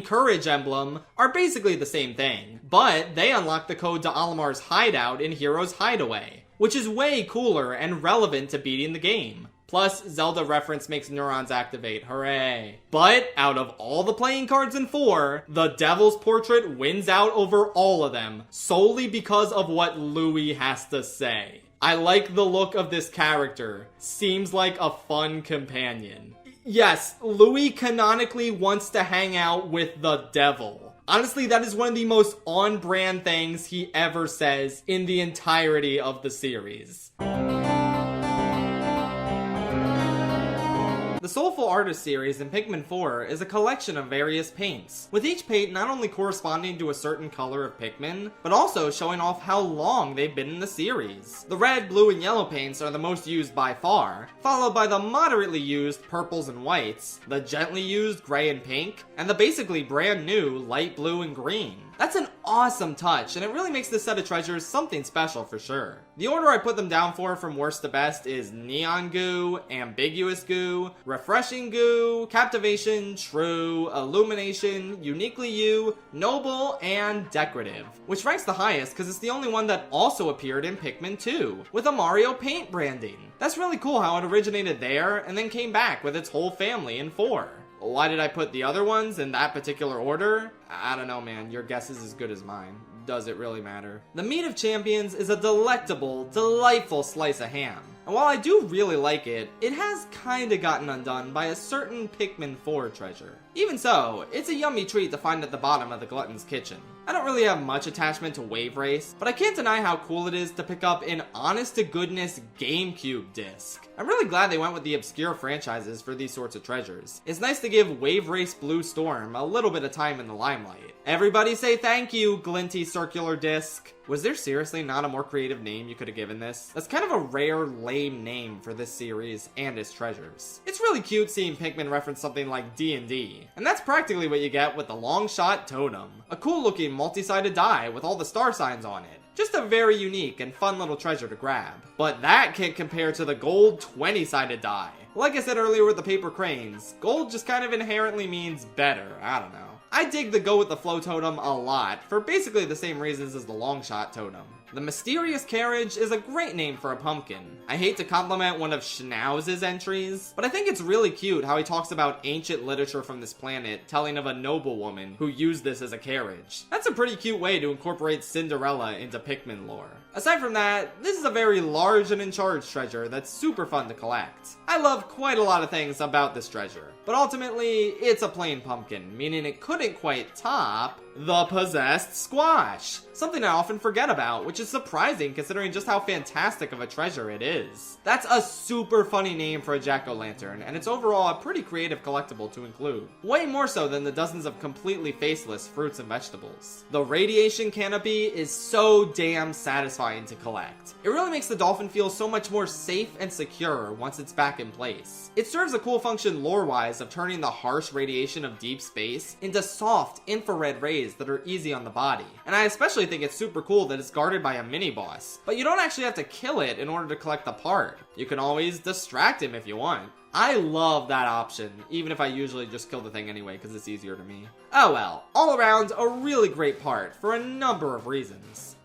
Speaker 2: Courage Emblem are basically the same thing, but they unlock the code to Olimar's hideout in Hero's Hideaway, which is way cooler and relevant to beating the game. Plus, Zelda reference makes neurons activate, hooray. But, out of all the playing cards in 4, the Devil's Portrait wins out over all of them, solely because of what Louie has to say. I like the look of this character. Seems like a fun companion. Yes, Louie canonically wants to hang out with the devil. Honestly, that is one of the most on-brand things he ever says in the entirety of the series. The Soulful Artist series in Pikmin 4 is a collection of various paints, with each paint not only corresponding to a certain color of Pikmin, but also showing off how long they've been in the series. The red, blue, and yellow paints are the most used by far, followed by the moderately used purples and whites, the gently used gray and pink, and the basically brand new light blue and green. That's an awesome touch, and it really makes this set of treasures something special for sure. The order I put them down for from worst to best is Neon Goo, Ambiguous Goo, Refreshing Goo, Captivation, True, Illumination, Uniquely You, Noble, and Decorative, which ranks the highest because it's the only one that also appeared in Pikmin 2, with a Mario paint branding. That's really cool how it originated there, and then came back with its whole family in 4. Why did I put the other ones in that particular order? I don't know, man. Your guess is as good as mine. Does it really matter? The Meat of Champions is a delectable, delightful slice of ham. And while I do really like it, it has kinda gotten undone by a certain Pikmin 4 treasure. Even so, it's a yummy treat to find at the bottom of the Glutton's kitchen. I don't really have much attachment to Wave Race, but I can't deny how cool it is to pick up an honest-to-goodness GameCube disc. I'm really glad they went with the obscure franchises for these sorts of treasures. It's nice to give Wave Race Blue Storm a little bit of time in the limelight. Everybody say thank you, Glinty Circular Disc. Was there seriously not a more creative name you could have given this? That's kind of a rare, lame name for this series and its treasures. It's really cute seeing Pikmin reference something like D&D, and that's practically what you get with the Long Shot Totem. A cool looking multi-sided die with all the star signs on it. Just a very unique and fun little treasure to grab. But that can't compare to the gold 20-sided die. Like I said earlier with the paper cranes, gold just kind of inherently means better, I don't know. I dig the Go With The Flow totem a lot, for basically the same reasons as the Long Shot totem. The Mysterious Carriage is a great name for a pumpkin. I hate to compliment one of Schnauz's entries, but I think it's really cute how he talks about ancient literature from this planet telling of a noblewoman who used this as a carriage. That's a pretty cute way to incorporate Cinderella into Pikmin lore. Aside from that, this is a very large and in charge treasure that's super fun to collect. I love quite a lot of things about this treasure, but ultimately, it's a plain pumpkin, meaning it couldn't quite top the Possessed Squash, something I often forget about, which is surprising considering just how fantastic of a treasure it is. That's a super funny name for a jack-o'-lantern, and it's overall a pretty creative collectible to include. Way more so than the dozens of completely faceless fruits and vegetables. The Radiation Canopy is so damn satisfying to collect. It really makes the dolphin feel so much more safe and secure once it's back in place. It serves a cool function lore-wise of turning the harsh radiation of deep space into soft infrared rays that are easy on the body. And I especially think it's super cool that it's guarded by a mini-boss, but you don't actually have to kill it in order to collect the part. You can always distract him if you want. I love that option, even if I usually just kill the thing anyway because it's easier to me. Oh well, all around a really great part for a number of reasons.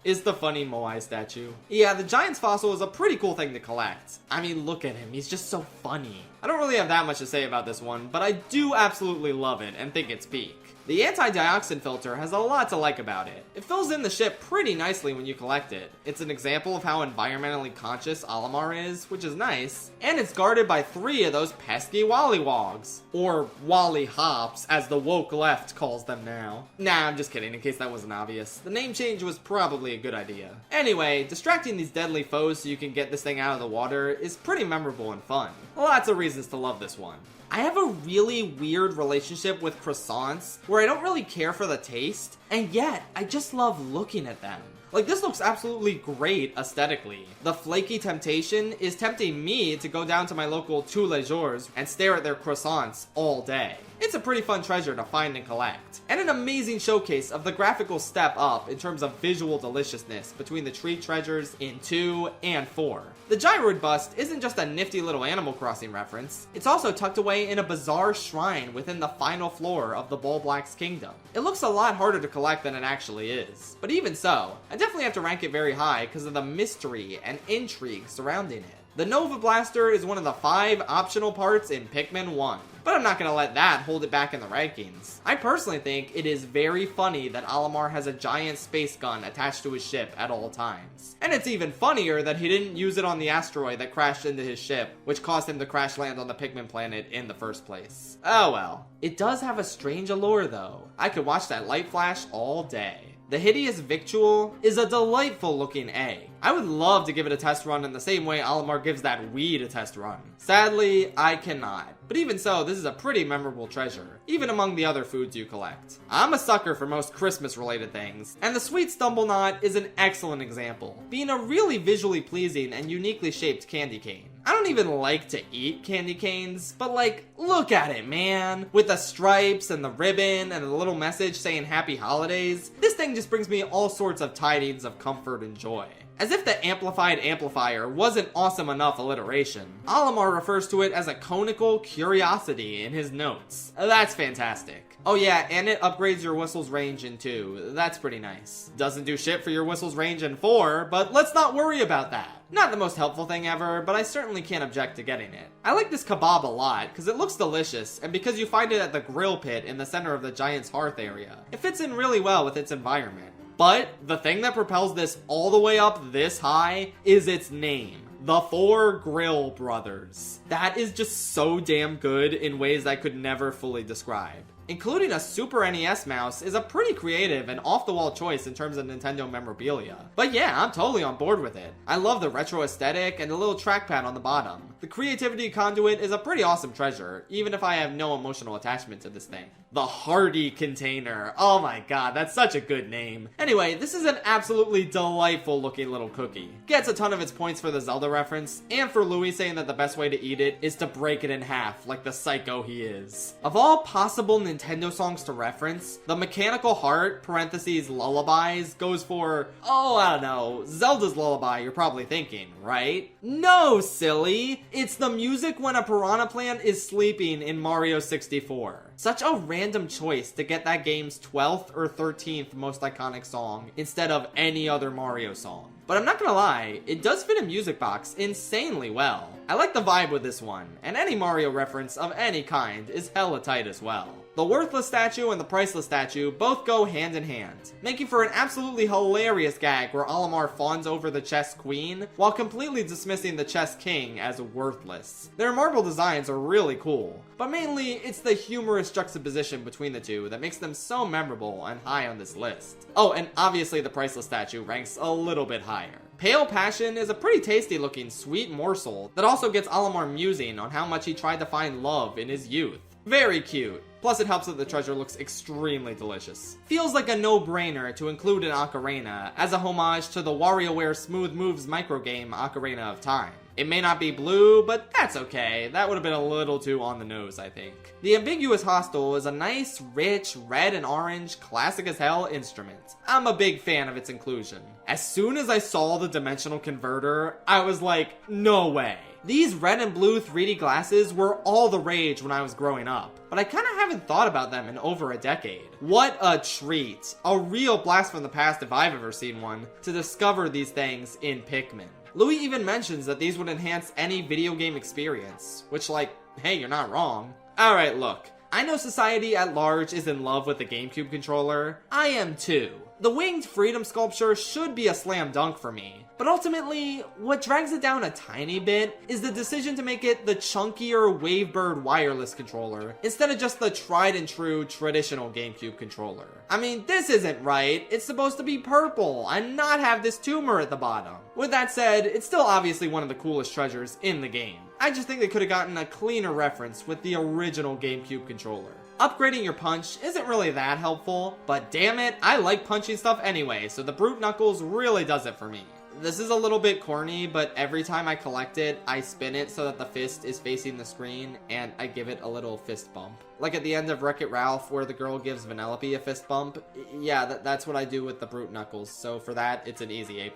Speaker 2: Is the funny Moai statue. Yeah, the Giant's fossil is a pretty cool thing to collect. I mean, look at him, he's just so funny. I don't really have that much to say about this one, but I do absolutely love it and think it's peak. The anti-dioxin filter has a lot to like about it. It fills in the ship pretty nicely when you collect it. It's an example of how environmentally conscious Olimar is, which is nice. And it's guarded by 3 of those pesky Wallywogs. Or Wally Hops, as the woke left calls them now. Nah, I'm just kidding, in case that wasn't obvious. The name change was probably a good idea. Anyway, distracting these deadly foes so you can get this thing out of the water is pretty memorable and fun. Lots of reasons to love this one. I have a really weird relationship with croissants where I don't really care for the taste, and yet I just love looking at them. Like, this looks absolutely great aesthetically. The flaky temptation is tempting me to go down to my local Tous Les Jours and stare at their croissants all day. It's a pretty fun treasure to find and collect, and an amazing showcase of the graphical step up in terms of visual deliciousness between the tree treasures in 2 and 4. The Gyroid bust isn't just a nifty little Animal Crossing reference, it's also tucked away in a bizarre shrine within the final floor of the Bulblax Kingdom. It looks a lot harder to collect than it actually is, but even so, I definitely have to rank it very high because of the mystery and intrigue surrounding it. The Nova Blaster is one of the 5 optional parts in Pikmin 1, but I'm not going to let that hold it back in the rankings. I personally think it is very funny that Olimar has a giant space gun attached to his ship at all times. And it's even funnier that he didn't use it on the asteroid that crashed into his ship, which caused him to crash land on the Pikmin planet in the first place. Oh well. It does have a strange allure though. I could watch that light flash all day. The hideous victual is a delightful looking egg. I would love to give it a test run in the same way Olimar gives that weed a test run. Sadly, I cannot. But even so, this is a pretty memorable treasure, even among the other foods you collect. I'm a sucker for most Christmas-related things, and the sweet stumble knot is an excellent example, being a really visually pleasing and uniquely shaped candy cane. I don't even like to eat candy canes, but like, look at it, man. With the stripes and the ribbon and the little message saying happy holidays, this thing just brings me all sorts of tidings of comfort and joy. As if the amplified amplifier wasn't awesome enough alliteration, Olimar refers to it as a conical curiosity in his notes. That's fantastic. Oh yeah, and it upgrades your whistle's range in 2. That's pretty nice. Doesn't do shit for your whistle's range in 4, but let's not worry about that. Not the most helpful thing ever, but I certainly can't object to getting it. I like this kebab a lot, because it looks delicious, and because you find it at the grill pit in the center of the Giant's Hearth area. It fits in really well with its environment. But the thing that propels this all the way up this high is its name. The Four Grill Brothers. That is just so damn good in ways I could never fully describe. Including a Super NES mouse is a pretty creative and off-the-wall choice in terms of Nintendo memorabilia. But yeah, I'm totally on board with it. I love the retro aesthetic and the little trackpad on the bottom. The creativity conduit is a pretty awesome treasure, even if I have no emotional attachment to this thing. The Hardy Container. Oh my god, that's such a good name. Anyway, this is an absolutely delightful looking little cookie. Gets a ton of its points for the Zelda reference, and for Louis saying that the best way to eat it is to break it in half, like the psycho he is. Of all possible Nintendo songs to reference, the Mechanical Heart, parentheses lullabies, goes for, oh, I don't know, Zelda's Lullaby, you're probably thinking, right? No, silly! It's the music when a piranha plant is sleeping in Mario 64. Such a random choice to get that game's 12th or 13th most iconic song instead of any other Mario song. But I'm not gonna lie, it does fit a music box insanely well. I like the vibe with this one, and any Mario reference of any kind is hella tight as well. The worthless statue and the priceless statue both go hand in hand, making for an absolutely hilarious gag where Olimar fawns over the chess queen while completely dismissing the chess king as worthless. Their marble designs are really cool, but mainly it's the humorous juxtaposition between the two that makes them so memorable and high on this list. Oh, and obviously the priceless statue ranks a little bit higher. Pale Passion is a pretty tasty looking sweet morsel that also gets Olimar musing on how much he tried to find love in his youth. Very cute. Plus it helps that the treasure looks extremely delicious. Feels like a no-brainer to include an ocarina as a homage to the WarioWare Smooth Moves microgame Ocarina of Time. It may not be blue, but that's okay. That would have been a little too on the nose, I think. The Ambiguous Hostel is a nice, rich, red and orange, classic as hell instrument. I'm a big fan of its inclusion. As soon as I saw the dimensional converter, I was like, no way. These red and blue 3D glasses were all the rage when I was growing up, but I kinda haven't thought about them in over a decade. What a treat. A real blast from the past if I've ever seen one, to discover these things in Pikmin. Louis even mentions that these would enhance any video game experience, which like, hey, you're not wrong. Alright, look. I know society at large is in love with the GameCube controller. I am too. The winged freedom sculpture should be a slam dunk for me. But ultimately, what drags it down a tiny bit is the decision to make it the chunkier Wavebird wireless controller instead of just the tried and true traditional GameCube controller. I mean, this isn't right. It's supposed to be purple and not have this tumor at the bottom. With that said, it's still obviously one of the coolest treasures in the game. I just think they could have gotten a cleaner reference with the original GameCube controller. Upgrading your punch isn't really that helpful, but damn it, I like punching stuff anyway, so the Brute Knuckles really does it for me. This is a little bit corny, but every time I collect it, I spin it so that the fist is facing the screen, and I give it a little fist bump. Like at the end of Wreck-It Ralph, where the girl gives Vanellope a fist bump. Yeah, that's what I do with the Brute Knuckles, so for that, it's an easy A+.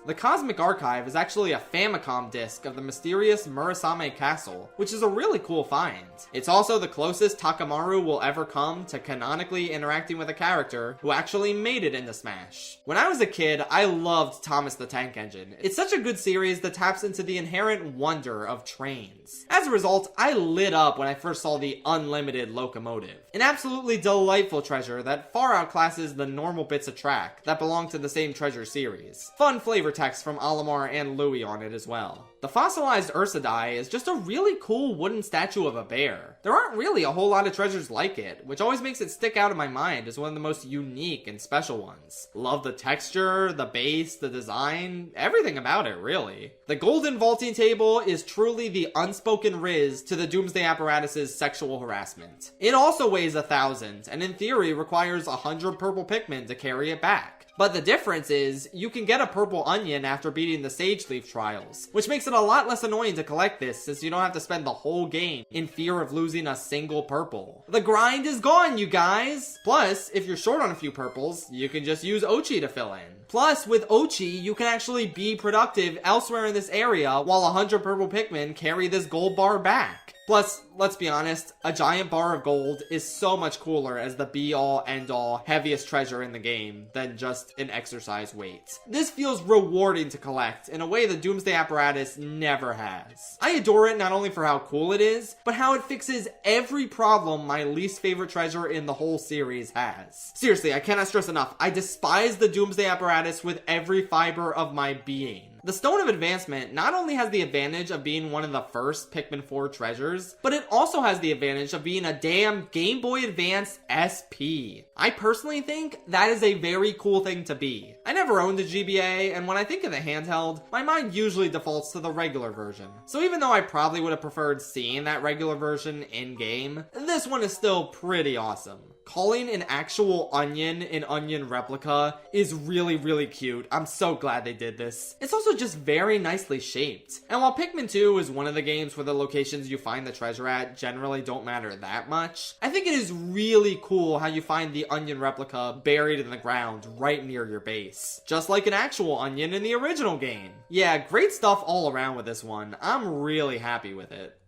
Speaker 2: The Cosmic Archive is actually a Famicom disc of the mysterious Murasame Castle, which is a really cool find. It's also the closest Takamaru will ever come to canonically interacting with a character who actually made it into Smash. When I was a kid, I loved Thomas the Tank Engine. It's such a good series that taps into the inherent wonder of trains. As a result, I lit up when I first saw the Unlimited locomotive. An absolutely delightful treasure that far outclasses the normal bits of track that belong to the same treasure series. Fun flavor text from Olimar and Louis on it as well. The fossilized Ursidae is just a really cool wooden statue of a bear. There aren't really a whole lot of treasures like it, which always makes it stick out in my mind as one of the most unique and special ones. Love the texture, the base, the design, everything about it really. The golden vaulting table is truly the unspoken riz to the Doomsday Apparatus's sexual harassment. It also weighs 1,000, and in theory requires 100 purple Pikmin to carry it back. But the difference is, you can get a purple onion after beating the Sage Leaf trials, which makes it a lot less annoying to collect this since you don't have to spend the whole game in fear of losing a single purple. The grind is gone, you guys! Plus, if you're short on a few purples, you can just use Ochi to fill in. Plus, with Ochi, you can actually be productive elsewhere in this area while 100 purple Pikmin carry this gold bar back. Plus, let's be honest, a giant bar of gold is so much cooler as the be-all, end-all, heaviest treasure in the game than just an exercise weight. This feels rewarding to collect in a way the Doomsday Apparatus never has. I adore it not only for how cool it is, but how it fixes every problem my least favorite treasure in the whole series has. Seriously, I cannot stress enough, I despise the Doomsday Apparatus with every fiber of my being. The Stone of Advancement not only has the advantage of being one of the first Pikmin 4 treasures, but it also has the advantage of being a damn Game Boy Advance SP. I personally think that is a very cool thing to be. I never owned a GBA, and when I think of the handheld, my mind usually defaults to the regular version. So even though I probably would have preferred seeing that regular version in-game, this one is still pretty awesome. Calling an actual onion an onion replica is really cute. I'm so glad they did this. It's also just very nicely shaped. And while Pikmin 2 is one of the games where the locations you find the treasure at generally don't matter that much, I think it is really cool how you find the onion replica buried in the ground right near your base. Just like an actual onion in the original game. Yeah, great stuff all around with this one. I'm really happy with it.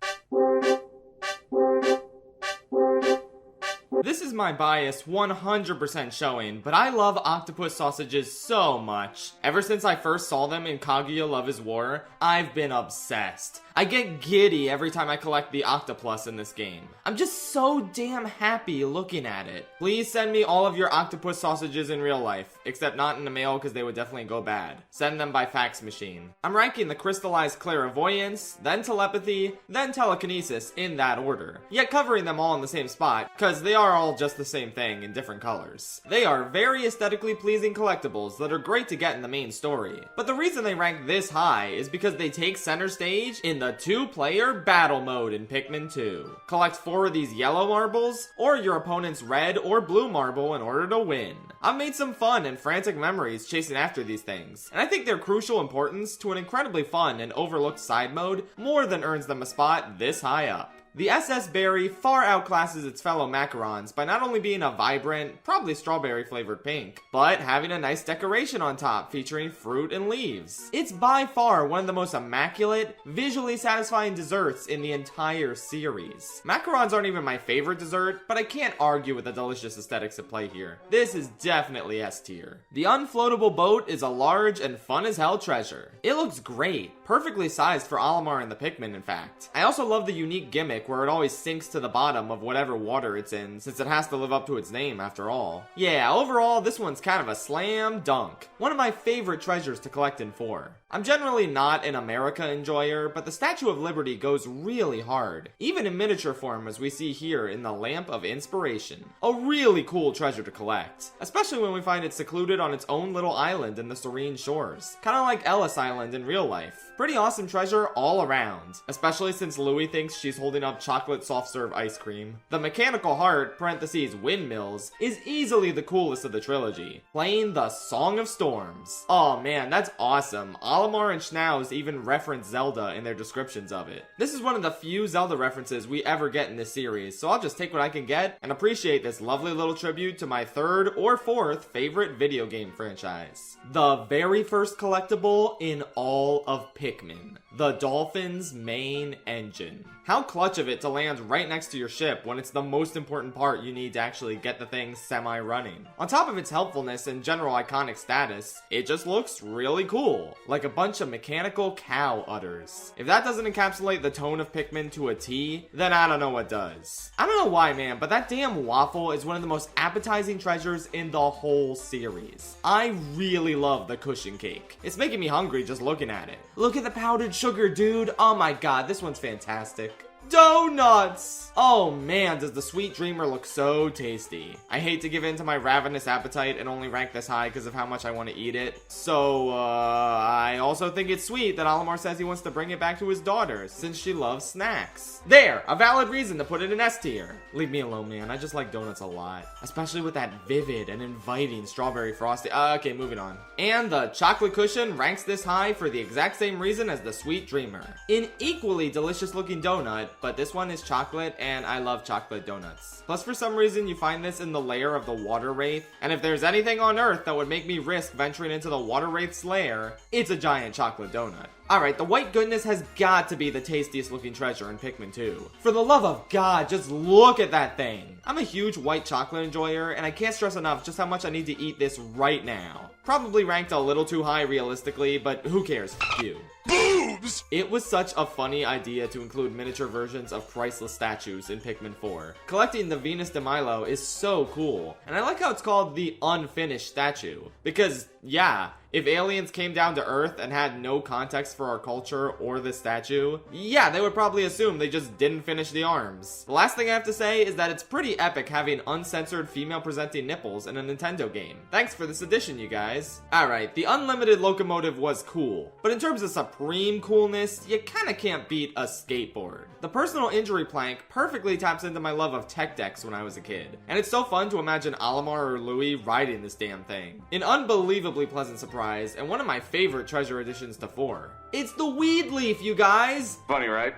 Speaker 2: This is my bias 100% showing, but I love octopus sausages so much. Ever since I first saw them in Kaguya Love is War, I've been obsessed. I get giddy every time I collect the Octoplus in this game. I'm just so damn happy looking at it. Please send me all of your octopus sausages in real life, except not in the mail because they would definitely go bad. Send them by fax machine. I'm ranking the crystallized clairvoyance, then telepathy, then telekinesis in that order, yet covering them all in the same spot, because they are all just the same thing in different colors. They are very aesthetically pleasing collectibles that are great to get in the main story, but the reason they rank this high is because they take center stage in the 2-player battle mode in Pikmin 2. Collect 4 of these yellow marbles, or your opponent's red or blue marble in order to win. I've made some fun and frantic memories chasing after these things, and I think their crucial importance to an incredibly fun and overlooked side mode more than earns them a spot this high up. The SS Berry far outclasses its fellow macarons by not only being a vibrant, probably strawberry flavored pink, but having a nice decoration on top featuring fruit and leaves. It's by far one of the most immaculate, visually satisfying desserts in the entire series. Macarons aren't even my favorite dessert, but I can't argue with the delicious aesthetics at play here. This is definitely S tier. The unfloatable boat is a large and fun as hell treasure. It looks great, perfectly sized for Olimar and the Pikmin in fact. I also love the unique gimmick where it always sinks to the bottom of whatever water it's in, since it has to live up to its name after all. Yeah, overall, this one's kind of a slam dunk. One of my favorite treasures to collect in 4. I'm generally not an America enjoyer, but the Statue of Liberty goes really hard, even in miniature form as we see here in the Lamp of Inspiration. A really cool treasure to collect, especially when we find it secluded on its own little island in the serene shores, kinda like Ellis Island in real life. Pretty awesome treasure all around, especially since Louie thinks she's holding up chocolate soft serve ice cream. The Mechanical Heart, parentheses windmills, is easily the coolest of the trilogy, playing the Song of Storms. Oh man, that's awesome. Olimar and Schnauz even reference Zelda in their descriptions of it. This is one of the few Zelda references we ever get in this series, so I'll just take what I can get and appreciate this lovely little tribute to my 3rd or 4th favorite video game franchise. The very first collectible in all of Pikmin, the Dolphin's main engine. How clutch of it to land right next to your ship when it's the most important part you need to actually get the thing semi-running. On top of its helpfulness and general iconic status, it just looks really cool, like a bunch of mechanical cow udders. If that doesn't encapsulate the tone of Pikmin to a T, then I don't know what does. I don't know why, man, but that damn waffle is one of the most appetizing treasures in the whole series. I really love the cushion cake. It's making me hungry just looking at it. It looks look at the powdered sugar, dude. Oh my god, this one's fantastic. Donuts! Oh man, does the Sweet Dreamer look so tasty. I hate to give in to my ravenous appetite and only rank this high because of how much I want to eat it. So, I also think it's sweet that Olimar says he wants to bring it back to his daughter since she loves snacks. There! A valid reason to put it in S tier. Leave me alone, man. I just like donuts a lot. Especially with that vivid and inviting strawberry frosting. Okay, moving on. And the chocolate cushion ranks this high for the exact same reason as the Sweet Dreamer. An equally delicious looking donut, but this one is chocolate, and I love chocolate donuts. Plus, for some reason, you find this in the lair of the Water Wraith, and if there's anything on Earth that would make me risk venturing into the Water Wraith's lair, it's a giant chocolate donut. Alright, the white goodness has got to be the tastiest looking treasure in Pikmin 2. For the love of God, just look at that thing! I'm a huge white chocolate enjoyer, and I can't stress enough just how much I need to eat this right now. Probably ranked a little too high realistically, but who cares? F you. Boobs! It was such a funny idea to include miniature versions of priceless statues in Pikmin 4. Collecting the Venus de Milo is so cool, and I like how it's called the unfinished statue. Because, yeah, if aliens came down to Earth and had no context for our culture or the statue, yeah, they would probably assume they just didn't finish the arms. The last thing I have to say is that it's pretty epic having uncensored female-presenting nipples in a Nintendo game. Thanks for this addition, you guys. Alright, the unlimited locomotive was cool, but in terms of supreme coolness, you kinda can't beat a skateboard. The personal injury plank perfectly taps into my love of tech decks when I was a kid, and it's so fun to imagine Olimar or Louie riding this damn thing. An unbelievably pleasant surprise, and one of my favorite treasure additions to 4. It's the Weed Leaf, you guys!
Speaker 4: Funny, right?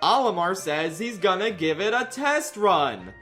Speaker 2: Olimar says he's gonna give it a test run.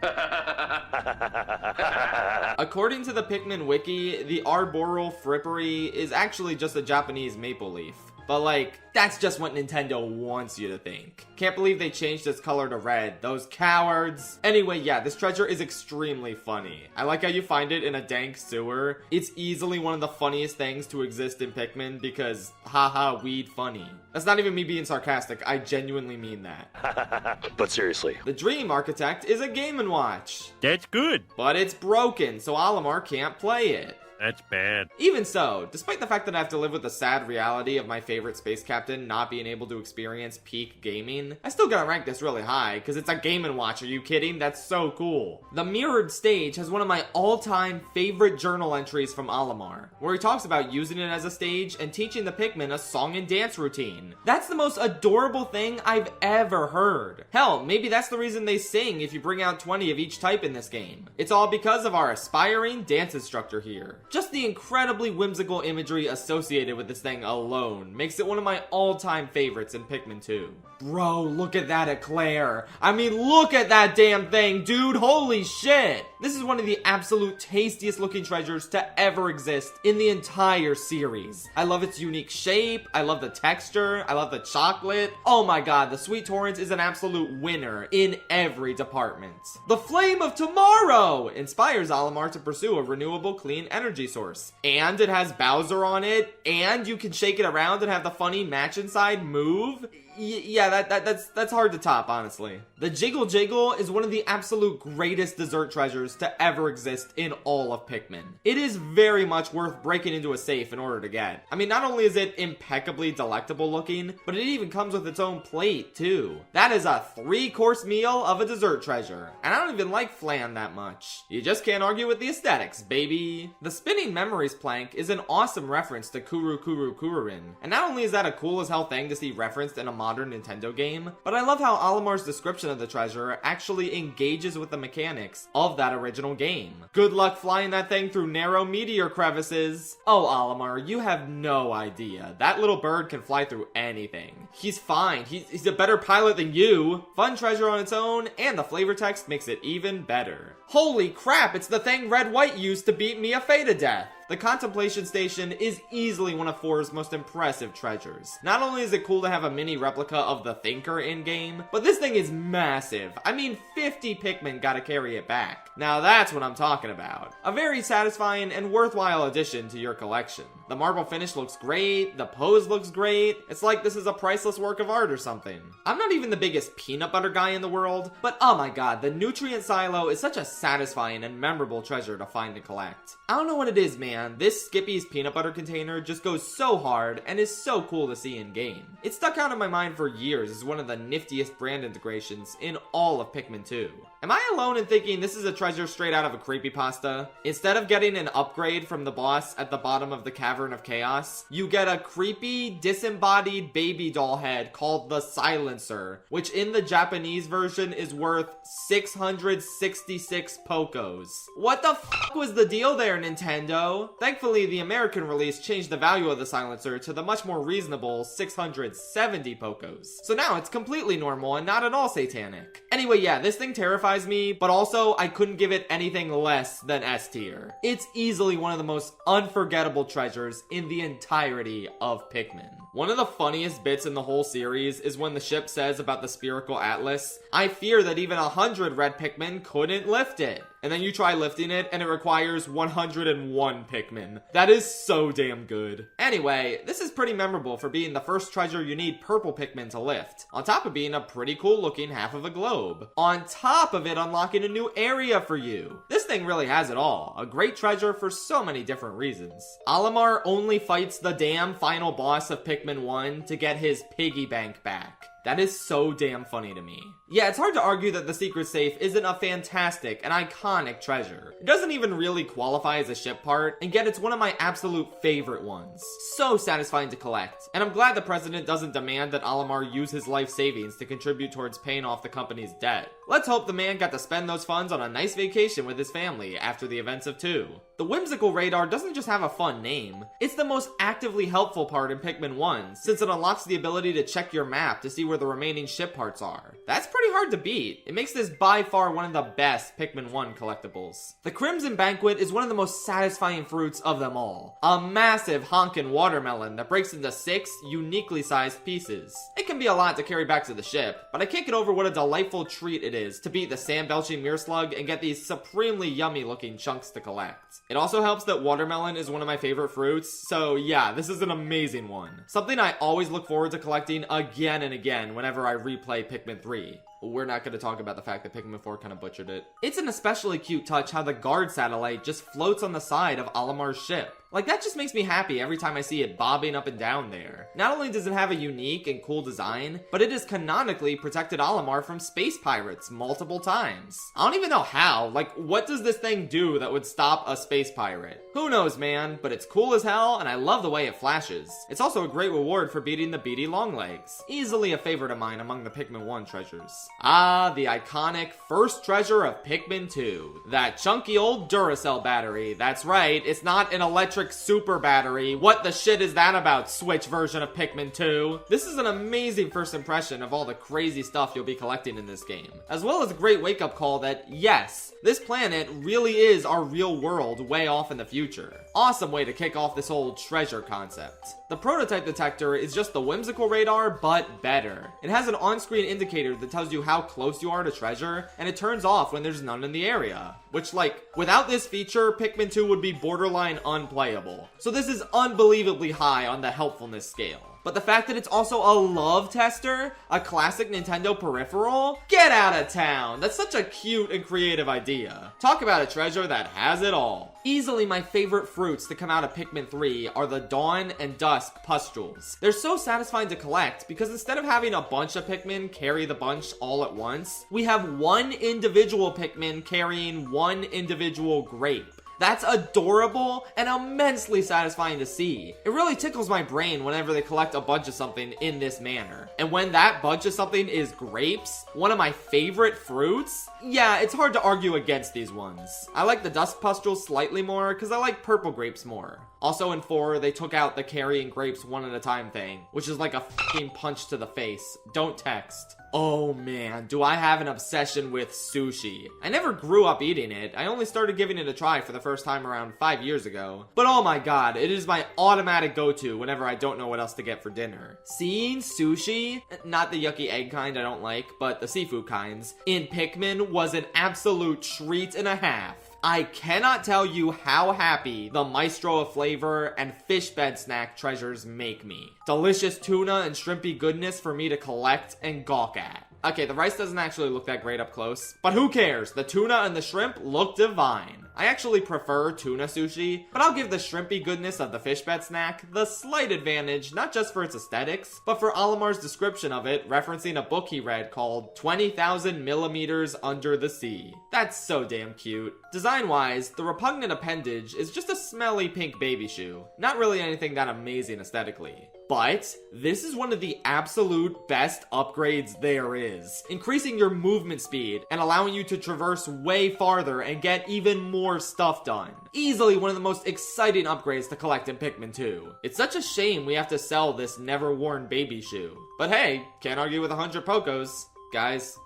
Speaker 2: According to the Pikmin wiki, the arboreal frippery is actually just a Japanese maple leaf. But like, that's just what Nintendo wants you to think. Can't believe they changed its color to red. Those cowards. Anyway, yeah, this treasure is extremely funny. I like how you find it in a dank sewer. It's easily one of the funniest things to exist in Pikmin because, haha, weed funny. That's not even me being sarcastic. I genuinely mean that.
Speaker 5: But seriously.
Speaker 2: The Dream Architect is a Game & Watch.
Speaker 6: That's good.
Speaker 2: But it's broken, so Olimar can't play it.
Speaker 6: That's bad.
Speaker 2: Even so, despite the fact that I have to live with the sad reality of my favorite space captain not being able to experience peak gaming, I still gotta rank this really high, because it's a Game & Watch, are you kidding? That's so cool. The Mirrored Stage has one of my all-time favorite journal entries from Olimar, where he talks about using it as a stage and teaching the Pikmin a song and dance routine. That's the most adorable thing I've ever heard. Hell, maybe that's the reason they sing if you bring out 20 of each type in this game. It's all because of our aspiring dance instructor here. Just the incredibly whimsical imagery associated with this thing alone makes it one of my all-time favorites in Pikmin 2. Bro, look at that eclair. I mean, look at that damn thing, dude. Holy shit. This is one of the absolute tastiest looking treasures to ever exist in the entire series. I love its unique shape. I love the texture. I love the chocolate. Oh my god, the Sweet Torrens is an absolute winner in every department. The Flame of Tomorrow inspires Olimar to pursue a renewable clean energy source. And it has Bowser on it, and you can shake it around and have the funny match inside move. Yeah, that's hard to top, honestly. The Jiggle Jiggle is one of the absolute greatest dessert treasures to ever exist in all of Pikmin. It is very much worth breaking into a safe in order to get. I mean, not only is it impeccably delectable looking, but it even comes with its own plate, too. That is a 3-course meal of a dessert treasure. And I don't even like Flan that much. You just can't argue with the aesthetics, baby. The Spinning Memories plank is an awesome reference to Kuru Kuru Kururin. And not only is that a cool as hell thing to see referenced in a modern Nintendo game, but I love how Olimar's description of the treasure actually engages with the mechanics of that original game. Good luck flying that thing through narrow meteor crevices. Oh, Olimar, you have no idea. That little bird can fly through anything. He's fine. He's a better pilot than you. Fun treasure on its own, and the flavor text makes it even better. Holy crap, it's the thing Red White used to beat Mia Fey to death. The Contemplation Station is easily one of 4's most impressive treasures. Not only is it cool to have a mini replica of the Thinker in-game, but this thing is massive. I mean, 50 Pikmin gotta carry it back. Now that's what I'm talking about. A very satisfying and worthwhile addition to your collection. The marble finish looks great, the pose looks great, it's like this is a priceless work of art or something. I'm not even the biggest peanut butter guy in the world, but oh my god, the Nutrient Silo is such a satisfying and memorable treasure to find and collect. I don't know what it is, man. man, this Skippy's peanut butter container just goes so hard and is so cool to see in game. It stuck out in my mind for years as one of the niftiest brand integrations in all of Pikmin 2. Am I alone in thinking this is a treasure straight out of a creepypasta? Instead of getting an upgrade from the boss at the bottom of the Cavern of Chaos, you get a creepy, disembodied baby doll head called the Silencer, which in the Japanese version is worth 666 Pokos. What the fuck was the deal there, Nintendo? Thankfully, the American release changed the value of the Silencer to the much more reasonable 670 Pokos. So now it's completely normal and not at all satanic. Anyway, yeah, this thing terrifies me, but also I couldn't give it anything less than S tier. It's easily one of the most unforgettable treasures in the entirety of Pikmin. One of the funniest bits in the whole series is when the ship says about the spherical atlas, "I fear that even 100 red Pikmin couldn't lift it." And then you try lifting it and it requires 101 Pikmin. That is so damn good. Anyway, this is pretty memorable for being the first treasure you need purple Pikmin to lift, on top of being a pretty cool looking half of a globe. On top of it unlocking a new area for you. This thing really has it all. A great treasure for so many different reasons. Olimar only fights the damn final boss of Pikmin 1 to get his piggy bank back. That is so damn funny to me. Yeah, it's hard to argue that the secret safe isn't a fantastic and iconic treasure. It doesn't even really qualify as a ship part, and yet it's one of my absolute favorite ones. So satisfying to collect, and I'm glad the president doesn't demand that Olimar use his life savings to contribute towards paying off the company's debt. Let's hope the man got to spend those funds on a nice vacation with his family after the events of 2. The whimsical radar doesn't just have a fun name, it's the most actively helpful part in Pikmin 1, since it unlocks the ability to check your map to see where the remaining ship parts are. That's pretty hard to beat. It makes this by far one of the best Pikmin 1 collectibles. The Crimson Banquet is one of the most satisfying fruits of them all. A massive honkin' watermelon that breaks into 6 uniquely sized pieces. It can be a lot to carry back to the ship, but I can't get over what a delightful treat it is to beat the sand-belching Mearslug and get these supremely yummy looking chunks to collect. It also helps that watermelon is one of my favorite fruits, so yeah, this is an amazing one. Something I always look forward to collecting again and again whenever I replay Pikmin 3. We're not going to talk about the fact that Pikmin 4 kind of butchered it. It's an especially cute touch how the guard satellite just floats on the side of Olimar's ship. Like, that just makes me happy every time I see it bobbing up and down there. Not only does it have a unique and cool design, but it has canonically protected Olimar from space pirates multiple times. I don't even know how. Like, what does this thing do that would stop a space pirate? Who knows, man, but it's cool as hell, and I love the way it flashes. It's also a great reward for beating the beady Longlegs. Easily a favorite of mine among the Pikmin 1 treasures. Ah, the iconic first treasure of Pikmin 2. That chunky old Duracell battery. That's right, it's not an electric super battery. What the shit is that about, Switch version of Pikmin 2? This is an amazing first impression of all the crazy stuff you'll be collecting in this game, as well as a great wake-up call that, yes, this planet really is our real world way off in the future. Awesome way to kick off this whole treasure concept. The prototype detector is just the whimsical radar, but better. It has an on-screen indicator that tells you how close you are to treasure, and it turns off when there's none in the area. Which, like, without this feature, Pikmin 2 would be borderline unplayable. So this is unbelievably high on the helpfulness scale. But the fact that it's also a love tester, a classic Nintendo peripheral, get out of town! That's such a cute and creative idea. Talk about a treasure that has it all. Easily my favorite fruits to come out of Pikmin 3 are the Dawn and Dusk pustules. They're so satisfying to collect because instead of having a bunch of Pikmin carry the bunch all at once, we have one individual Pikmin carrying one individual grape. That's adorable and immensely satisfying to see. It really tickles my brain whenever they collect a bunch of something in this manner. And when that bunch of something is grapes, one of my favorite fruits, yeah, it's hard to argue against these ones. I like the dusk pustules slightly more because I like purple grapes more. Also in 4, they took out the carrying grapes one at a time thing, which is like a fucking punch to the face. Don't text. Oh man, do I have an obsession with sushi. I never grew up eating it. I only started giving it a try for the first time around 5 years ago. But oh my god, it is my automatic go-to whenever I don't know what else to get for dinner. Seeing sushi, not the yucky egg kind I don't like, but the seafood kinds, in Pikmin was an absolute treat and a half. I cannot tell you how happy the Maestro of Flavor and Fish Bed Snack treasures make me. Delicious tuna and shrimpy goodness for me to collect and gawk at. Okay, the rice doesn't actually look that great up close, but who cares? The tuna and the shrimp look divine. I actually prefer tuna sushi, but I'll give the shrimpy goodness of the fish bed snack the slight advantage, not just for its aesthetics, but for Olimar's description of it, referencing a book he read called 20,000 Millimeters Under the Sea. That's so damn cute. Design-wise, the repugnant appendage is just a smelly pink baby shoe. Not really anything that amazing aesthetically. But this is one of the absolute best upgrades there is, increasing your movement speed and allowing you to traverse way farther and get even more stuff done. Easily one of the most exciting upgrades to collect in Pikmin 2. It's such a shame we have to sell this never-worn baby shoe. But hey, can't argue with 100 Pokos. Guys,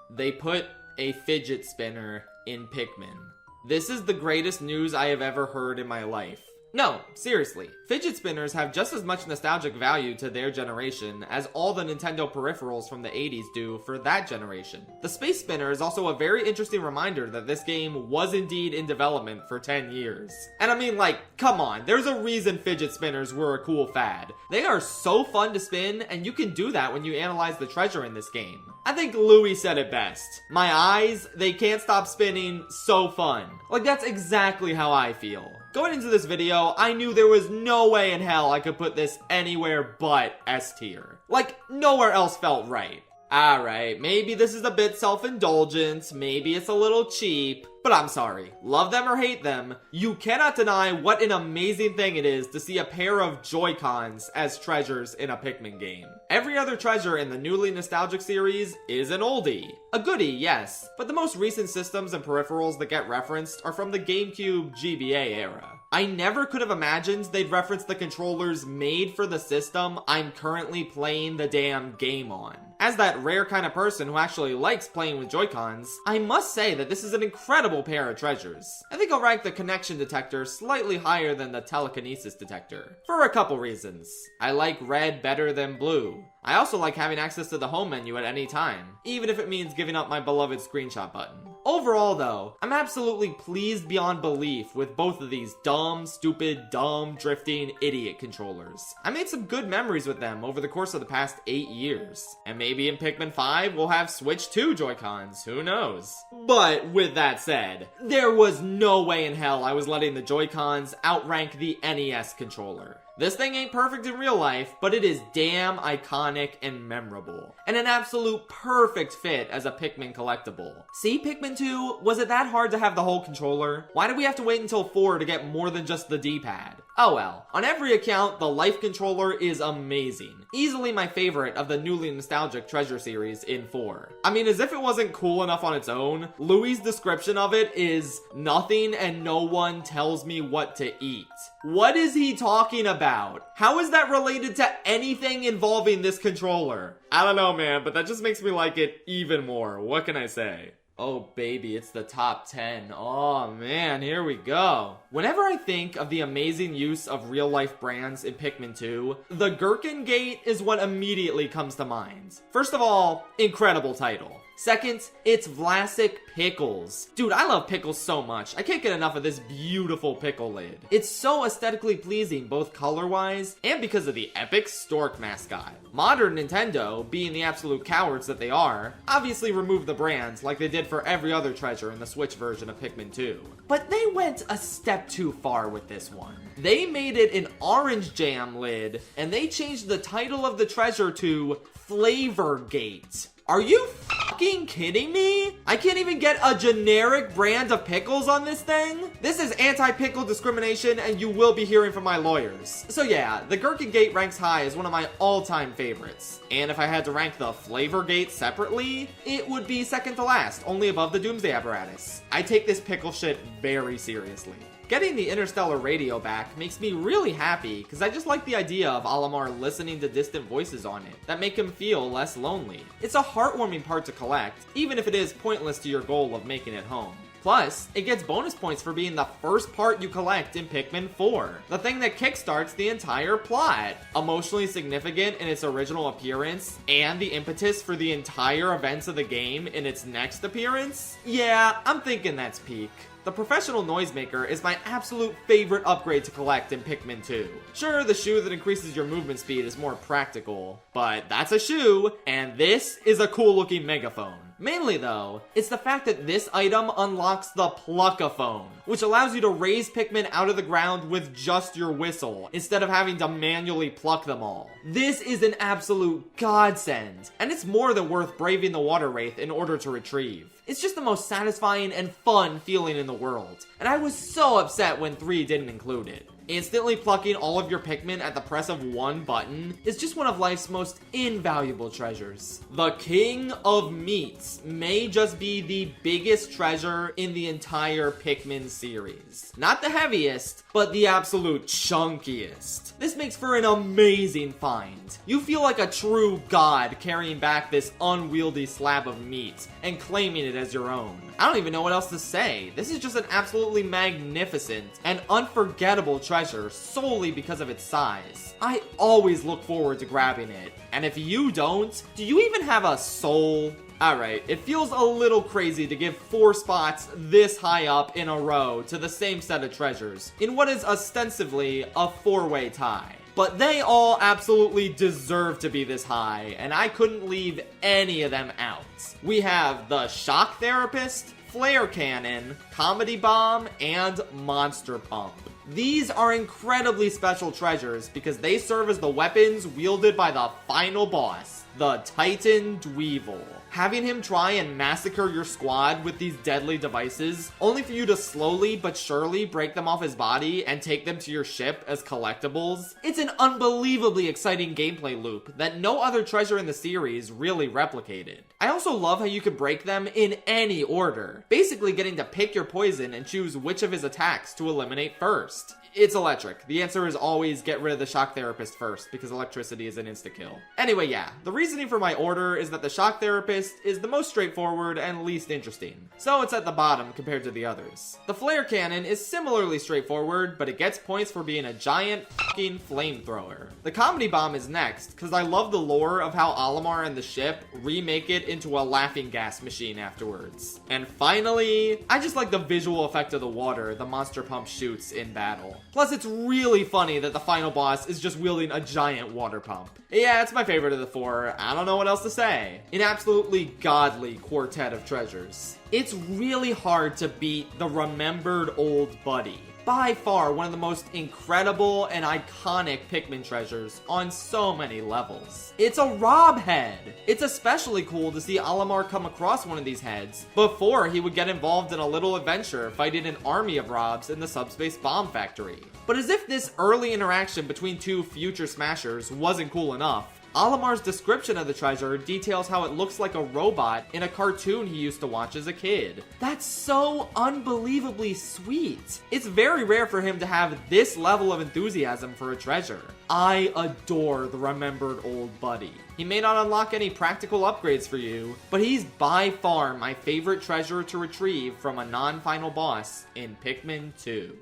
Speaker 2: they put a fidget spinner in Pikmin. This is the greatest news I have ever heard in my life. No, seriously, fidget spinners have just as much nostalgic value to their generation as all the Nintendo peripherals from the 80s do for that generation. The Space Spinner is also a very interesting reminder that this game was indeed in development for 10 years. And I mean, like, come on, there's a reason fidget spinners were a cool fad. They are so fun to spin, and you can do that when you analyze the treasure in this game. I think Louis said it best. My eyes, they can't stop spinning, so fun. Like, that's exactly how I feel. Going into this video, I knew there was no way in hell I could put this anywhere but S tier. Like, nowhere else felt right. Alright, maybe this is a bit self-indulgent, maybe it's a little cheap, but I'm sorry. Love them or hate them, you cannot deny what an amazing thing it is to see a pair of Joy-Cons as treasures in a Pikmin game. Every other treasure in the newly nostalgic series is an oldie. A goodie, yes, but the most recent systems and peripherals that get referenced are from the GameCube GBA era. I never could have imagined they'd reference the controllers made for the system I'm currently playing the damn game on. As that rare kind of person who actually likes playing with Joy-Cons, I must say that this is an incredible pair of treasures. I think I'll rank the connection detector slightly higher than the telekinesis detector, for a couple reasons. I like red better than blue. I also like having access to the home menu at any time, even if it means giving up my beloved screenshot button. Overall though, I'm absolutely pleased beyond belief with both of these dumb, stupid, dumb, drifting, idiot controllers. I made some good memories with them over the course of the past 8 years. And maybe in Pikmin 5 we'll have Switch 2 Joy-Cons, who knows? But with that said, there was no way in hell I was letting the Joy-Cons outrank the NES controller. This thing ain't perfect in real life, but it is damn iconic and memorable. And an absolute perfect fit as a Pikmin collectible. See, Pikmin 2, was it that hard to have the whole controller? Why did we have to wait until 4 to get more than just the D-pad? Oh well. On every account, the Life controller is amazing. Easily my favorite of the newly nostalgic treasure series in 4. I mean, as if it wasn't cool enough on its own, Louis' description of it is nothing and no one tells me what to eat. What is he talking about? How is that related to anything involving this controller? I don't know, man, but that just makes me like it even more. What can I say? Oh baby, it's the top 10. Oh man, here we go. Whenever I think of the amazing use of real-life brands in Pikmin 2, the Gherkin Gate is what immediately comes to mind. First of all, incredible title. Second, it's Vlasic Pickles. Dude, I love pickles so much. I can't get enough of this beautiful pickle lid. It's so aesthetically pleasing, both color-wise and because of the epic stork mascot. Modern Nintendo, being the absolute cowards that they are, obviously removed the brands like they did for every other treasure in the Switch version of Pikmin 2. But they went a step too far with this one. They made it an orange jam lid, and they changed the title of the treasure to Flavor Gate. Are you fucking kidding me? I can't even get a generic brand of pickles on this thing? This is anti-pickle discrimination and you will be hearing from my lawyers. So yeah, the Gherkin Gate ranks high as one of my all-time favorites. And if I had to rank the Flavor Gate separately, it would be second to last, only above the Doomsday Apparatus. I take this pickle shit very seriously. Getting the Interstellar radio back makes me really happy because I just like the idea of Olimar listening to distant voices on it that make him feel less lonely. It's a heartwarming part to collect, even if it is pointless to your goal of making it home. Plus, it gets bonus points for being the first part you collect in Pikmin 4, the thing that kickstarts the entire plot. Emotionally significant in its original appearance, and the impetus for the entire events of the game in its next appearance? Yeah, I'm thinking that's peak. The Professional Noisemaker is my absolute favorite upgrade to collect in Pikmin 2. Sure, the shoe that increases your movement speed is more practical, but that's a shoe, and this is a cool looking megaphone. Mainly though, it's the fact that this item unlocks the Pluckaphone, which allows you to raise Pikmin out of the ground with just your whistle, instead of having to manually pluck them all. This is an absolute godsend, and it's more than worth braving the water wraith in order to retrieve. It's just the most satisfying and fun feeling in the world, and I was so upset when 3 didn't include it. Instantly plucking all of your Pikmin at the press of one button is just one of life's most invaluable treasures. The King of Meats may just be the biggest treasure in the entire Pikmin series. Not the heaviest, but the absolute chunkiest. This makes for an amazing find. You feel like a true god carrying back this unwieldy slab of meat and claiming it as your own. I don't even know what else to say. This is just an absolutely magnificent and unforgettable treasure solely because of its size. I always look forward to grabbing it. And if you don't, do you even have a soul? Alright, it feels a little crazy to give 4 spots this high up in a row to the same set of treasures in what is ostensibly a 4-way tie. But they all absolutely deserve to be this high, and I couldn't leave any of them out. We have the Shock Therapist, Flare Cannon, Comedy Bomb, and Monster Pump. These are incredibly special treasures because they serve as the weapons wielded by the final boss, the Titan Dweevil. Having him try and massacre your squad with these deadly devices, only for you to slowly but surely break them off his body and take them to your ship as collectibles, it's an unbelievably exciting gameplay loop that no other treasure in the series really replicated. I also love how you can break them in any order, basically getting to pick your poison and choose which of his attacks to eliminate first. It's electric. The answer is always get rid of the Shock Therapist first, because electricity is an insta-kill. Anyway, yeah, the reasoning for my order is that the Shock Therapist is the most straightforward and least interesting, so it's at the bottom compared to the others. The Flare Cannon is similarly straightforward, but it gets points for being a giant fucking flamethrower. The Comedy Bomb is next, because I love the lore of how Olimar and the ship remake it into a laughing gas machine afterwards. And finally, I just like the visual effect of the water the Monster Pump shoots in battle. Plus, it's really funny that the final boss is just wielding a giant water pump. Yeah, it's my favorite of the 4. I don't know what else to say. An absolutely godly quartet of treasures. It's really hard to beat the Remembered Old Buddy. By far one of the most incredible and iconic Pikmin treasures on so many levels. It's a Rob head! It's especially cool to see Olimar come across one of these heads before he would get involved in a little adventure fighting an army of Robs in the Subspace Bomb Factory. But as if this early interaction between 2 future Smashers wasn't cool enough, Olimar's description of the treasure details how it looks like a robot in a cartoon he used to watch as a kid. That's so unbelievably sweet. It's very rare for him to have this level of enthusiasm for a treasure. I adore the Remembered Old Buddy. He may not unlock any practical upgrades for you, but he's by far my favorite treasure to retrieve from a non-final boss in Pikmin 2.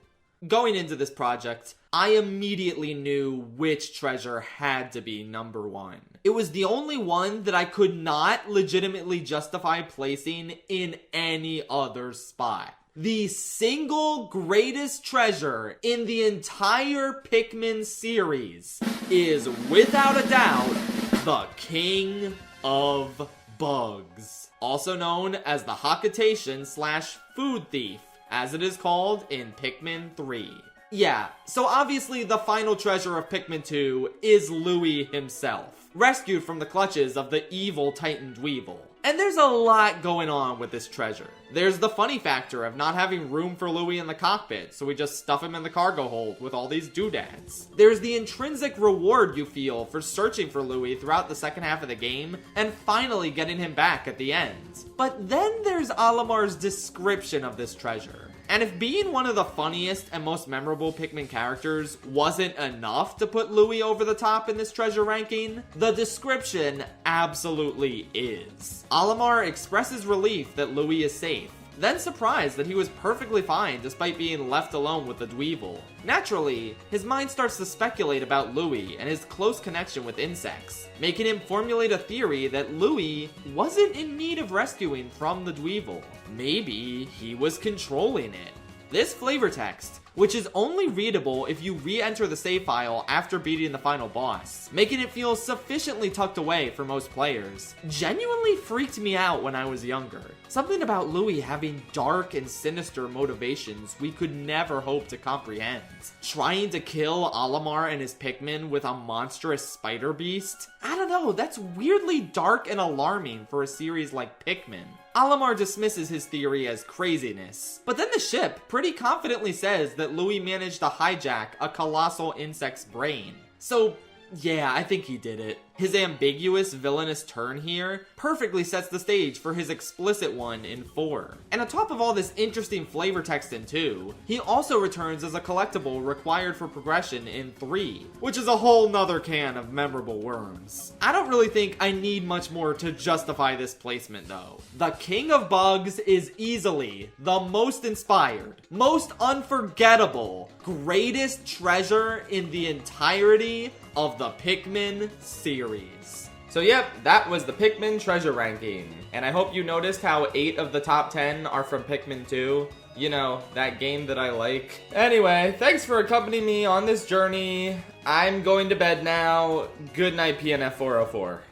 Speaker 2: Going into this project, I immediately knew which treasure had to be number 1. It was the only one that I could not legitimately justify placing in any other spot. The single greatest treasure in the entire Pikmin series is, without a doubt, the King of Bugs. Also known as the Hocketation/Food Thief, as it is called in Pikmin 3. Yeah, so obviously the final treasure of Pikmin 2 is Louie himself, rescued from the clutches of the evil Titan Dweevil. And there's a lot going on with this treasure. There's the funny factor of not having room for Louie in the cockpit, so we just stuff him in the cargo hold with all these doodads. There's the intrinsic reward you feel for searching for Louie throughout the second half of the game, and finally getting him back at the end. But then there's Olimar's description of this treasure. And if being one of the funniest and most memorable Pikmin characters wasn't enough to put Louie over the top in this treasure ranking, the description absolutely is. Olimar expresses relief that Louie is safe, then surprised that he was perfectly fine despite being left alone with the Dweevil. Naturally, his mind starts to speculate about Louie and his close connection with insects, making him formulate a theory that Louie wasn't in need of rescuing from the Dweevil. Maybe he was controlling it. this flavor text, which is only readable if you re-enter the save file after beating the final boss, making it feel sufficiently tucked away for most players, genuinely freaked me out when I was younger. Something about Louis having dark and sinister motivations we could never hope to comprehend. Trying to kill Olimar and his Pikmin with a monstrous spider beast? I don't know, that's weirdly dark and alarming for a series like Pikmin. Olimar dismisses his theory as craziness, but then the ship pretty confidently says that Louis managed to hijack a colossal insect's brain. So yeah, I think he did it. His ambiguous, villainous turn here perfectly sets the stage for his explicit one in 4. And on top of all this interesting flavor text in 2, he also returns as a collectible required for progression in 3, which is a whole nother can of memorable worms. I don't really think I need much more to justify this placement though. The King of Bugs is easily the most inspired, most unforgettable, greatest treasure in the entirety of the Pikmin series. So yep, that was the Pikmin treasure ranking. And I hope you noticed how 8 of the top 10 are from Pikmin 2. You know, that game that I like. Anyway, thanks for accompanying me on this journey. I'm going to bed now. Good night, PNF 404.